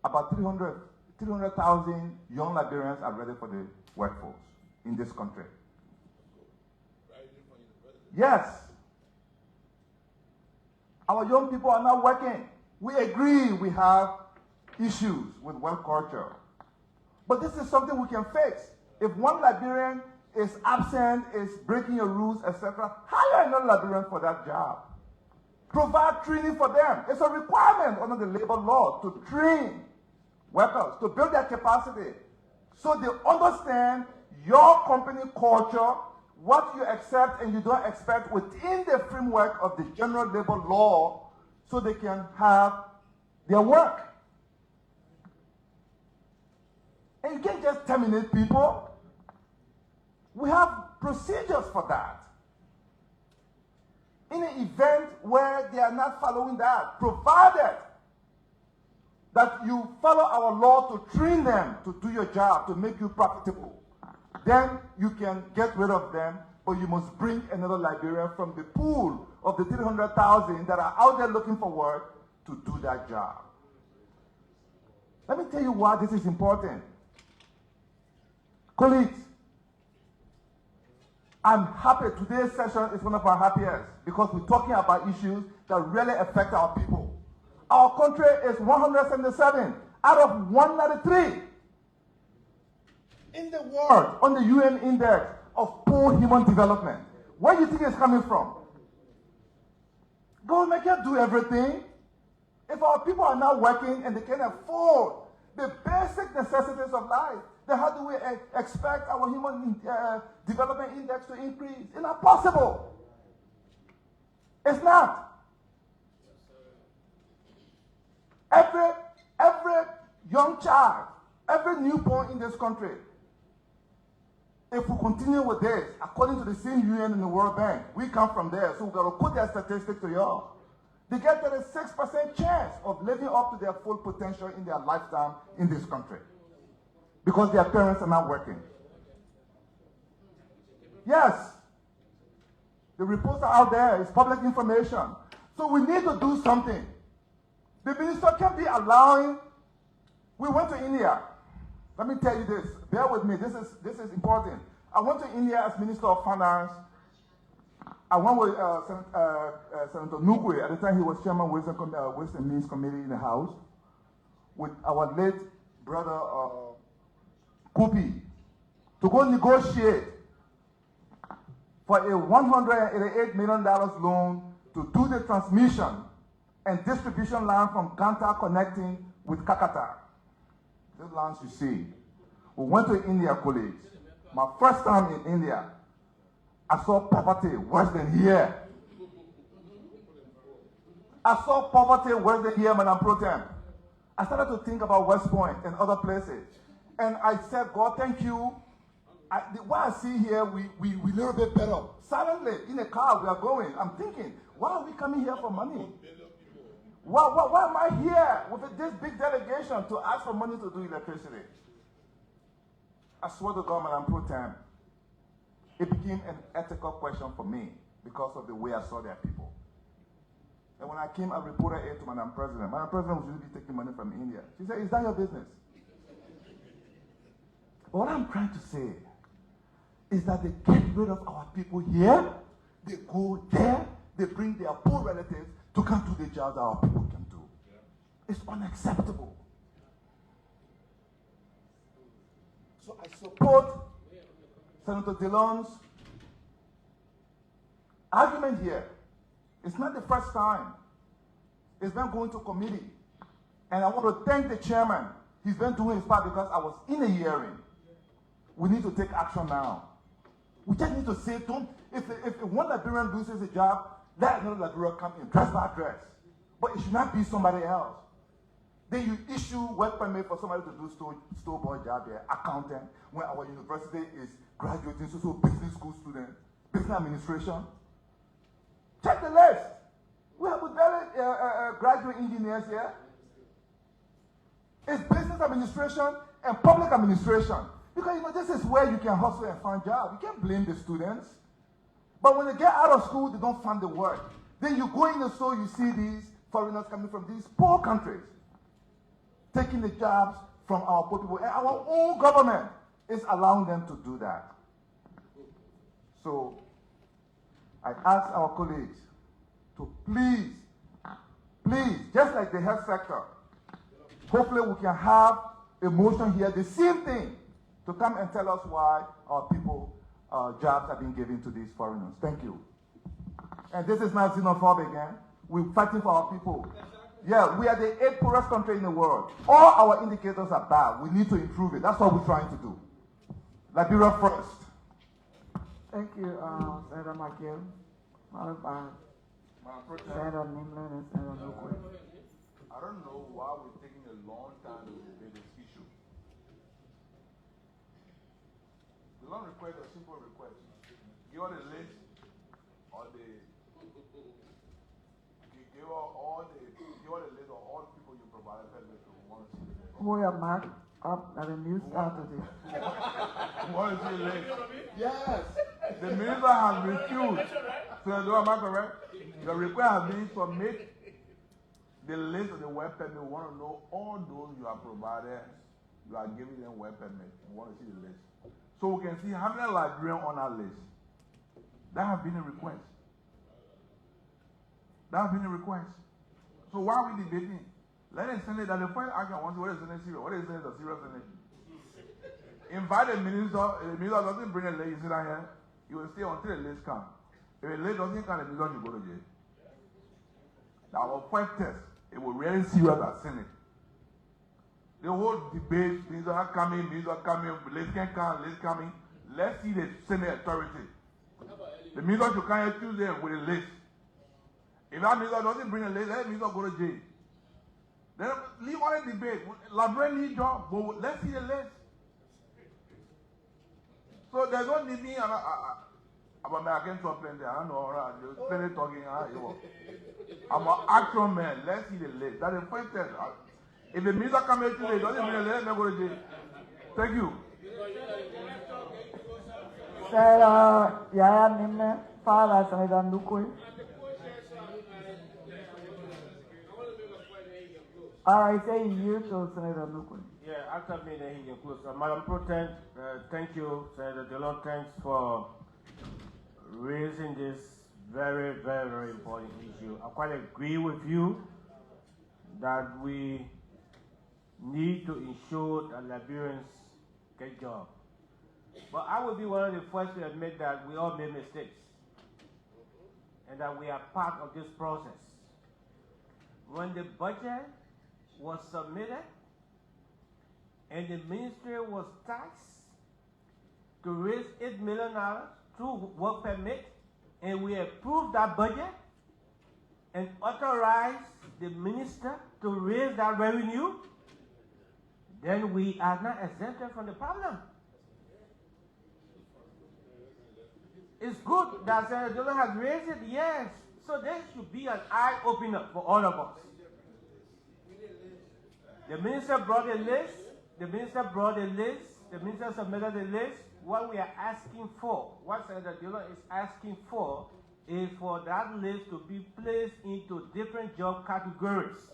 about 300,000 young Liberians are ready for the workforce in this country. Yes. Our young people are not working. We agree we have issues with work culture. But this is something we can fix. If one Liberian is absent, is breaking your rules, etc., hire another Liberian for that job. Provide training for them. It's a requirement under the labor law to train workers, to build their capacity, so they understand your company culture, what you accept and you don't expect within the framework of the general labor law, so they can have their work. And you can't just terminate people. We have procedures for that. In an event where they are not following that, provided that you follow our law to train them to do your job, to make you profitable, then you can get rid of them, but you must bring another Liberian from the pool of the 300,000 that are out there looking for work to do that job. Let me tell you why this is important. Colleagues, I'm happy. Today's session is one of our happiest because we're talking about issues that really affect our people. Our country is 177 out of 193 in the world on the UN Index of Poor Human Development. Where do you think it's coming from? Government can't do everything. If our people are not working and they can't afford the basic necessities of life, then how do we expect our human development index to increase? It's not possible. It's not. Every young child, every newborn in this country, if we continue with this, according to the same UN and the World Bank, we come from there, so we've got to put that statistic to y'all. They get 36% chance of living up to their full potential in their lifetime in this country because their parents are not working. Yes, the reports are out there, it's public information. So we need to do something. The minister can't be allowing. We went to India. Let me tell you this. Bear with me. This is important. I went to India as Minister of Finance. I went with Senator Nukwe. At the time, he was Chairman of Ways and Means Committee in the House, with our late brother Kupi, to go negotiate for a $188 million loan to do the transmission and distribution line from Ganta connecting with Kakata. These lines you see. We went to India, colleagues. My first time in India, I saw poverty worse than here. I saw poverty worse than here, Madam Pro Tem. I started to think about West Point and other places. And I said, God, thank you. what I see here, we little bit better. Suddenly, in a car, we are going. I'm thinking, why are we coming here for money? Why am I here with this big delegation to ask for money to do electricity? I swear to God, Madam Pro Tem, it became an ethical question for me because of the way I saw their people. And when I came, I reported it to Madam President. Madam President was usually taking money from India. She said, is that your business? But what I'm trying to say is that they get rid of our people here, they go there, they bring their poor relatives to come do the job that our people can do. It's unacceptable. So I support Senator Dillon's argument here. It's not the first time. It's been going to committee. And I want to thank the chairman. He's been doing his part because I was in a hearing. We need to take action now. We just need to say, if one Liberian loses a job, let another Liberian come in, dress by dress. But it should not be somebody else. Then you issue work permit for somebody to do store boy job there, accountant, when our university is graduating, so business school student, business administration. Check the list. We have barely graduate engineers here. It's business administration and public administration. Because this is where you can hustle and find jobs. You can't blame the students. But when they get out of school, they don't find the work. Then you go in the store, you see these foreigners coming from these poor countries, taking the jobs from our poor people. And our own government is allowing them to do that. So I ask our colleagues to please, just like the health sector, hopefully we can have a motion here, the same thing, to come and tell us why our people jobs are being given to these foreigners. Thank you. And this is not xenophobic again. We're fighting for our people. Yeah, we are the 8th poorest country in the world. All our indicators are bad. We need to improve it. That's what we're trying to do. Liberia first. Thank you, Senator McGill. Senator Nimlin and Senator Nukwe. I don't know why we're taking a long time to debate this issue. The long request or simple request. Give all the list or the give all the list of all the people you provided that we want to see the list. Who are marked up at the news today? Want to see the list? Yes. The minister has refused. So am I correct? The request has been submit the list of the work permit. We want to know all those you have provided. You are giving them work permit. We want to see the list. So we can see how many Liberians on our list. That has been a request. That has been a request. So why are we debating? Let them send it. That the first action wants what is the serious? What is the serious in it? Invite the minister. If the minister doesn't bring a list, you sit down here. You will stay until the list comes. If the list doesn't come, the minister should go to jail. Now our first test, it will really serious as Senate. The whole debate, minister are coming, list can come, list coming. Let's see the Senate authority. The minister should come here Tuesday with a list. If that minister doesn't bring a list, let the minister go to jail. Then leave all the debate. Librarian need job, but let's see the list. So there's no need me about my against plenty. I don't know, plenty talking. I'm an action man. Let's see the list. That's the first test. If the minister comes here today, doesn't mean let me go to jail. Thank you. Senator Yaya Nimle, followed by Senator Nukwe. All right, say you to Senator Nukwe. Yeah, after me, then he can close. Madam Pro Tem, thank you, Senator Dillon. Thanks for raising this very, very, very important issue. I quite agree with you that we need to ensure that Liberians get jobs. But I will be one of the first to admit that we all made mistakes and that we are part of this process. When the budget was submitted and the ministry was taxed to raise $8 million through work permit, and we approved that budget and authorized the minister to raise that revenue, then we are not exempted from the problem. It's good that Senator Dillon has raised it, yes. So there should be an eye-opener for all of us. The minister brought a list. The minister submitted a list. What we are asking for, what Senator Dillon is asking for, is for that list to be placed into different job categories.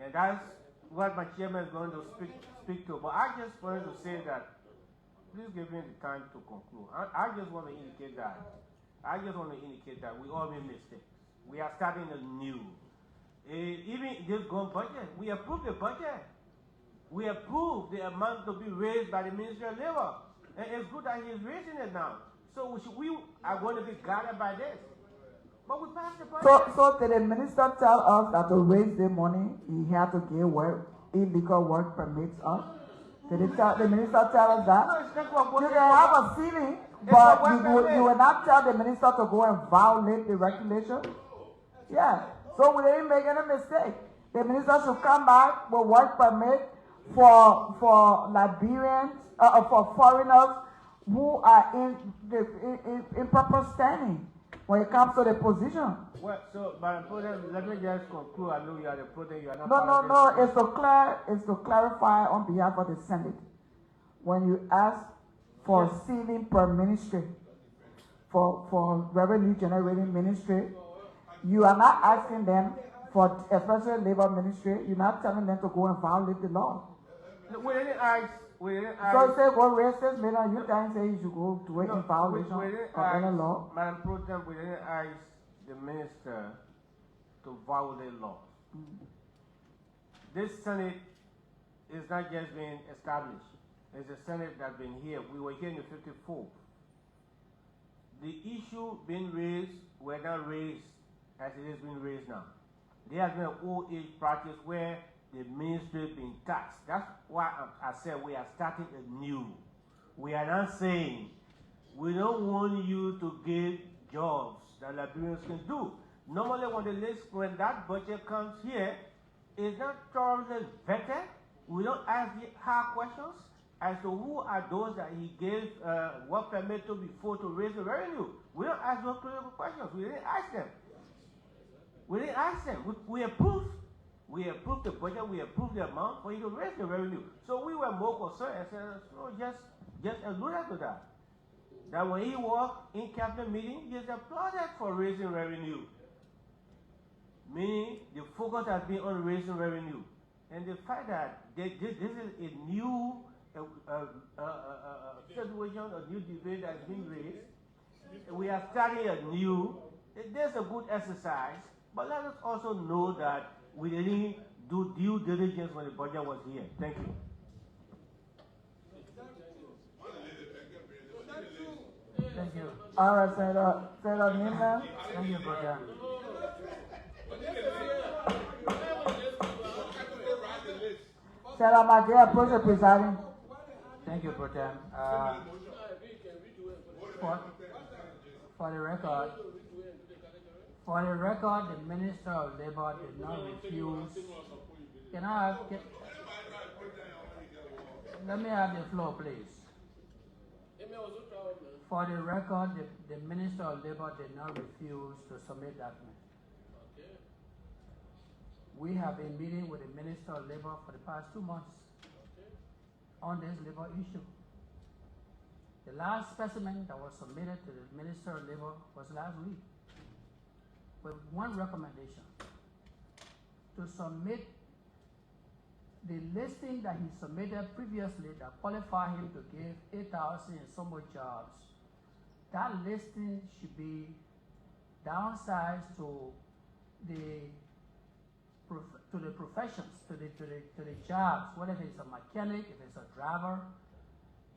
And that's what my chairman is going to speak to. But I just wanted to say that, please give me the time to conclude. I just want to indicate that we all made mistakes. We are starting anew. Even this gone budget, we approved the budget. We approved the amount to be raised by the Ministry of Labor. And it's good that he's raising it now. So we are going to be guided by this. But we passed the budget. So did the minister tell us that to raise the money, he had to give illegal work permits us? Did the minister tell us that? No, you can have a ceiling, but you will not tell the minister to go and violate the regulation? Yeah. So we didn't make any mistake. The minister should come back with work permit for Liberians, for foreigners who are in proper standing when it comes to the position. Well, so, Madam President, let me just conclude. I know you are the president. You are not. No. It's to clarify on behalf of the Senate. When you ask for ceiling per ministry, for revenue generating ministry, you are not asking them for, especially labor ministry, you're not telling them to go and violate the law. We didn't ask. So say go raise this million, you can't say you should go do it in violation of any law. Madam President, we didn't ask the minister to violate laws. This Senate is not just being established. It's a Senate that's been here. We were here in the 54th. The issue being raised were not raised as it is being raised now. There has been an old age practice where the ministry is being taxed. That's why I said we are starting anew. We are not saying we don't want you to give jobs that Liberians can do. Normally when that budget comes here, it's not thoroughly vetted. We don't ask the hard questions as to who are those that he gave work permit to before to raise the revenue. We don't ask those critical questions. We didn't ask them. We approved. We approved the budget. We approved the amount for you to raise the revenue. So we were more concerned and said, so just alluded to that. That when he walked in cabinet meeting, he is applauded for raising revenue. Meaning the focus has been on raising revenue. And the fact that this is a new situation, a new debate that is being raised. We are starting anew. There's a good exercise, but let us also know that we didn't do due diligence when the budget was here. Thank you. Thank you. All right, Senator Newman. Thank you, brother. Senator McGee, approach the presiding. Thank you, brother. For the record, the Minister of Labor did not refuse. Let me have the floor, please. For the record, the Minister of Labor did not refuse to submit that. We have been meeting with the Minister of Labor for the past 2 months on this labor issue. The last specimen that was submitted to the Minister of Labor was last week with one recommendation: to submit the listing that he submitted previously that qualified him to give 8,000 and some more jobs. That listing should be downsized to the professions, to the jobs, whether it's a mechanic, if it's a driver.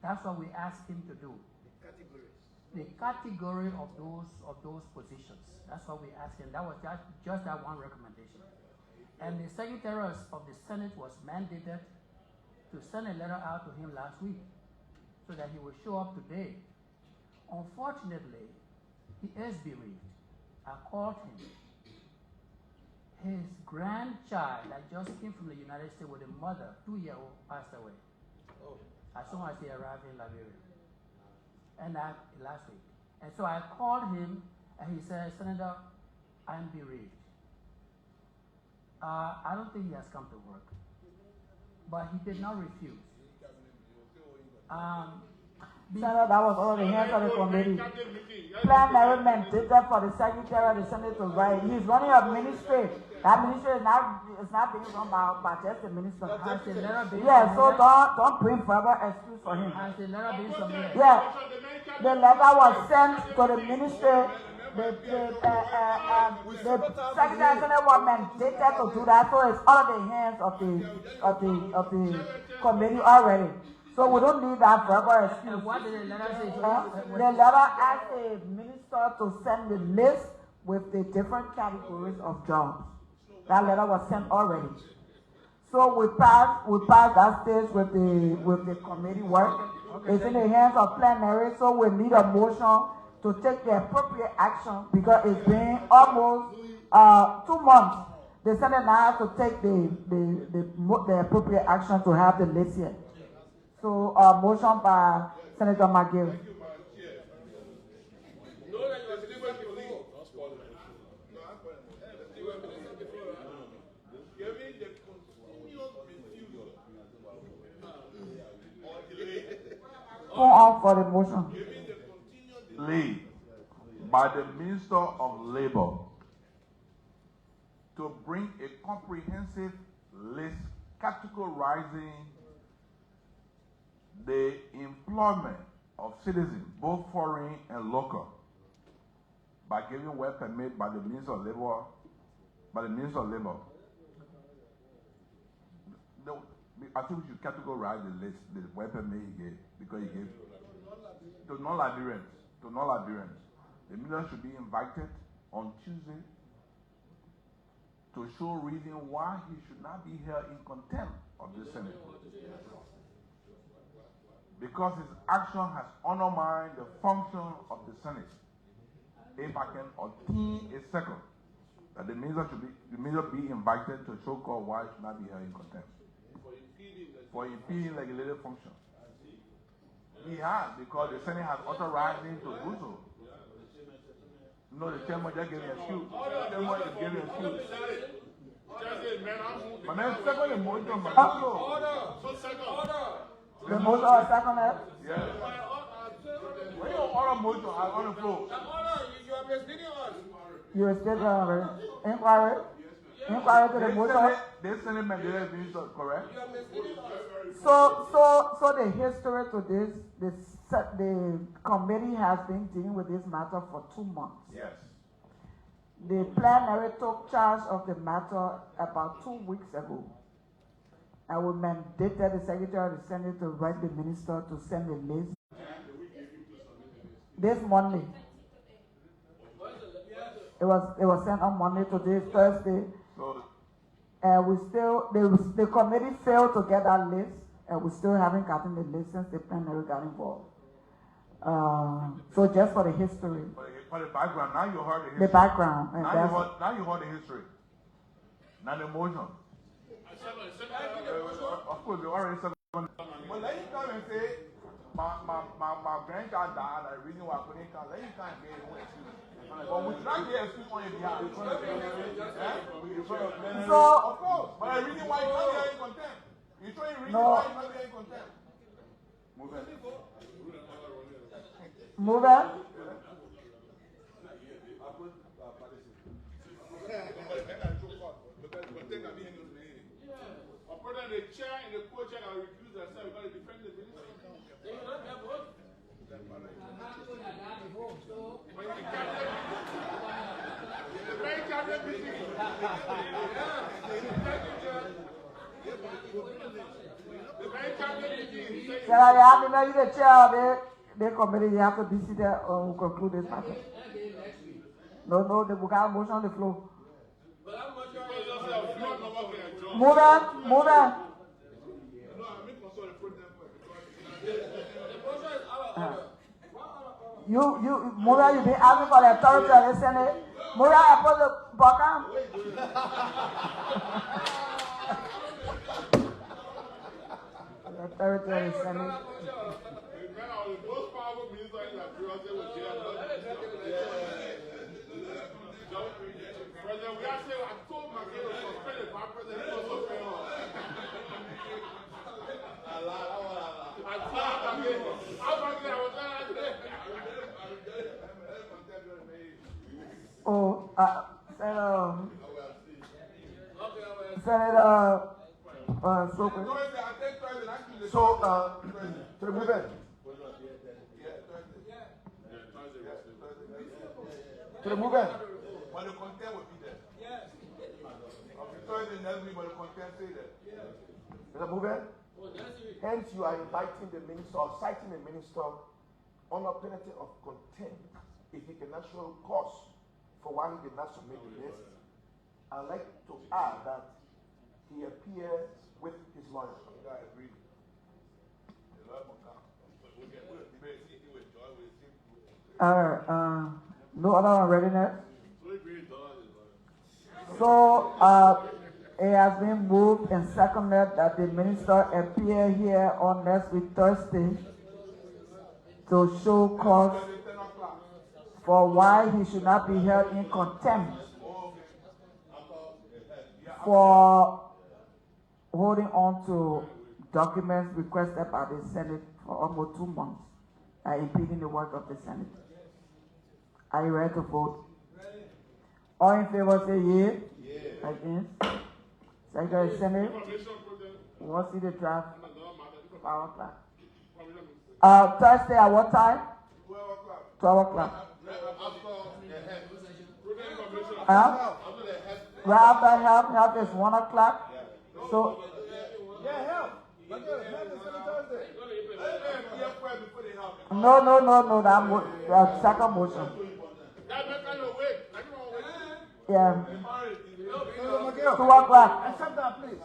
That's what we asked him to do. The category of those positions. That's what we asked him. That was just that one recommendation. And the Secretary of the Senate was mandated to send a letter out to him last week so that he would show up today. Unfortunately, he is bereaved. I called him. His grandchild that just came from the United States with a mother, 2-year-old, passed away as soon as he arrived in Liberia. and last week. And so I called him, and he said, Senator, I'm bereaved. I don't think he has come to work, but he did not refuse. Senator, that was all the hands of the committee. Plan management did that for the Secretary of the Senate to write. He's running a ministry. That ministry is not being run by just the minister. Yeah, so don't bring further excuse for him. Has the letter been submitted? Yeah, the letter was sent to the ministry. The Secretary of Senate was mandated to do that, so it's out of the hands of the committee already. So we don't need that verbal excuse. And what did the letter say? The letter asked the minister to send the list with the different categories of jobs. That letter was sent already. So we passed that stage with the committee work. Okay, it's in the hands of plenary, so we need a motion to take the appropriate action because it's been almost 2 months. The Senate now has to take the appropriate action to have the list here. So motion by Senator McGill. Go on for the motion. Laid by the Minister of Labor to bring a comprehensive list categorizing the employment of citizens, both foreign and local, by giving work permit by the Minister of Labor. I think we should categorize the list, the work permit he gave, because he gave to non-Liberians. The minister should be invited on Tuesday to show reason why he should not be held in contempt of the Senate. Because his action has undermined the function of the Senate. If I can obtain a second, that the minister be invited to show cause why he should not be held in contempt. For impeding legislative function. He has, because the Senate has authorized him to do so. No, the chairman just gave me an excuse. The chairman just gave me an excuse. My man, second the motion, my man. The motion is seconded? Yes. When you order motion, I on the floor. You are misleading us. You are still inquiry? Inquiry to the motion? This Senate mandated minister, correct? You are misleading us. So the history to this, the committee has been dealing with this matter for 2 months. Yes. The plenary took charge of the matter about 2 weeks ago. And we mandated the Secretary of the Senate to write the minister to send the list this Monday. It was sent on Monday. Today is Thursday. And the committee failed to get that list, and we still haven't gotten the list since the plenary got involved. So just for the history. For the background, now you heard the history. The background. And now you heard the history. Now the motion. Of course, you already said. But let you come and say, my grandchild died, the reason why I couldn't come. Let you come and get it. But we should not get excuse on your behalf. So, of course. But the reason why you can't get in contempt. You show you reason why you can't get in contempt. Move it. Move it. The chair and the co-chair are recused themselves because they defend the minister. They will not have vote. The very cabinet meeting. The very cabinet meeting. You the chair of the committee, you have to be seated or conclude this matter. No, the book have motion on the floor. Move on. You move on, you've been asking for the authority of the Senate. Move on, I put the buck the authority of the Senate. The most powerful minister President, we actually, I told my girl to suspend it, but President, he was suspend her. I told my girl, I was there. Oh, Senator, So, to remove it. To remove it. But the content will be there. Yes. Thursday next week, but the content stay there. To remove it. Hence, you are inviting the minister or citing the minister on a penalty of contempt if he cannot show cause for why he did not submit the list. I'd like to add that he appeared with his lawyer. No other readiness. So it has been moved and seconded that the minister appear here on next week Thursday to show cause for why he should not be held in contempt for holding on to documents requested by the Senate for almost 2 months and impeding the work of the Senate. Are you ready to vote? All in favor say yea. Against? Secretary of Senate, we want to see the draft. 5 o'clock. Thursday at what time? 12 o'clock. Right after help is 1 o'clock. So, no, that second motion. Yeah. 2 o'clock. Accept that, please.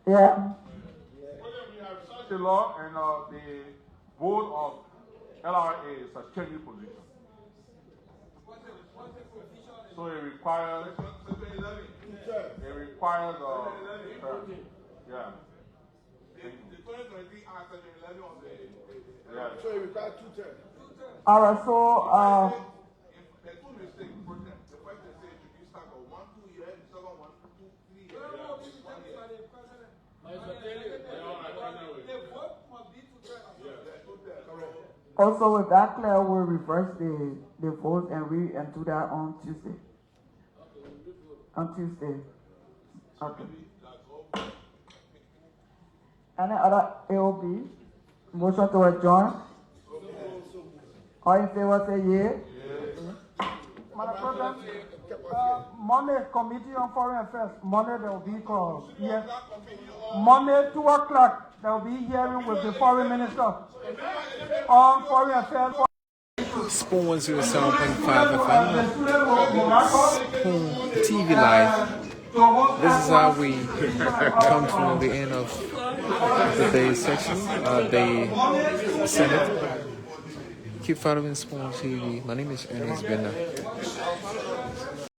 Yeah. The law and the board of LRA is a changing position. So it requires yeah. So it requires 2 terms. All right, so also with that clear, we'll reverse the vote and do that on Tuesday. On Tuesday. Okay. Any other AOB? Motion to adjourn? All in favor say yea. Madam President, Monday Committee on Foreign Affairs, Monday there will be called. Yes. Monday 2 o'clock, there will be hearing with the Foreign Minister on Foreign Affairs. Spoon 107.5 FM. Spoon TV Live. This is how we come to the end of the day section of the Senate. Keep following Spoon TV. My name is Ernest Bender.